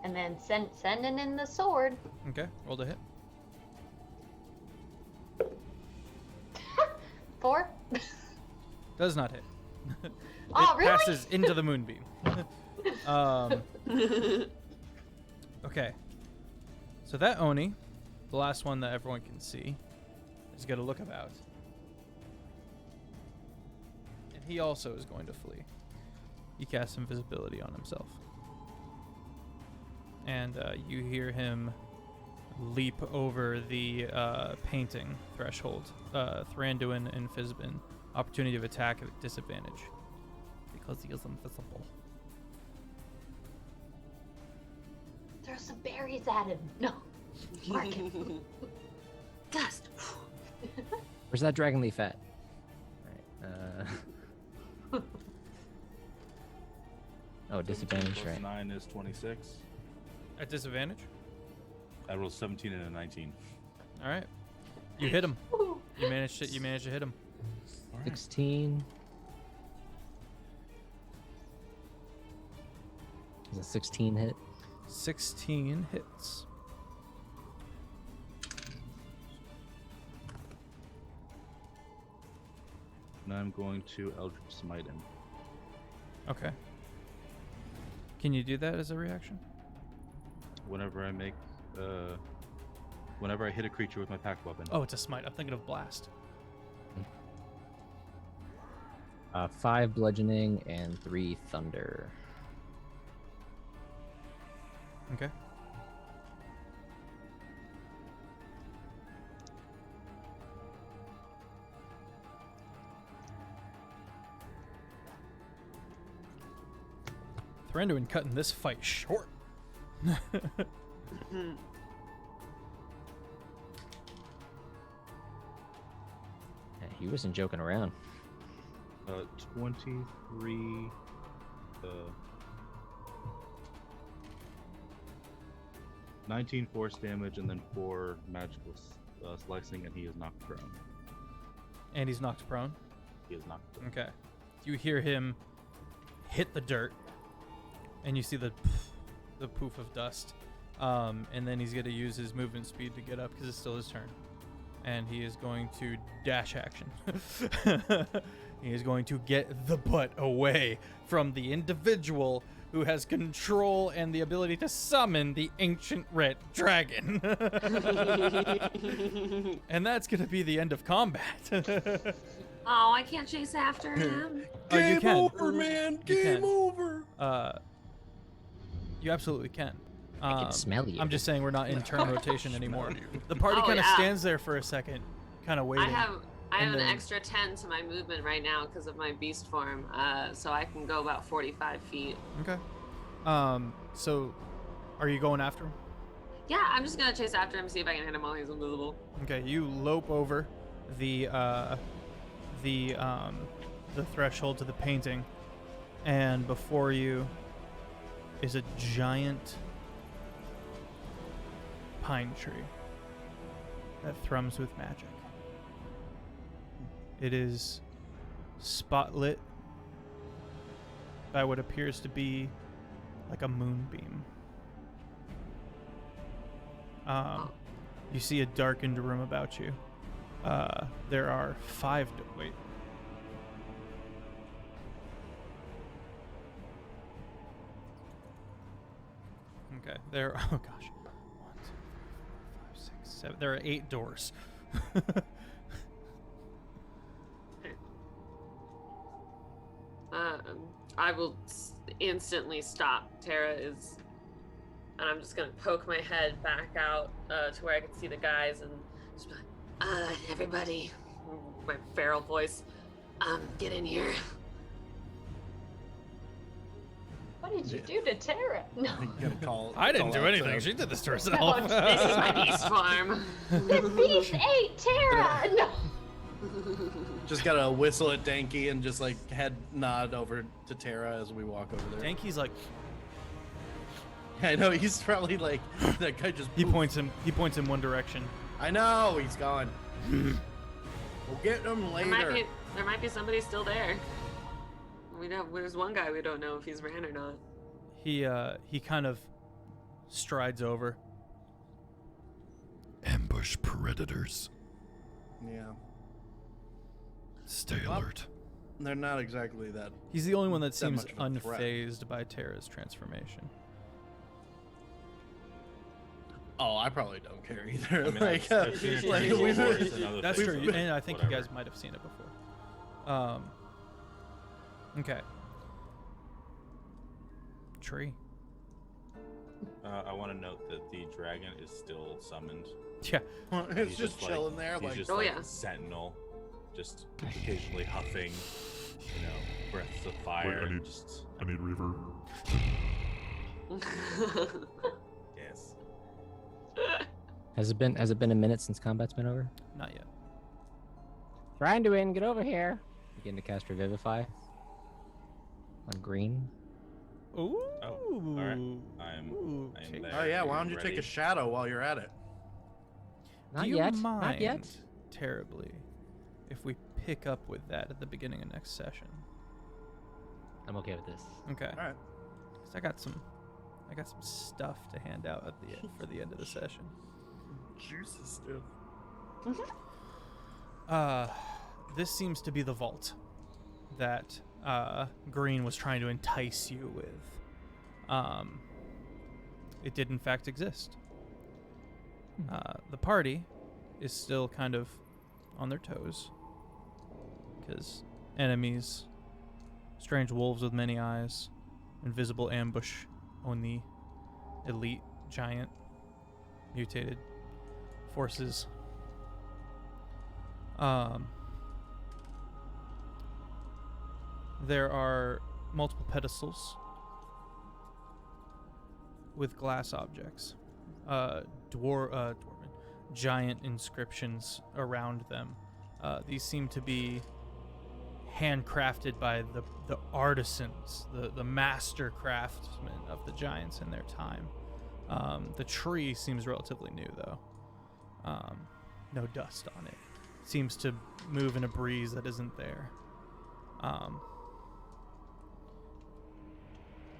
And then sending in the sword. Okay. Roll to hit. 4. Does not hit. It Oh, really? passes into the moonbeam. Okay. So that Oni, the last one that everyone can see, is going to look about. And he also is going to flee. He casts invisibility on himself. And you hear him leap over the painting threshold. Thranduin and Fizbin. Opportunity of attack at disadvantage. Because he is invisible. Throw some berries at him. No. Mark him. Dust. Where's that dragon leaf at? Right. Oh, disadvantage, Plus right? 9 is 26. At disadvantage? I rolled 17 and a 19. All right. You hit him. You managed to hit him. All right. 16. Is a 16 hit? 16 hits. And I'm going to Eldritch Smite him. Okay. Can you do that as a reaction? Whenever I hit a creature with my packed weapon. Oh, it's a smite. I'm thinking of blast. 5 bludgeoning and 3 thunder. Okay. Thranduin cutting this fight short. Yeah, he wasn't joking around. 23. 19 force damage and then 4 magical slicing, and he is knocked prone. And he's knocked prone. He is knocked prone. Okay. You hear him hit the dirt, and you see the poof of dust. And then he's going to use his movement speed to get up because it's still his turn. And he is going to dash action. He is going to get the butt away from the individual who has control and the ability to summon the ancient red dragon. And that's going to be the end of combat. Oh, I can't chase after him. You Game can. over, man. You Game can. over. You absolutely can. I can smell you. I'm just saying we're not in turn rotation anymore. The party kind of stands there for a second, kind of waiting. I have And an then- extra 10 to my movement right now because of my beast form, so I can go about 45 feet. Okay. So, are you going after him? Yeah, I'm just gonna chase after him, see if I can hit him while he's invisible. Okay. You lope over the threshold to the painting, and before you is a giant pine tree that thrums with magic. It is spotlit by what appears to be like a moonbeam. Oh. You see a darkened room about you. There are 5. Wait. Okay. There. Oh gosh. 1, 2, 3, 4, 5, 6, 7. There are 8 doors. I will instantly stop. Tara is, and I'm just gonna poke my head back out to where I can see the guys and just be like, everybody, my feral voice, get in here. What did you do to Tara? No. You gotta call. I didn't call do out anything. to- She did this to No, herself. I'm This is my beast farm. The beast ate Tara! No. Just gotta whistle at Danky and just like head nod over to Tara as we walk over there. Danky's like, I know he's probably like that guy just. he poof. points in one direction. I know he's gone. We'll get him later. There might be somebody still there. We know there's one guy we don't know if he's ran or not. He kind of strides over. Ambush predators. Yeah, Stay Well, alert. they're not exactly that. He's the only one that That seems much of a threat. unfazed by Tara's transformation. Oh, I probably don't care either. I mean, like, I've seen it like, before, we've- it's another That's thing, true, but and I think whatever. you guys might have seen it before. Okay. Tree. I want to note that the dragon is still summoned. Yeah. it's He's just like- chilling there, he's like. just Oh, like yeah. sentinel, just occasionally huffing, breaths of fire. I and need- just I need reverb. yes. Has it been a minute since combat's been over? Not yet. Thranduin, get over here. Begin to cast Revivify on green. Ooh. all right. I am take- there. Oh yeah, why don't you Ready? take a shadow while you're at it? Not Do you yet. mind Not yet. terribly if we pick up with that at the beginning of next session? I'm okay with this. Okay. All right. 'Cause I got some stuff to hand out at the for the end of the session. Juicy stuff. This seems to be the vault that Green was trying to entice you with. It did in fact exist. The party is still kind of on their toes because enemies, strange wolves with many eyes, invisible ambush on the elite giant mutated forces. There are multiple pedestals with glass objects, dwarven, giant inscriptions around them. These seem to be handcrafted by the artisans, the master craftsmen of the giants in their time. The tree seems relatively new, though. No dust on it. Seems to move in a breeze that isn't there.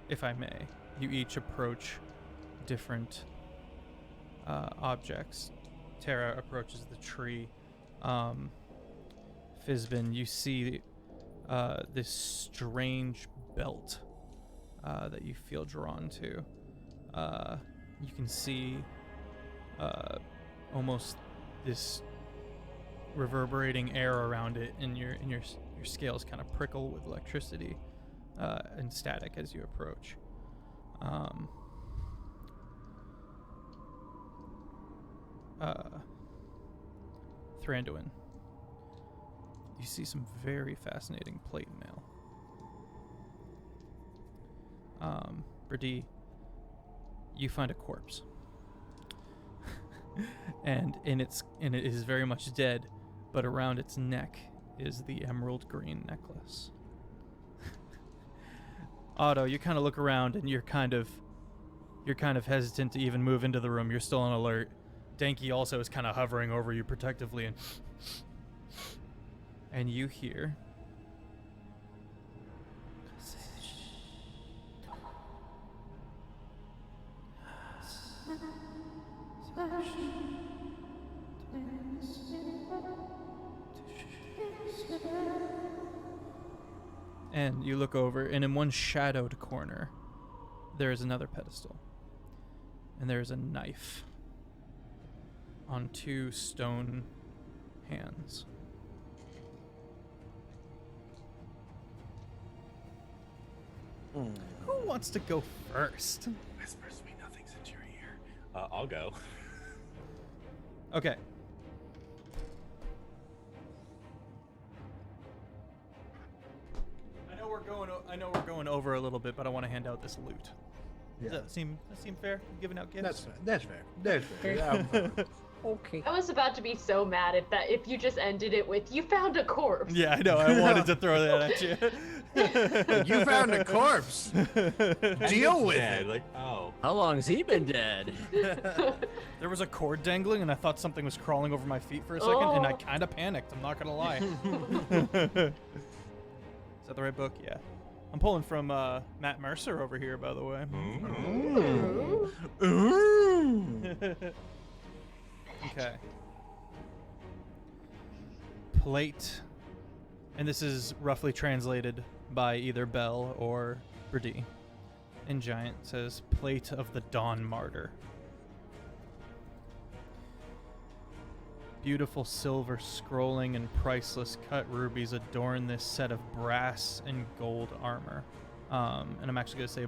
If I may, you each approach different objects. Tara approaches the tree. Fizbin, you see this strange belt that you feel drawn to. You can see almost this reverberating air around it, and your scales kind of prickle with electricity and static as you approach. Thranduin, you see some very fascinating plate mail. Brady, you find a corpse, and it is very much dead, but around its neck is the emerald green necklace. Otto, you kind of look around and you're kind of hesitant to even move into the room. You're still on alert. Danky also is kind of hovering over you protectively, and you hear And you look over, and in one shadowed corner, there is another pedestal. And there is a knife on 2 stone hands. Who wants to go first? Whisper sweet nothings into your ear. I'll go. Okay. I know we're going over a little bit, but I want to hand out this loot. Yeah. Does that seem fair? Giving out gifts? That's fair. That's fair. Yeah, Okay. I was about to be so mad if you just ended it with "you found a corpse." Yeah, I know. I wanted to throw that at you. you found a corpse. Deal with Dead, it. like, oh. How long's he been dead? There was a cord dangling, and I thought something was crawling over my feet for a second, and I Oh. kind of panicked. I'm not gonna lie. Is that the right book? Yeah. I'm pulling from Matt Mercer over here, by the way. Okay. Plate, and this is roughly translated by either Bell or Brady. In Giant says, "Plate of the Dawn Martyr." Beautiful silver scrolling and priceless cut rubies adorn this set of brass and gold armor. And I'm actually going to say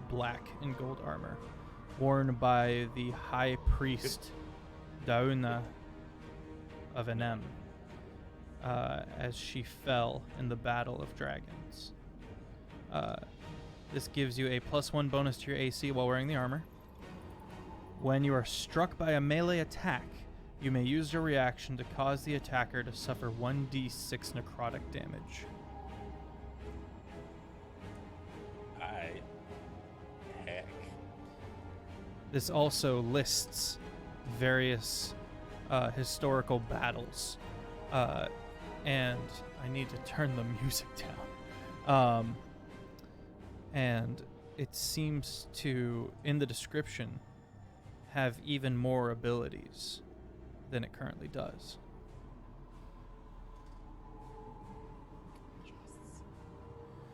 black and gold armor, worn by the High Priest Dauna of Enem, as she fell in the Battle of Dragons. This gives you a +1 bonus to your AC while wearing the armor. When you are struck by a melee attack, you may use your reaction to cause the attacker to suffer 1d6 necrotic damage. Heck. This also lists various historical battles, and I need to turn the music down. And it seems to, in the description, have even more abilities than it currently does.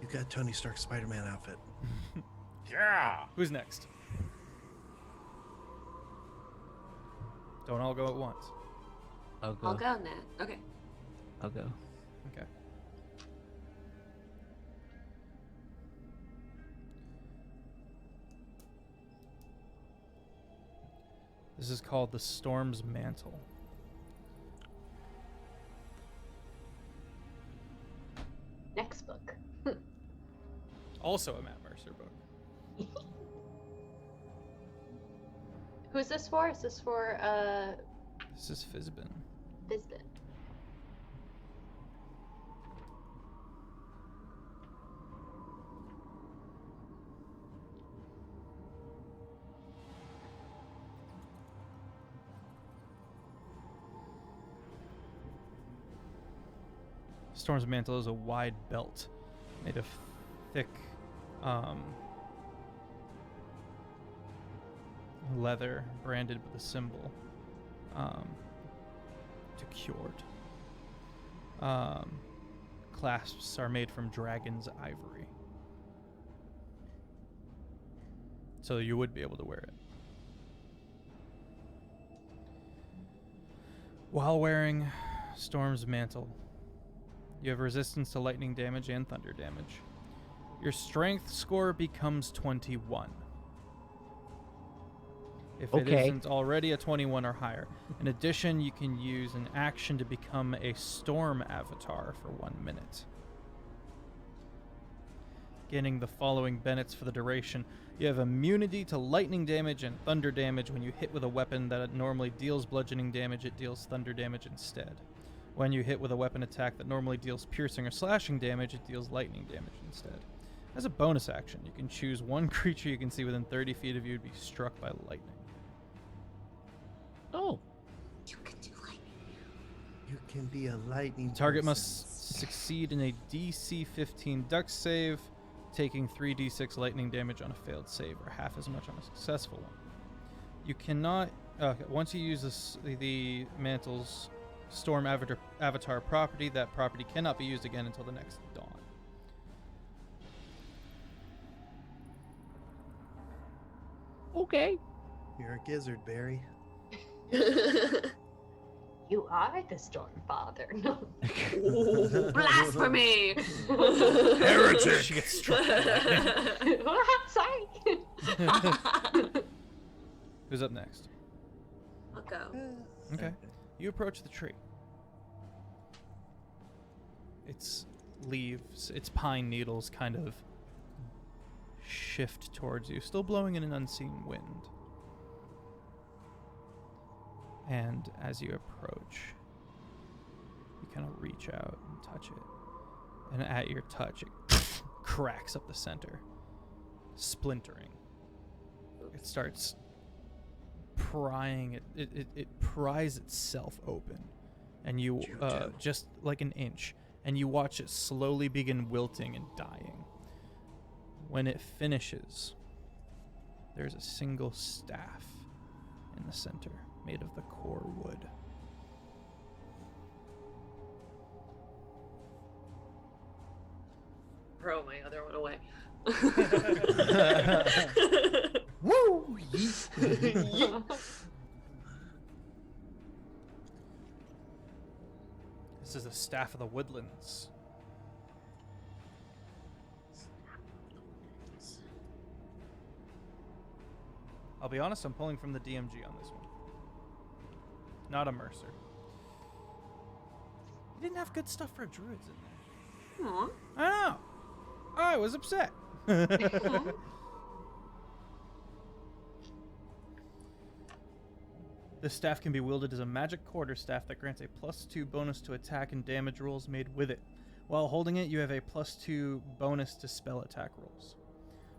You got Tony Stark's Spider-Man outfit. Yeah. Who's next? Don't all go at once. I'll go. I'll go, Nat. Okay. I'll go. Okay. This is called the Storm's Mantle. Next book. Also a Matt Mercer book. Who's this for? Is this for This is Fizbin. Bisbit? Storm's Mantle is a wide belt made of thick leather branded with a symbol to Kjord. Clasps are made from dragon's ivory, so you would be able to wear it. While wearing Storm's Mantle, you have resistance to lightning damage and thunder damage. Your strength score becomes 21. If it Okay. isn't already a 21 or higher. In addition, you can use an action to become a storm avatar for 1 minute. Gaining the following benefits for the duration. You have immunity to lightning damage and thunder damage. When you hit with a weapon that normally deals bludgeoning damage, it deals thunder damage instead. When you hit with a weapon attack that normally deals piercing or slashing damage, it deals lightning damage instead. As a bonus action, you can choose one creature you can see within 30 feet of you to be struck by lightning. Oh. You can do lightning. You can be a lightning. The target person. must succeed in a DC 15 Dex save, taking 3d6 lightning damage on a failed save, or half as much on a successful one. You cannot, once you use the Mantle's Storm Avatar property, that property cannot be used again until the next dawn. Okay. You're a gizzard, Barry. You are the Storm Father. No. Ooh, blasphemy! Heretic! She gets struck by lightning. Sorry. Who's up next? I'll go. Okay. You approach the tree. Its leaves, its pine needles kind of shift towards you, still blowing in an unseen wind. And as you approach, you kind of reach out and touch it. And at your touch, it cracks up the center, splintering. It starts prying, it pries itself open. And you, just like an inch, and you watch it slowly begin wilting and dying. When it finishes, there's a single staff in the center, made of the core wood. Throw my other one away. Woo! This is the staff of the Woodlands. I'll be honest, I'm pulling from the DMG on this one. Not a Mercer. You didn't have good stuff for druids in there. Aw. I know. I was upset. This staff can be wielded as a magic quarterstaff that grants a +2 bonus to attack and damage rolls made with it. While holding it, you have a +2 bonus to spell attack rolls.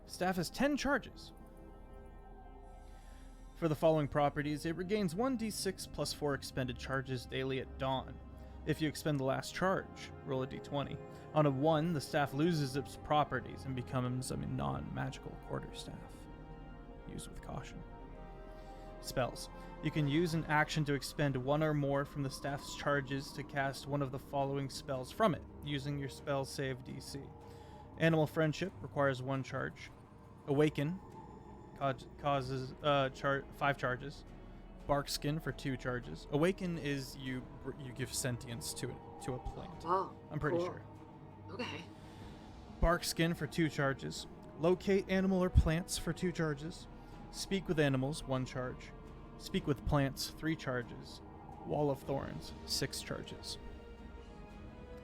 Staff has 10 charges. For the following properties, it regains 1d6 plus 4 expended charges daily at dawn. If you expend the last charge, roll a d20. On a 1, the staff loses its properties and becomes a non-magical quarterstaff. Use with caution. Spells. You can use an action to expend one or more from the staff's charges to cast one of the following spells from it, using your spell save DC. Animal Friendship requires 1 charge. Awaken causes 5 charges. Bark Skin for 2 charges. Awaken is you give sentience to a plant. Oh, I'm pretty cool. sure. Okay. Bark Skin for 2 charges. Locate animal or plants for 2 charges. Speak with animals, 1 charge. Speak with plants, 3 charges. Wall of Thorns, 6 charges.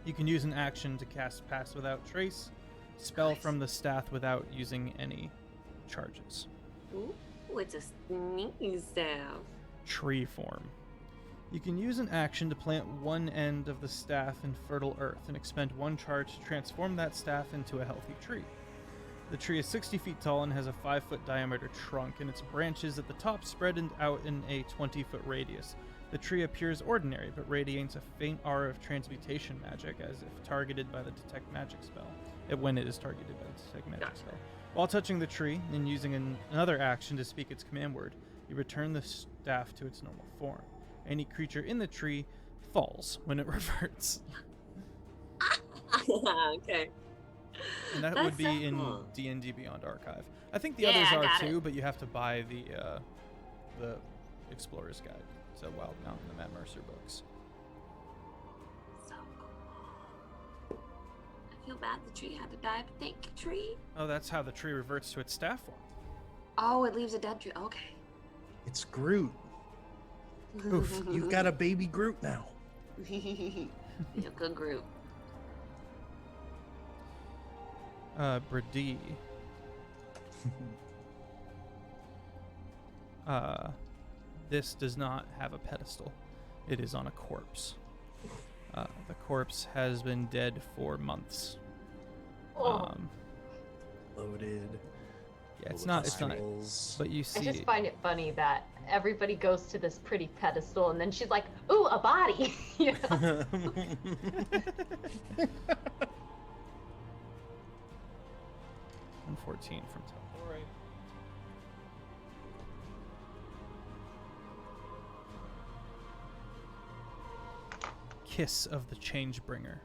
You can use an action to cast Pass Without Trace. Spell from the staff without using any charges. Ooh, it's a sneeze staff. Tree form. You can use an action to plant one end of the staff in fertile earth and expend 1 charge to transform that staff into a healthy tree. The tree is 60 feet tall and has a 5-foot diameter trunk, and its branches at the top spread out in a 20-foot radius. The tree appears ordinary, but radiates a faint aura of transmutation magic as if targeted by the Detect Magic spell. When it is targeted by the Detect Magic spell. While touching the tree and using another action to speak its command word, you return the staff to its normal form. Any creature in the tree falls when it reverts. Okay. And that That's would be so in cool. D&D Beyond Archive. I think the Yeah, others I are got too, it. but you have to buy the Explorer's Guide to Wild Mountain, the Matt Mercer books. So cool. I feel bad the tree had to die, but thank you, tree. Oh, that's how the tree reverts to its staff form. Oh, it leaves a dead tree. Okay. It's Groot. Oof, you've got a baby Groot now. Yeah, good group. Brady. This does not have a pedestal. It is on a corpse. The corpse has been dead for months. Oh. Loaded. Yeah, it's not, but you I see, just find it funny that everybody goes to this pretty pedestal and then she's like, ooh, a body. You know? 114 from top right. Kiss of the Changebringer.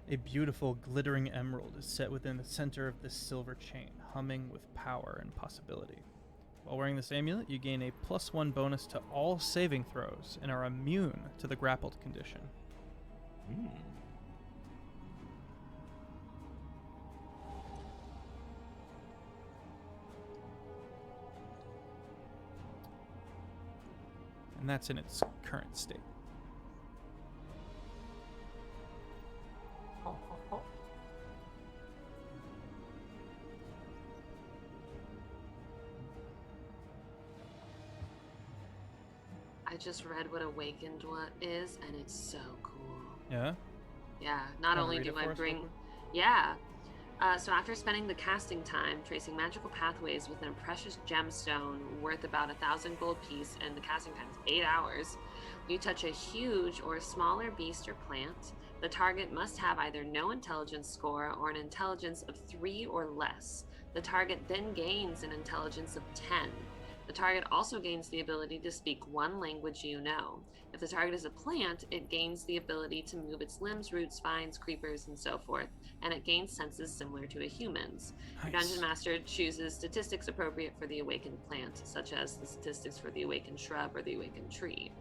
A beautiful, glittering emerald is set within the center of this silver chain, humming with power and possibility. While wearing this amulet, you gain a +1 bonus to all saving throws and are immune to the grappled condition. And that's in its current state. I just read what Awakened is, and it's so cool. Yeah? Yeah, not Wanna only read do it I for us real bring... quick? Yeah. So after spending the casting time tracing magical pathways within a precious gemstone worth about 1,000 gold piece, and the casting time is 8 hours, you touch a huge or smaller beast or plant. The target must have either no intelligence score or an intelligence of 3 or less. The target then gains an intelligence of 10. The target also gains the ability to speak one language you know. If the target is a plant, it gains the ability to move its limbs, roots, vines, creepers, and so forth, and it gains senses similar to a human's. Your dungeon master chooses statistics appropriate for the awakened plant, such as the statistics for the awakened shrub or the awakened tree.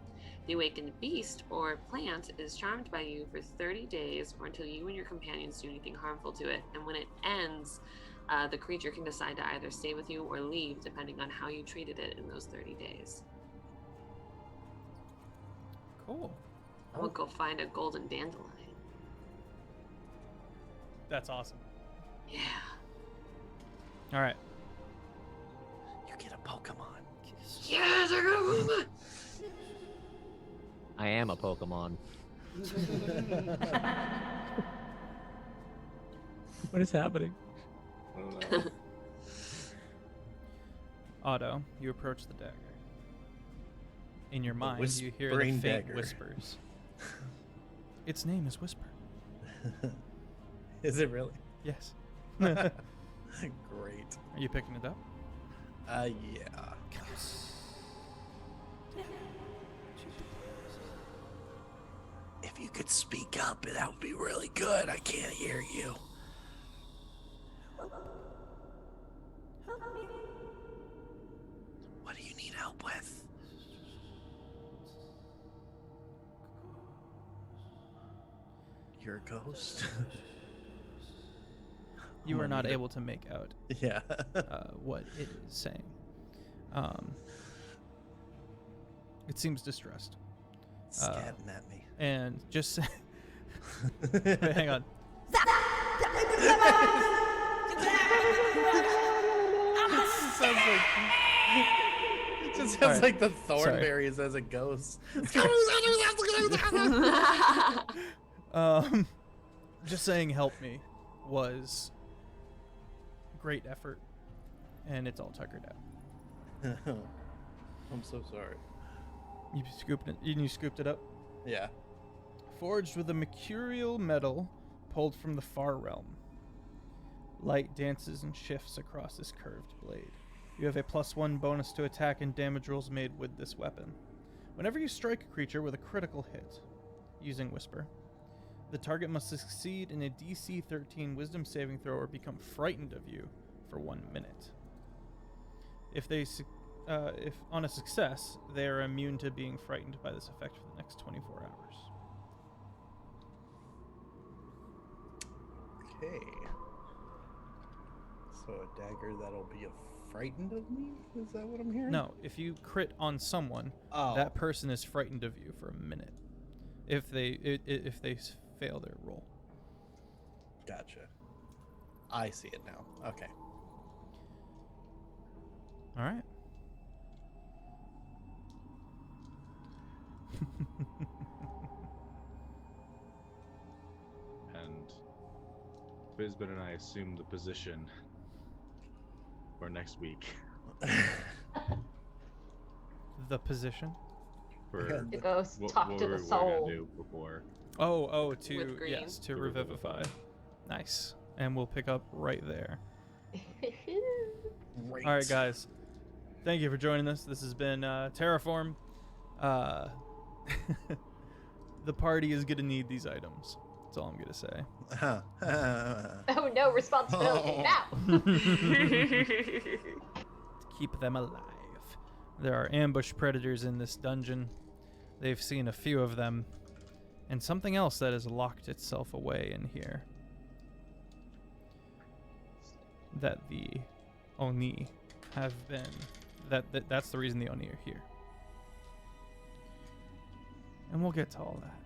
The awakened beast or plant is charmed by you for 30 days or until you and your companions do anything harmful to it, and when it ends, the creature can decide to either stay with you or leave, depending on how you treated it in those 30 days. Cool. I will go find a golden dandelion. That's awesome. Yeah. All right. You get a Pokemon. Yes, I got a movement. I am a Pokemon. What is happening? I don't know. Otto, you approach the dagger. In your mind, you hear the whispering faint dagger. whispers. Its name is Whisper. Is it really? Yes. Great. Are you picking it up? Yeah. If you could speak up, that would be really good. I can't hear you. What do you need help with? You're a ghost? You I'm are gonna not need it. able to make out Yeah. what it is saying. It seems distressed. Scatting at me. And just wait, hang on. Sounds like it just sounds Alright, like the sorry. Thornberries as a ghost. Just saying help me was great effort, and it's all tuckered out. I'm so sorry. You scooped it up? Yeah. Forged with a mercurial metal pulled from the far realm. Light dances and shifts across this curved blade. You have a +1 bonus to attack and damage rolls made with this weapon. Whenever you strike a creature with a critical hit, using Whisper, the target must succeed in a DC 13 Wisdom saving throw or become frightened of you for 1 minute. If on a success, they are immune to being frightened by this effect for the next 24 hours. Okay. So a dagger that'll be frightened of me? Is that what I'm hearing? No, if you crit on someone, that person is frightened of you for a minute. If they fail their roll. Gotcha. I see it now. Okay. All right. And Bisbin and I assume the position for next week. The position? For The ghost what talk to we the were soul. gonna do before. To With green. yes, to To revivify. revivify. Nice. And we'll pick up right there. Great. All right, guys. Thank you for joining us. This has been Terraform. The party is going to need these items. That's all I'm gonna say. Oh no, responsibility now. Keep them alive. There are ambush predators in this dungeon. They've seen a few of them, and something else that has locked itself away in here. That the Oni have been. That's the reason the Oni are here. And we'll get to all that.